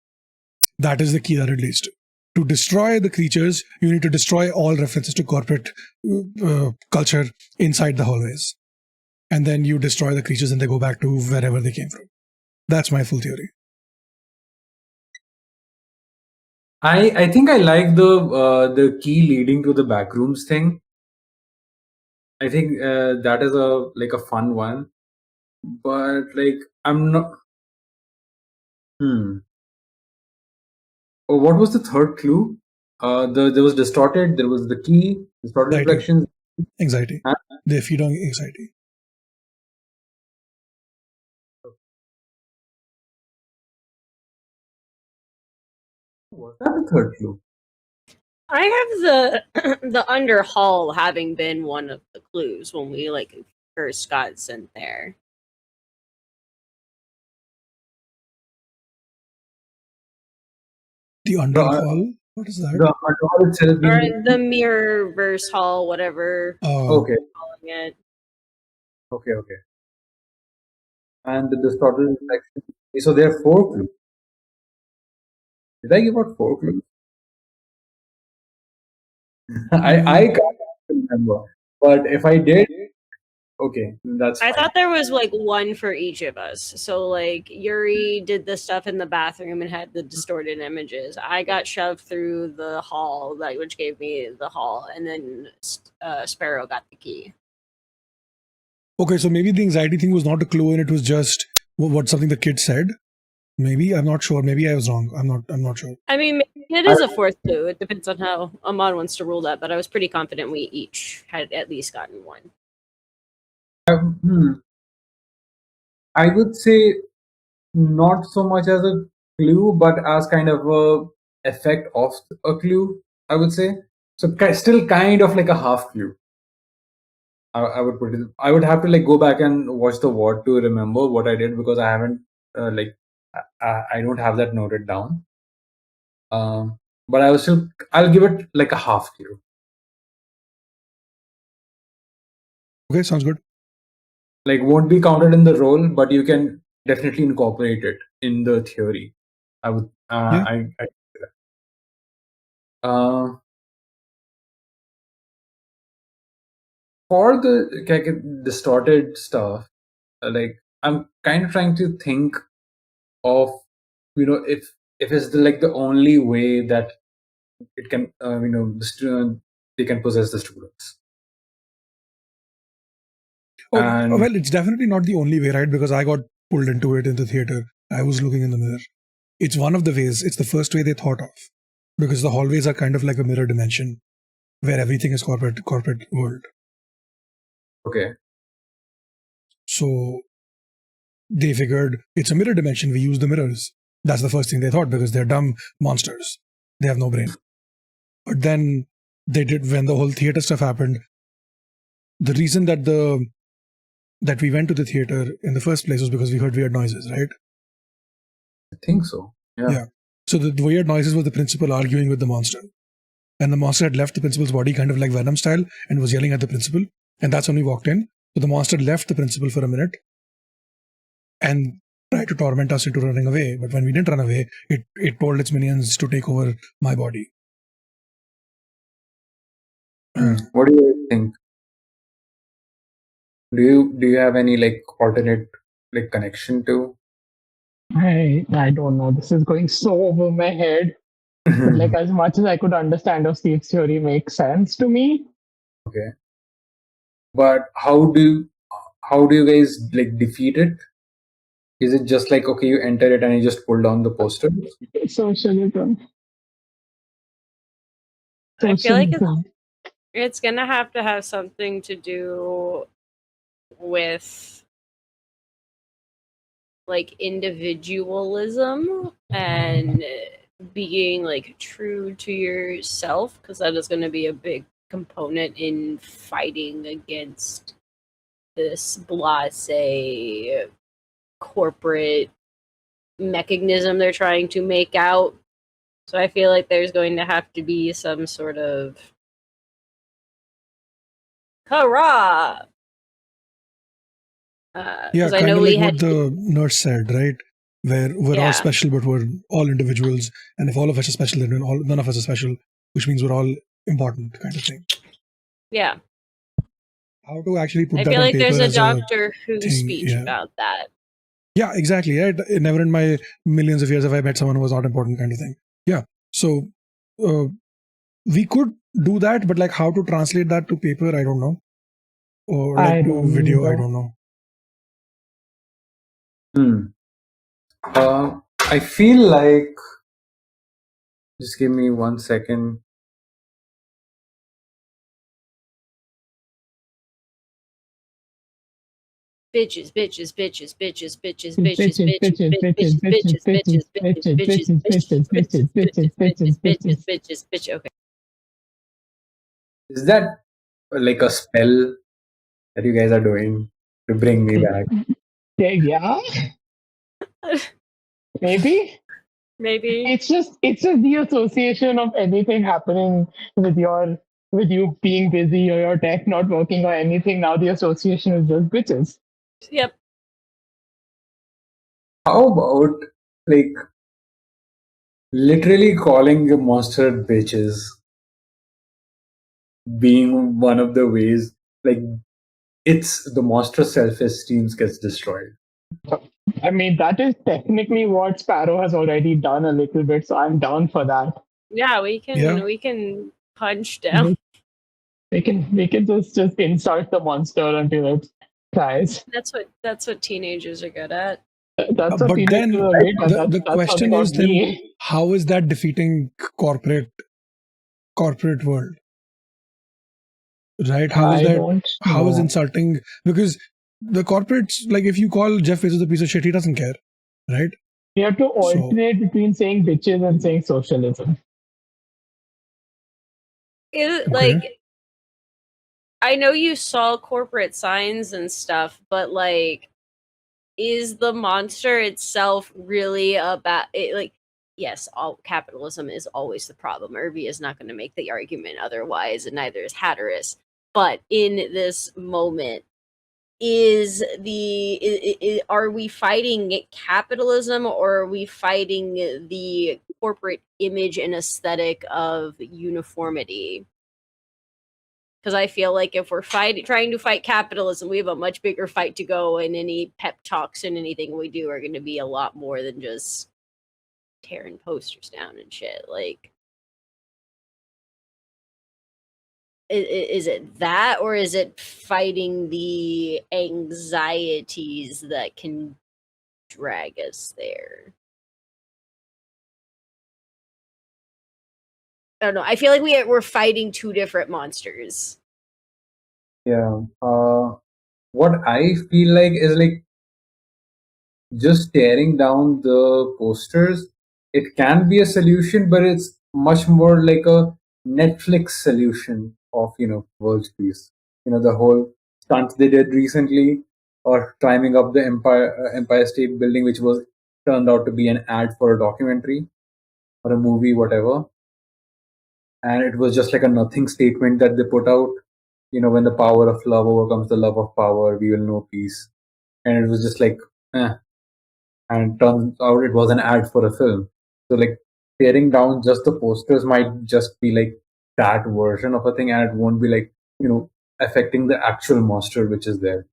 A: That is the key that it leads to. To destroy the creatures, you need to destroy all references to corporate culture inside the hallways. And then you destroy the creatures and they go back to wherever they came from. That's my full theory.
B: I think I like the key leading to the backrooms thing. I think that is a fun one, but like I'm not. Oh, what was the third clue? There was distorted. There was the key. Distorted reflections.
A: Anxiety. Huh? They feed on anxiety.
B: Was that the third clue?
D: I have the under hall having been one of the clues when we first got sent there.
A: The under hall? What is that?
B: The hall itself.
D: Or the mirror-verse hall, whatever.
B: Oh, okay.
D: Calling it.
B: Okay. And the distorted reflection. So there are 4 clues. Did I give out 4 clues? I can't remember. But if I did, Okay, that's
D: I
B: fine.
D: thought there was like one for each of us. So like Yuri did the stuff in the bathroom and had the distorted images. I got shoved through the hall, which gave me the hall, and then Sparrow got the key.
A: Okay, so maybe the anxiety thing was not a clue and it was just what something the kid said. Maybe, I'm not sure. Maybe I was wrong. I'm not sure.
D: I mean, it is a fourth clue. It depends on how Ahmad wants to rule that, but I was pretty confident we each had at least gotten one.
B: I would say not so much as a clue, but as kind of a effect of a clue, I would say. So still kind of like a half clue. I would put it. I would have to like go back and watch the VOD to remember what I did, because I haven't I don't have that noted down. But I'll give it like a half clue.
A: Okay, sounds good.
B: Like won't be counted in the role, but you can definitely incorporate it in the theory. I would.
A: Yeah.
B: For the distorted stuff, like I'm kind of trying to think of, if it's the only way that it can, they can possess the students.
A: Well, it's definitely not the only way, right? Because I got pulled into it in the theater. I was looking in the mirror. It's one of the ways. It's the first way they thought of, because the hallways are kind of like a mirror dimension where everything is corporate world.
B: Okay.
A: So they figured it's a mirror dimension. We use the mirrors. That's the first thing they thought, because they're dumb monsters. They have no brain. But then they did, when the whole theater stuff happened, the reason that we went to the theater in the first place was because we heard weird noises, right?
B: I think so. Yeah.
A: So the weird noises were the principal arguing with the monster. And the monster had left the principal's body kind of like Venom style and was yelling at the principal. And that's when we walked in. So the monster left the principal for a minute and tried to torment us into running away. But when we didn't run away, it told its minions to take over my body.
B: What do you think? Do you have any like alternate like connection to?
C: I don't know. This is going so over my head. But like as much as I could understand of Steve's theory makes sense to me.
B: Okay. But how do you guys like defeat it? Is it just like, okay, you enter it and you just pull down the poster?
C: Socialism.
D: I feel like it's gonna have to have something to do with like individualism and being like true to yourself, because that is going to be a big component in fighting against this blase corporate mechanism they're trying to make out. So I feel like there's going to have to be some sort of hurrah.
A: Yeah,
D: I know
A: like what the nurse said, right? Where we're all special, but we're all individuals. And if all of us are special, then none of us are special, which means we're all important, kind of thing.
D: Yeah.
A: How to actually put
D: I
A: that
D: feel
A: on
D: like
A: paper
D: there's a
A: as
D: Doctor Who
A: thing,
D: speech about that.
A: Yeah, exactly. Right? Never in my millions of years have I met someone who was not important, kind of thing. Yeah. So we could do that, but like how to translate that to paper, I don't know. Or like to video, I don't know.
B: I feel like, just give me 1 second.
D: Bitches. Okay.
B: Is that like a spell that you guys are doing to bring me back?
C: Yeah. Maybe. It's just the association of anything happening with you being busy or your tech not working or anything. Now the association is just bitches.
D: Yep.
B: How about like literally calling the monster bitches being one of the ways, like it's the monster's self-esteem gets destroyed.
C: I mean, that is technically what Sparrow has already done a little bit, so I'm down for that.
D: Yeah, we can punch down.
C: We can just insult the monster until it cries.
D: That's what teenagers are good at.
C: That's what
A: But
C: teenagers
A: then
C: are great at.
A: the
C: That's how they
A: question
C: got
A: is then,
C: me.
A: how is that defeating corporate world? Right? How is
C: I
A: that?
C: don't
A: How is
C: know.
A: insulting? Because the corporates, like if you call Jeff Bezos a piece of shit, he doesn't care, right?
C: You have to alternate between saying bitches and saying socialism.
D: Like, I know you saw corporate signs and stuff, but like, is the monster itself really about it? Like, yes, all capitalism is always the problem. Irby is not going to make the argument otherwise, and neither is Hatteras. But in this moment, are we fighting capitalism, or are we fighting the corporate image and aesthetic of uniformity? Because I feel like if we're trying to fight capitalism, we have a much bigger fight to go, and any pep talks and anything we do are going to be a lot more than just tearing posters down and shit. Like, is it that, or is it fighting the anxieties that can drag us there? I don't know. I feel like we're fighting two different monsters.
B: Yeah. What I feel like is like just tearing down the posters. It can be a solution, but it's much more like a Netflix solution of world peace. The whole stunt they did recently, or climbing up the Empire State Building, which was turned out to be an ad for a documentary or a movie, whatever. And it was just like a nothing statement that they put out. When the power of love overcomes the love of power, we will know peace. And it was just like, and turns out it was an ad for a film. So like tearing down just the posters might just be like that version of a thing, and it won't be like affecting the actual monster which is there.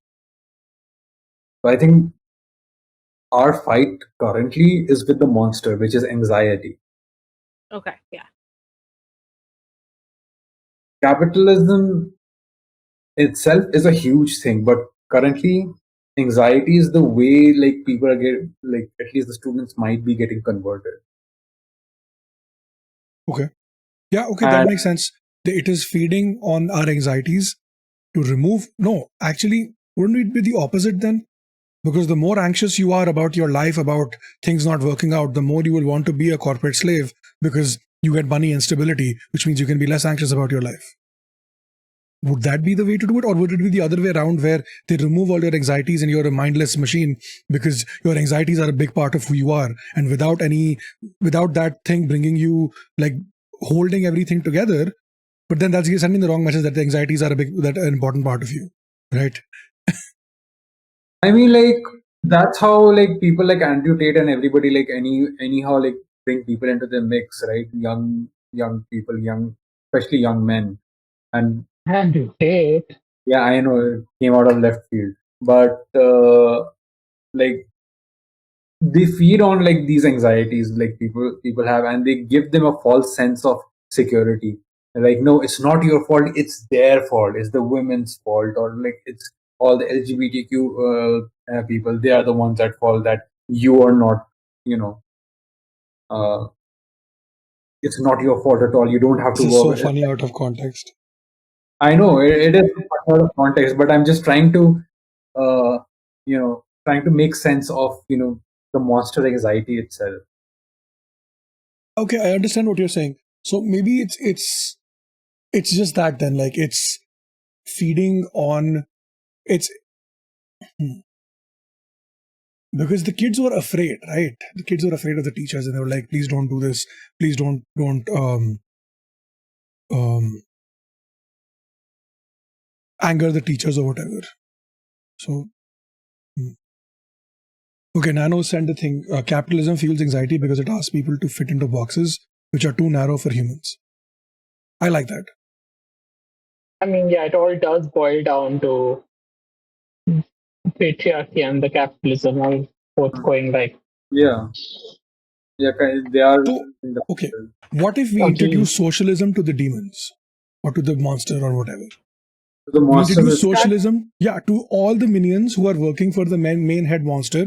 B: So I think our fight currently is with the monster, which is anxiety.
D: Okay, yeah.
B: Capitalism itself is a huge thing, but currently anxiety is the way like people are getting, like at least the students might be getting converted.
A: Okay. Yeah, okay, that makes sense. It is feeding on our anxieties to remove. No, actually, wouldn't it be the opposite then? Because the more anxious you are about your life, about things not working out, the more you will want to be a corporate slave because you get money and stability, which means you can be less anxious about your life. Would that be the way to do it? Or would it be the other way around, where they remove all your anxieties and you're a mindless machine because your anxieties are a big part of who you are, and without that thing bringing you, like, holding everything together, but then that's sending the wrong message that the anxieties are an important part of you, right?
B: I mean, like, that's how like people like Andrew Tate and everybody like anyhow like bring people into the mix, right? Young people, especially young men. And
C: Andrew Tate.
B: yeah, I know it came out of left field, but like they feed on like these anxieties like people have, and they give them a false sense of security. Like, no, it's not your fault, it's their fault, it's the women's fault, or like it's all the LGBTQ people, they are the ones at fault, that you are not, it's not your fault at all, you don't have to
A: This is
B: work.
A: so funny out of context.
B: I know it is out of context, but I'm just trying to trying to make sense of the monster anxiety itself.
A: Okay, I understand what you're saying. So maybe it's just that then, like, it's feeding on because the kids were afraid, right? The kids were afraid of the teachers, and they were like, please don't do this, please don't anger the teachers or whatever. So okay, Nano sent the thing, capitalism fuels anxiety because it asks people to fit into boxes which are too narrow for humans. I like that.
C: I mean, yeah, it all does boil down to patriarchy and the capitalism all both going right.
B: Yeah. Yeah, they are.
A: So,
B: in the
A: okay. What if we
C: Okay.
A: introduce socialism to the demons or to the monster or whatever?
B: The
A: We
B: monster
A: introduce
B: is
A: socialism, to all the minions who are working for the main head monster.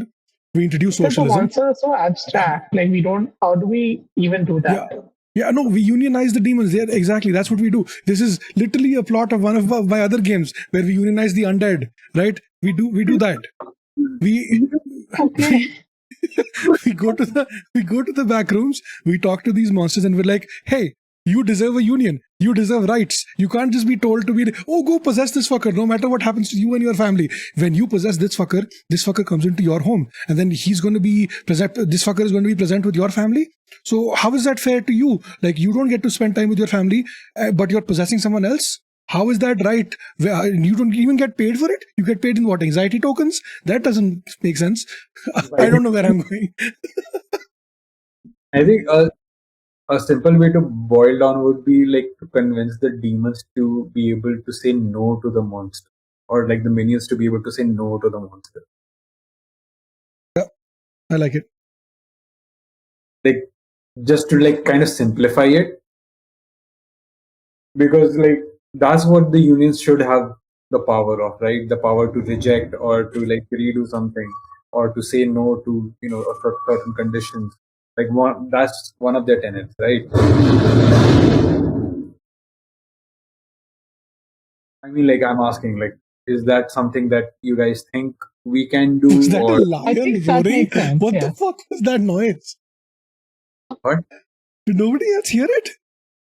A: We introduce
C: Because the
A: socialism.
C: monsters are so abstract. Like we don't. How do we even do that?
A: Yeah, no, we unionize the demons. Yeah, exactly. That's what we do. This is literally a plot of one of my other games where we unionize the undead, right? We do that. We
C: Okay.
A: we go to the back rooms, we talk to these monsters and we're like, hey, you deserve a union, you deserve rights. You can't just be told to be, oh, go possess this fucker, no matter what happens to you and your family. When you possess this fucker comes into your home and then he's going to be present, this fucker is going to be present with your family. So how is that fair to you? Like, you don't get to spend time with your family, but you're possessing someone else. How is that right? You don't even get paid for it. You get paid in what? Anxiety tokens? That doesn't make sense. I don't know where I'm going.
B: I think a simple way to boil down would be like to convince the demons to be able to say no to the monster, or like the minions to be able to say no to the monster.
A: Yeah, I like it.
B: Like, just to like kind of simplify it, because like that's what the unions should have the power of, right? The power to reject or to like redo something or to say no to certain conditions. Like that's one of their tenets, right? I mean, like, I'm asking, like, is that something that you guys think we can do?
A: Was that
B: or
A: a lion
C: I think that
A: roaring?
C: makes sense.
A: What
C: Yeah.
A: the fuck was that noise?
B: What?
A: Did nobody else hear it?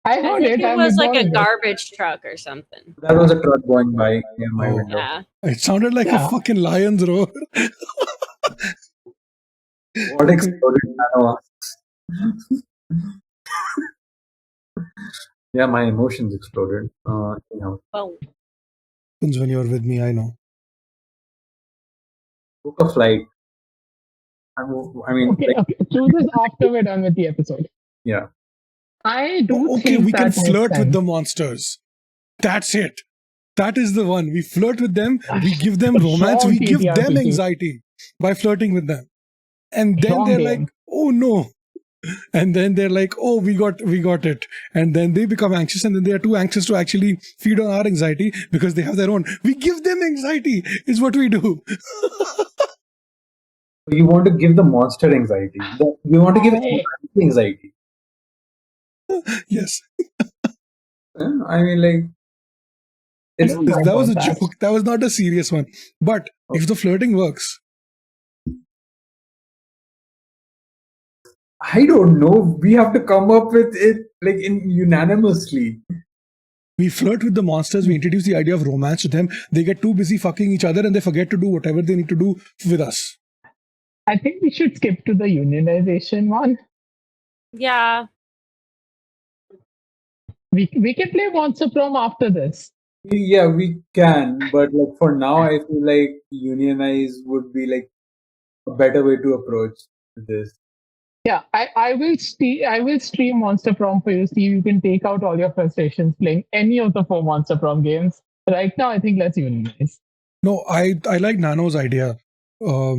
C: I
D: I
C: heard
D: think
C: it.
D: it
C: I'm
D: was like a
C: ignoring it.
D: garbage truck or something.
B: That was a truck going by near my
A: Oh.
B: window.
D: Yeah.
A: It sounded like
C: Yeah.
A: a fucking lion's roar.
B: What exploded? Nano asks. Yeah, my emotions exploded.
D: Well,
A: When you're with me, I know.
B: Book a flight. I mean,
C: Okay,
B: like,
C: okay. Do this after we're done with the episode.
B: yeah.
C: I do
A: Okay,
C: think
A: we can
C: that makes
A: flirt with
C: sense.
A: the monsters. That's it. That is the one. We flirt with them. We give them romance. We give them
C: TTRPG.
A: anxiety by flirting with them. And then
C: Wrong
A: they're
C: game.
A: like, oh no. And then they're like, oh, we got it. And then they become anxious, and then they are too anxious to actually feed on our anxiety because they have their own. We give them anxiety, is what we do.
B: You want to give the monster anxiety. You want to give
C: Hey.
B: anxiety.
A: Yes.
B: I mean, like, it's
C: don't know
A: That was a
C: about that.
A: joke. That was not a serious one. But if the flirting works,
B: I don't know. We have to come up with it like unanimously.
A: we flirt with the monsters, we introduce the idea of romance to them. They get too busy fucking each other and they forget to do whatever they need to do with us.
C: I think we should skip to the unionization one.
D: yeah.
C: We can play Monster Prom after this.
B: Yeah, we can, but like for now, I feel like unionize would be like a better way to approach this.
C: Yeah, I will stream Monster Prom for you. Steve, you can take out all your frustrations playing any of the 4 Monster Prom games. Right now, I think let's unionize.
A: No, I like Nano's idea, where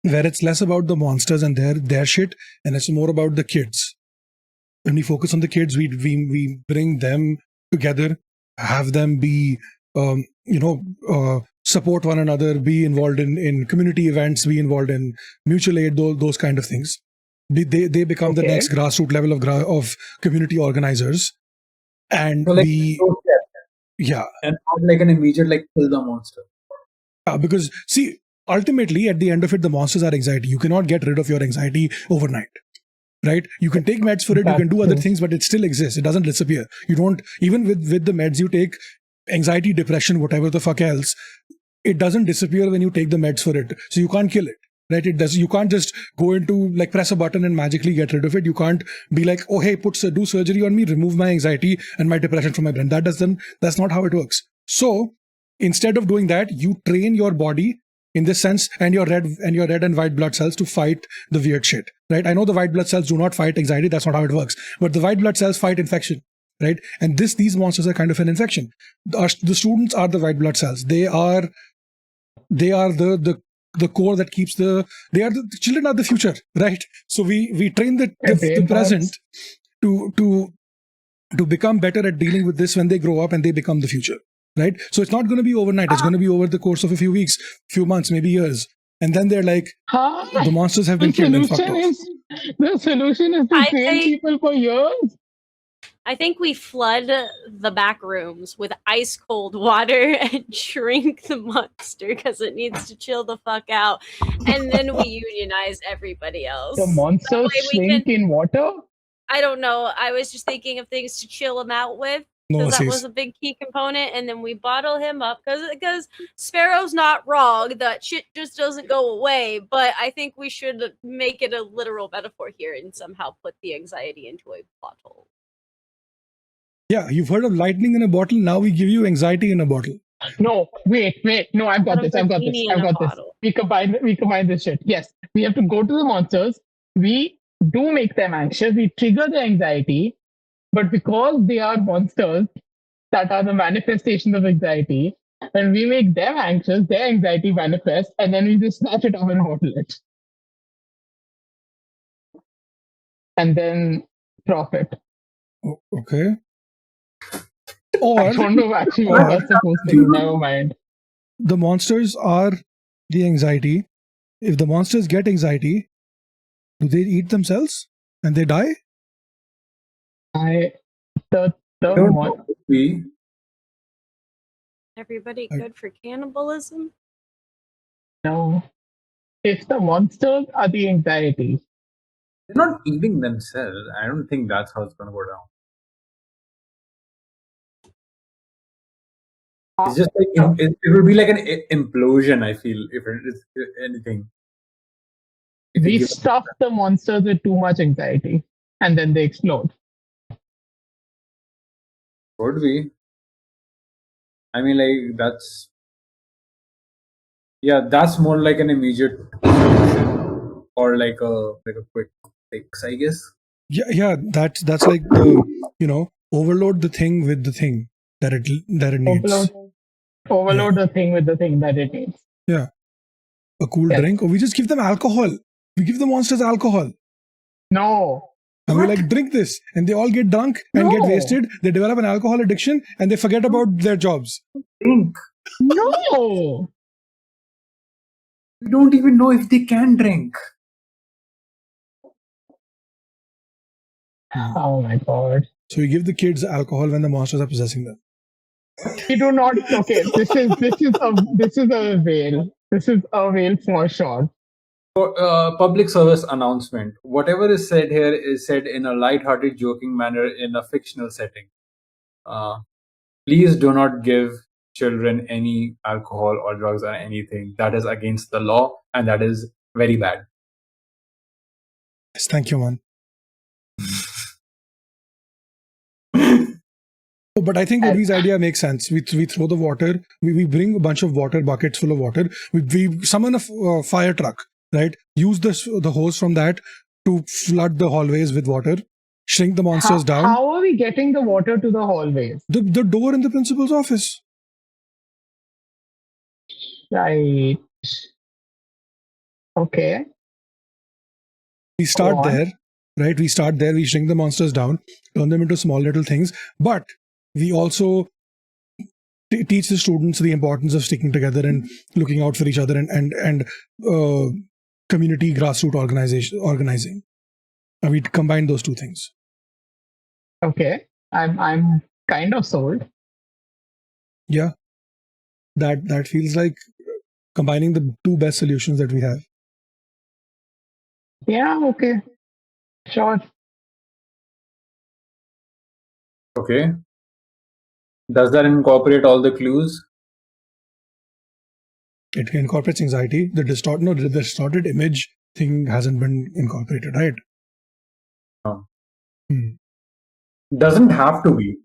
A: it's less about the monsters and their shit, and it's more about the kids. When we focus on the kids, we bring them together, have them be, support one another, be involved in community events, be involved in mutual aid, those kind of things. They become the
C: Okay.
A: next grassroots level of community organizers, and
B: So like,
A: yeah.
B: and not like an immediate like kill the monster.
A: Yeah, because see, ultimately at the end of it, the monsters are anxiety. You cannot get rid of your anxiety overnight, right? You can take meds for it, you can do other
C: That's true.
A: things, but it still exists. It doesn't disappear. You don't, even with the meds you take, anxiety, depression, whatever the fuck else, it doesn't disappear when you take the meds for it. So you can't kill it, right? It does. You can't just go into like press a button and magically get rid of it. You can't be like, oh hey, do surgery on me, remove my anxiety and my depression from my brain. That's not how it works. So instead of doing that, you train your body in this sense, and your red and white blood cells to fight the weird shit, right? I know the white blood cells do not fight anxiety. That's not how it works. But the white blood cells fight infection, right? And these monsters are kind of an infection. The students are the white blood cells. They are they are the core that keeps the children are the future, right? So we train the present to become better at dealing with this when they grow up and they become the future, right? So it's not going to be overnight. It's going to be over the course of a few weeks, few months, maybe years. And then they're like, the monsters have been killed and fucked off.
C: The solution is to train people for years.
D: I think we flood the back rooms with ice cold water and shrink the monster because it needs to chill the fuck out. And then we unionize everybody else.
C: The monsters shrink in water?
D: I don't know. I was just thinking of things to chill him out with. Because that was a big key component, and then we bottle him up because Sparrow's not wrong. That shit just doesn't go away. But I think we should make it a literal metaphor here and somehow put the anxiety into a bottle.
C: Yeah,
A: you've heard of lightning in a bottle. Now we give you anxiety in a bottle.
C: No, wait. No, I've got this. We combine this shit. Yes, we have to go to the monsters. We do make them anxious. We trigger the anxiety. But because they are monsters that are the manifestation of anxiety, when we make them anxious, their anxiety manifests, and then we just snatch it off and bottle it. And then profit.
A: Okay. Or
C: I don't know actually what that's supposed to do. Never mind.
A: The monsters are the anxiety. If the monsters get anxiety, do they eat themselves and they die?
D: Everybody good for cannibalism?
C: No. If the monsters are the anxiety.
B: They're not eating themselves. I don't think that's how it's going to go down. It's just like it would be like an implosion, I feel, if it is anything.
C: We stuff the monsters with too much anxiety and then they explode.
B: Could be. I mean, like, that's more like an immediate solution or like a quick fix, I guess.
A: Yeah, that's like the overload the thing with the thing that it needs.
C: Overload the thing with the thing that it needs.
A: Yeah, a cool drink, or we just give them alcohol. We give the monsters alcohol.
C: No.
A: And we're like, drink this. And they all get drunk and get wasted. They develop an alcohol addiction and they forget about their jobs.
B: Drink.
C: No.
B: We don't even know if they can drink.
C: Oh my god.
A: So we give the kids alcohol when the monsters are possessing them.
C: We do not. Okay, this is a veil. This is a veil for sure.
B: Public service announcement. Whatever is said here is said in a light-hearted, joking manner in a fictional setting. Please do not give children any alcohol or drugs or anything. That is against the law, and that is very bad.
A: Yes, thank you, man. But I think Obi's idea makes sense. We throw the water. We bring a bunch of water buckets full of water. We summon a fire truck. Right? Use the hose from that to flood the hallways with water. Shrink the monsters down.
C: How are we getting the water to the hallways?
A: The door in the principal's office.
C: Right. Okay.
A: We start there. Right? We start there. We shrink the monsters down. Turn them into small little things. But we also teach the students the importance of sticking together and looking out for each other and community grassroots organizing. And we combine those two things.
C: Okay, I'm kind of sold.
A: Yeah, that feels like combining the two best solutions that we have.
C: Yeah. Okay. Sure.
B: Okay. Does that incorporate all the clues?
A: It incorporates anxiety. The distorted image thing hasn't been incorporated, right?
B: No. Doesn't have to be.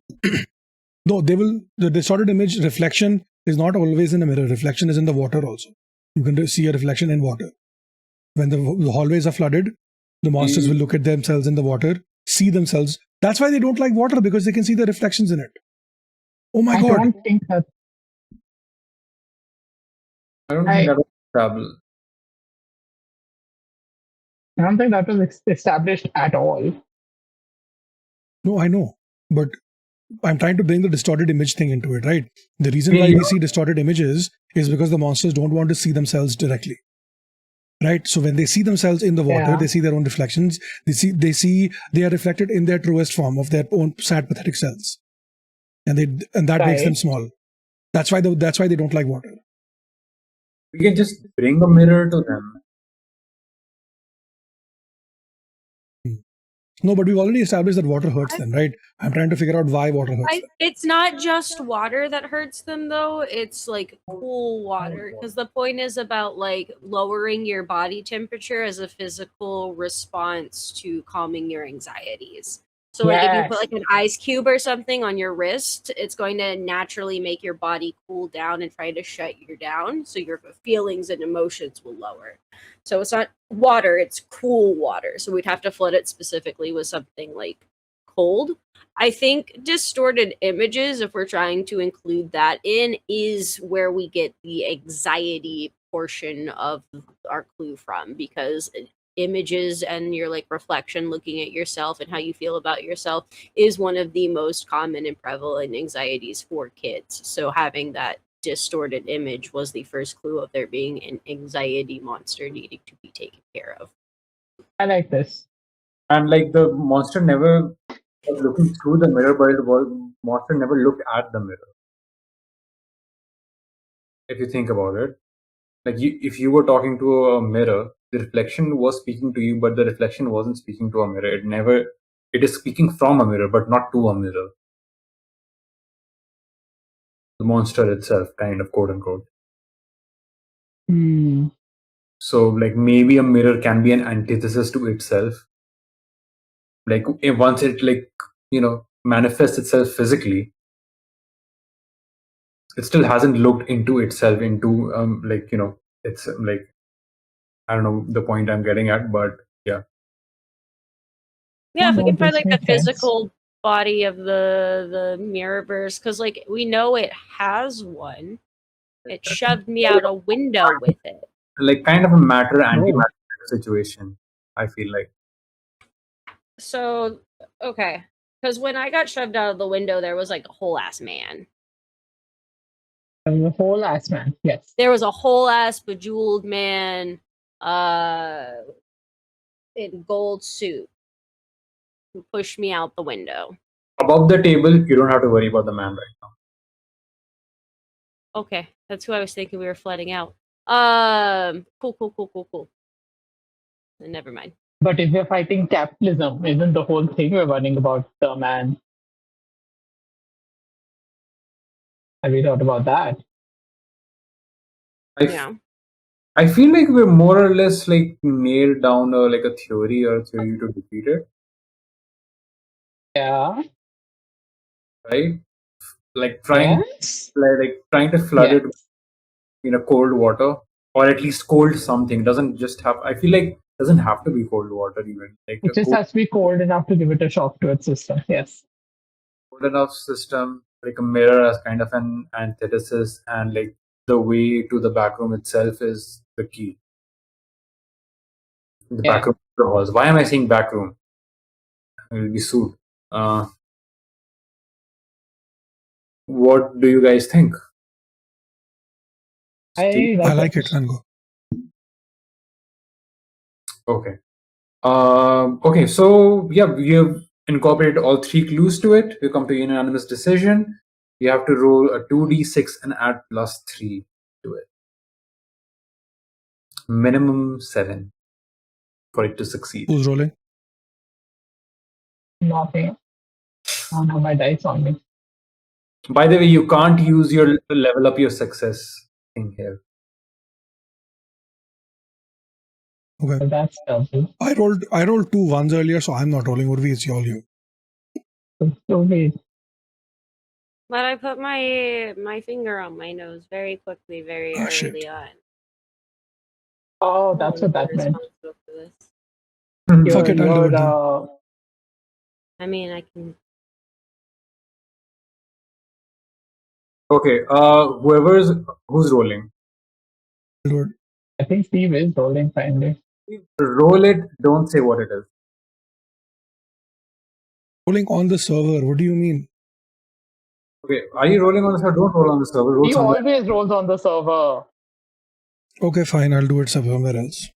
A: No, the distorted image reflection is not always in a mirror. Reflection is in the water also. You can see a reflection in water. When the hallways are flooded, the monsters will look at themselves in the water, see themselves. That's why they don't like water, because they can see the reflections in it. Oh my God.
C: I don't think that.
B: I don't think that was established.
C: I don't think that was established at all.
A: No, I know, but I'm trying to bring the distorted image thing into it, right? The reason why we see distorted images is because the monsters don't want to see themselves directly. Right, so when they see themselves in the water, they see their own reflections. They are reflected in their truest form of their own sad, pathetic selves, and that makes them small. That's why they don't like water.
B: We can just bring a mirror to them.
A: No, but we've already established that water hurts them, right? I'm trying to figure out why water hurts them.
D: It's not just water that hurts them, though. It's like cool water, because the point is about like lowering your body temperature as a physical response to calming your anxieties. So like if you put like an ice cube or something on your wrist, it's going to naturally make your body cool down and try to shut you down, so your feelings and emotions will lower. So it's not water, it's cool water. So we'd have to flood it specifically with something like cold. I think distorted images, if we're trying to include that in, is where we get the anxiety portion of our clue from, because images and your like reflection, looking at yourself and how you feel about yourself, is one of the most common and prevalent anxieties for kids. So having that distorted image was the first clue of there being an anxiety monster needing to be taken care of.
C: I like this.
B: And like the monster never was looking through the mirror, but the monster never looked at the mirror. If you think about it, like if you were talking to a mirror, the reflection was speaking to you, but the reflection wasn't speaking to a mirror. It is speaking from a mirror, but not to a mirror. The monster itself, kind of, quote unquote. So like maybe a mirror can be an antithesis to itself. Like once it like, manifests itself physically, it still hasn't looked into itself into it's like, I don't know the point I'm getting at, but yeah.
D: Yeah, if we can find like the physical body of the Mirrorverse, because like we know it has one. It shoved me out a window with it.
B: Like kind of a matter antimatter situation, I feel like.
D: So okay, because when I got shoved out of the window, there was like a whole ass man.
C: A whole ass man, yes.
D: There was a whole ass bejeweled man, in gold suit, who pushed me out the window.
B: Above the table, you don't have to worry about the man right now.
D: Okay, that's who I was thinking we were flooding out. Cool. Never mind.
C: But if we're fighting capitalism, isn't the whole thing we're worrying about the man? Have you thought about that?
B: I feel like we're more or less like nailed down a theory to defeat it.
C: Yeah.
B: Right? Like trying to flood it in a cold water, or at least cold something. Doesn't just have. I feel like doesn't have to be cold water even. Like
C: it just has to be cold enough to give it a shock to its system. Yes.
B: Cold enough system, like a mirror as kind of an antithesis, and like the way to the back room itself is the key. The back room of the halls. Why am I saying back room? I will be sued. What do you guys think?
A: I like it, Rango.
B: Okay. Okay, so yeah, we have incorporated all three clues to it. We come to a unanimous decision. You have to roll a 2d6 and add +3 to it. Minimum 7 for it to succeed.
A: Who's rolling?
C: Nothing. I don't have my dice on me.
B: By the way, you can't use your level up your success thing here.
A: Okay.
C: That's helpful.
A: I rolled 2 1s earlier, so I'm not rolling. Urvi, it's all you.
C: So wait.
D: But I put my finger on my nose very quickly, very early on.
C: Oh, that's what that meant.
A: Fuck it, I'll do it
D: I mean, I can.
B: Okay, who's rolling?
A: Lord.
C: I think Steve is rolling finally.
B: Roll it. Don't say what it is.
A: Rolling on the server. What do you mean?
B: Okay. Are you rolling on the server? Don't roll on the server. Roll
C: He
B: somewhere.
C: always rolls on the server.
A: Okay, fine. I'll do it somewhere else.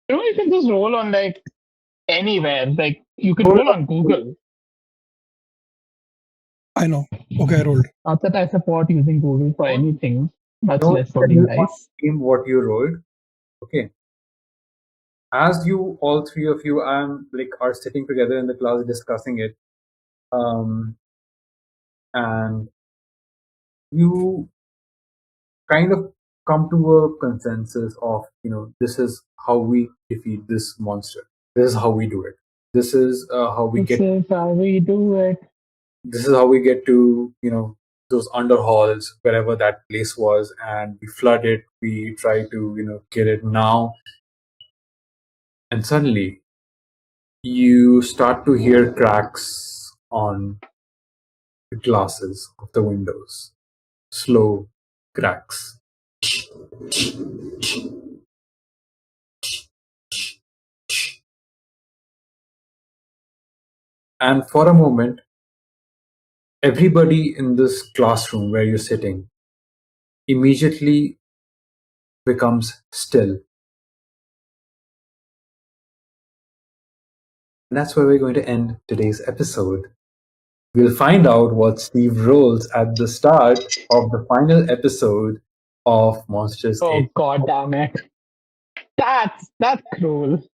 C: You know, you can just roll on like anywhere. Like you can roll on Google.
A: I know. Okay, I rolled.
C: Not that I support using Google for anything, much
B: Don't
C: less rolling
B: tell
C: dice.
B: him what you rolled. Okay. As you, all three of you, are sitting together in the class discussing it, and you kind of come to a consensus of, this is how we defeat this monster. This is how we do it. This is how we
C: This
B: get.
C: is how we do it.
B: This is how we get to, those underhalls, wherever that place was, and we flood it. We try to, kill it now, and suddenly you start to hear cracks on the glasses of the windows. Slow cracks. And for a moment, everybody in this classroom where you're sitting immediately becomes still. And that's where we're going to end today's episode. We'll find out what Steve rolls at the start of the final episode of Monsters
C: Oh
B: 8.
C: god damn it. That's cruel.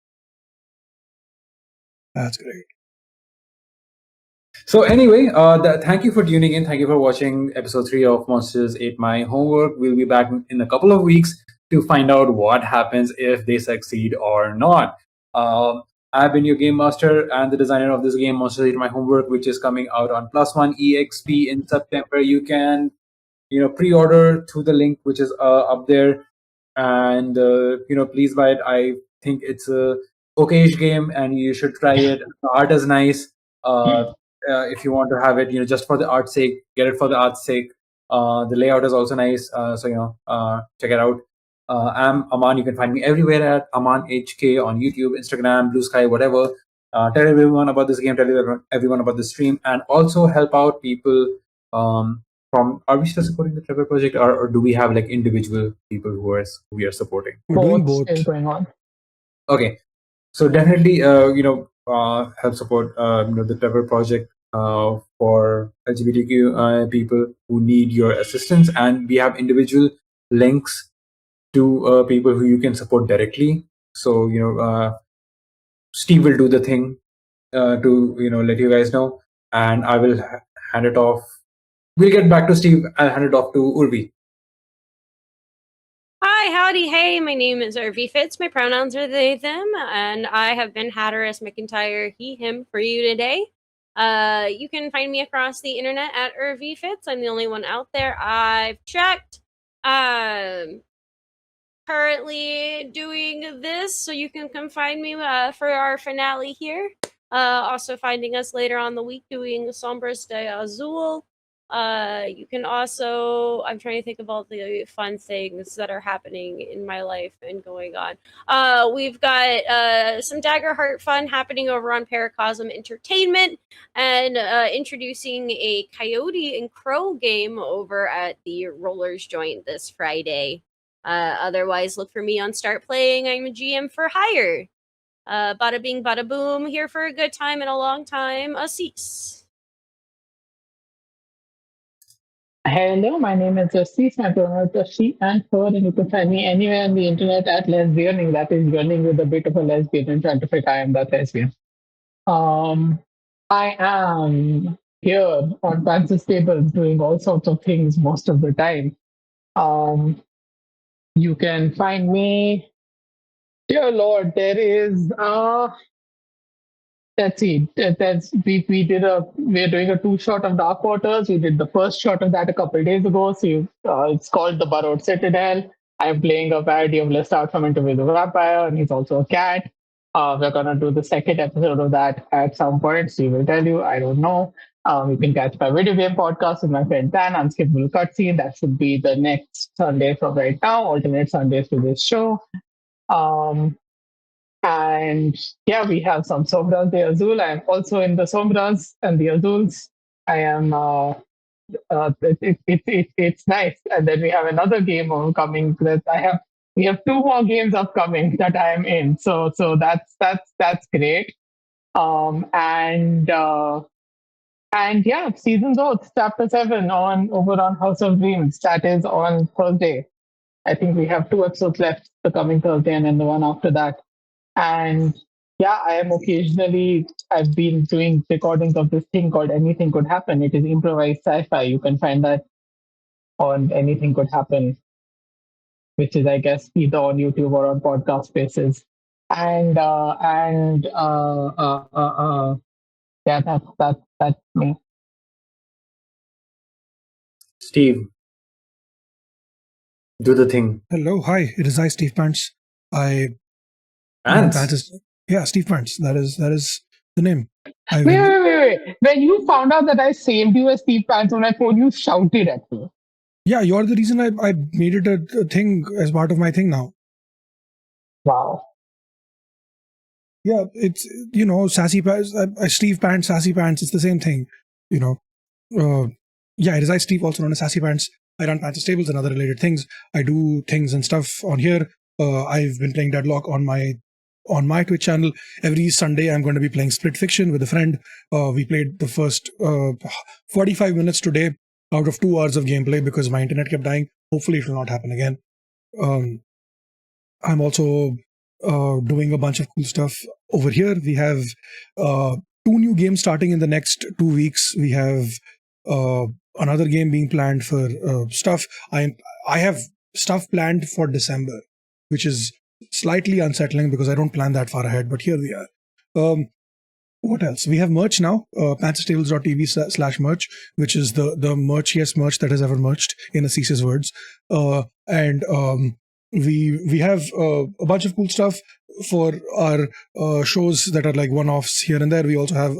A: That's great.
B: So anyway, thank you for tuning in. Thank you for watching episode 3 of Monsters 8 My Homework. We'll be back in a couple of weeks to find out what happens if they succeed or not. I've been your game master and the designer of this game, Monsters 8 My Homework, which is coming out on +1 EXP in September. You can pre-order through the link which is up there, and please buy it. I think it's a okayish game and you should try it. The art is nice. If you want to have it, just for the art's sake, get it for the art's sake. The layout is also nice, so check it out. I'm Aman. You can find me everywhere at Aman HK on YouTube, Instagram, Blue Sky, whatever. Tell everyone about this game, tell everyone about the stream, and also help out people. Are we still supporting the Trevor project, or do we have like individual people we are supporting?
A: We're doing
C: Both
A: both.
C: is going on.
B: Okay, so definitely help support the Trevor project for LGBTQ people who need your assistance, and we have individual links to people who you can support directly. So Steve will do the thing to let you guys know, and I will hand it off. We'll get back to Steve. I'll hand it off to Urvi.
D: Hi, howdy, hey, my name is Urvi Fitz. My pronouns are they, them, and I have been Hatteras McIntyre, he, him for you today. You can find me across the internet at Urvi Fitz. I'm the only one out there. I've checked. Currently doing this, so you can come find me for our finale here. Also finding us later on the week doing Sombras de Azul. You can also, I'm trying to think of all the fun things that are happening in my life and going on. We've got some Dagger Heart fun happening over on Paracosm Entertainment, and introducing a Coyote and Crow game over at the Rollers Joint this Friday. Otherwise, look for me on Start Playing. I'm a GM for hire. Bada bing, bada boom. Here for a good time and a long time. Cease.
C: Hello, my name is Justice. My pronouns are she and her, and you can find me anywhere on the internet at lesbianing. That is running with a bit of a lesbian and trying to fit I am that lesbian. I am here on Pantsless tables doing all sorts of things most of the time. You can find me. Dear Lord, there is let's see. We're doing a 2-shot of Dark Waters. We did the first shot of that a couple days ago. So it's called The Burrowed Citadel. I'm playing a parody of Lestat from Interview with the Vampire, and he's also a cat. We're gonna do the second episode of that at some point. Steve will tell you. I don't know. You can catch my video game podcast with my friend Dan, Unskippable Cutscene. That should be the next Sunday from right now, alternate Sundays to this show. And yeah, we have some Sombras de Azul. I am also in the Sombras and the Azuls. I am. It's nice. And then we have another game coming that I have. We have 2 more games upcoming that I am in. So that's great. And yeah, Season Growth Chapter 7 over on House of Dreams. That is on Thursday. I think we have 2 episodes left the coming Thursday and then the one after that. And yeah, I've been doing recordings of this thing called Anything Could Happen. It is improvised sci-fi. You can find that on Anything Could Happen, which is, I guess, either on YouTube or on podcast spaces. And yeah, that's me.
B: Steve, do the thing.
A: Hello, hi. It is I, Steve Pants. Yeah, Steve Pants. That is the name.
C: Wait. When you found out that I saved you as Steve Pants on my phone, you shouted at me.
A: Yeah, you're the reason I made it a thing as part of my thing now.
C: Wow.
A: Yeah, it's, Sassy Pants, Steve Pants, Sassy Pants, it's the same thing, yeah, it is I, Steve, also known as Sassy Pants. I run Pantsless Tables and other related things. I do things and stuff on here. I've been playing Deadlock on my Twitch channel. Every Sunday, I'm going to be playing Split Fiction with a friend. We played the first 45 minutes today out of 2 hours of gameplay because my internet kept dying. Hopefully, it will not happen again. I'm also doing a bunch of cool stuff over here. We have 2 new games starting in the next 2 weeks. We have another game being planned for stuff. I have stuff planned for December, which is slightly unsettling because I don't plan that far ahead, but here we are. What else? We have merch now, pantsless.tv/merch, which is the merchiest merch that has ever merched, in a cease's words. And we have a bunch of cool stuff for our shows that are like one-offs here and there. We also have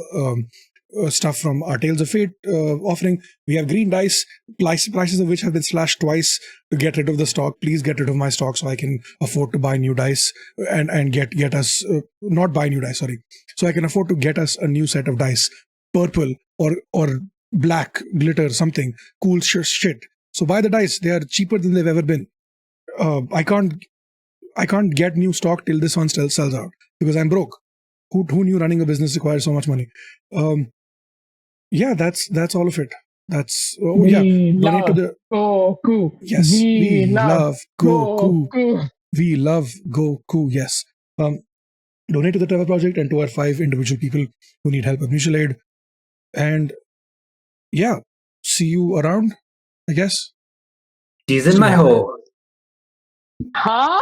A: stuff from our Tales of Fate offering. We have green dice, prices of which have been slashed twice to get rid of the stock. Please get rid of my stock so I can afford to buy new dice and get us not buy new dice, sorry. So I can afford to get us a new set of dice, purple or black glitter, something cool shit. So buy the dice. They are cheaper than they've ever been. I can't get new stock till this one sells out because I'm broke. Who knew running a business requires so much money? Yeah, that's all of it. That's donate to the
C: Goku.
A: Yes, we love Goku. We love Goku. Yes. Donate to the Trevor Project and to our 5 individual people who need help with mutual aid. And yeah, see you around, I guess.
B: She's in my hole.
C: Huh?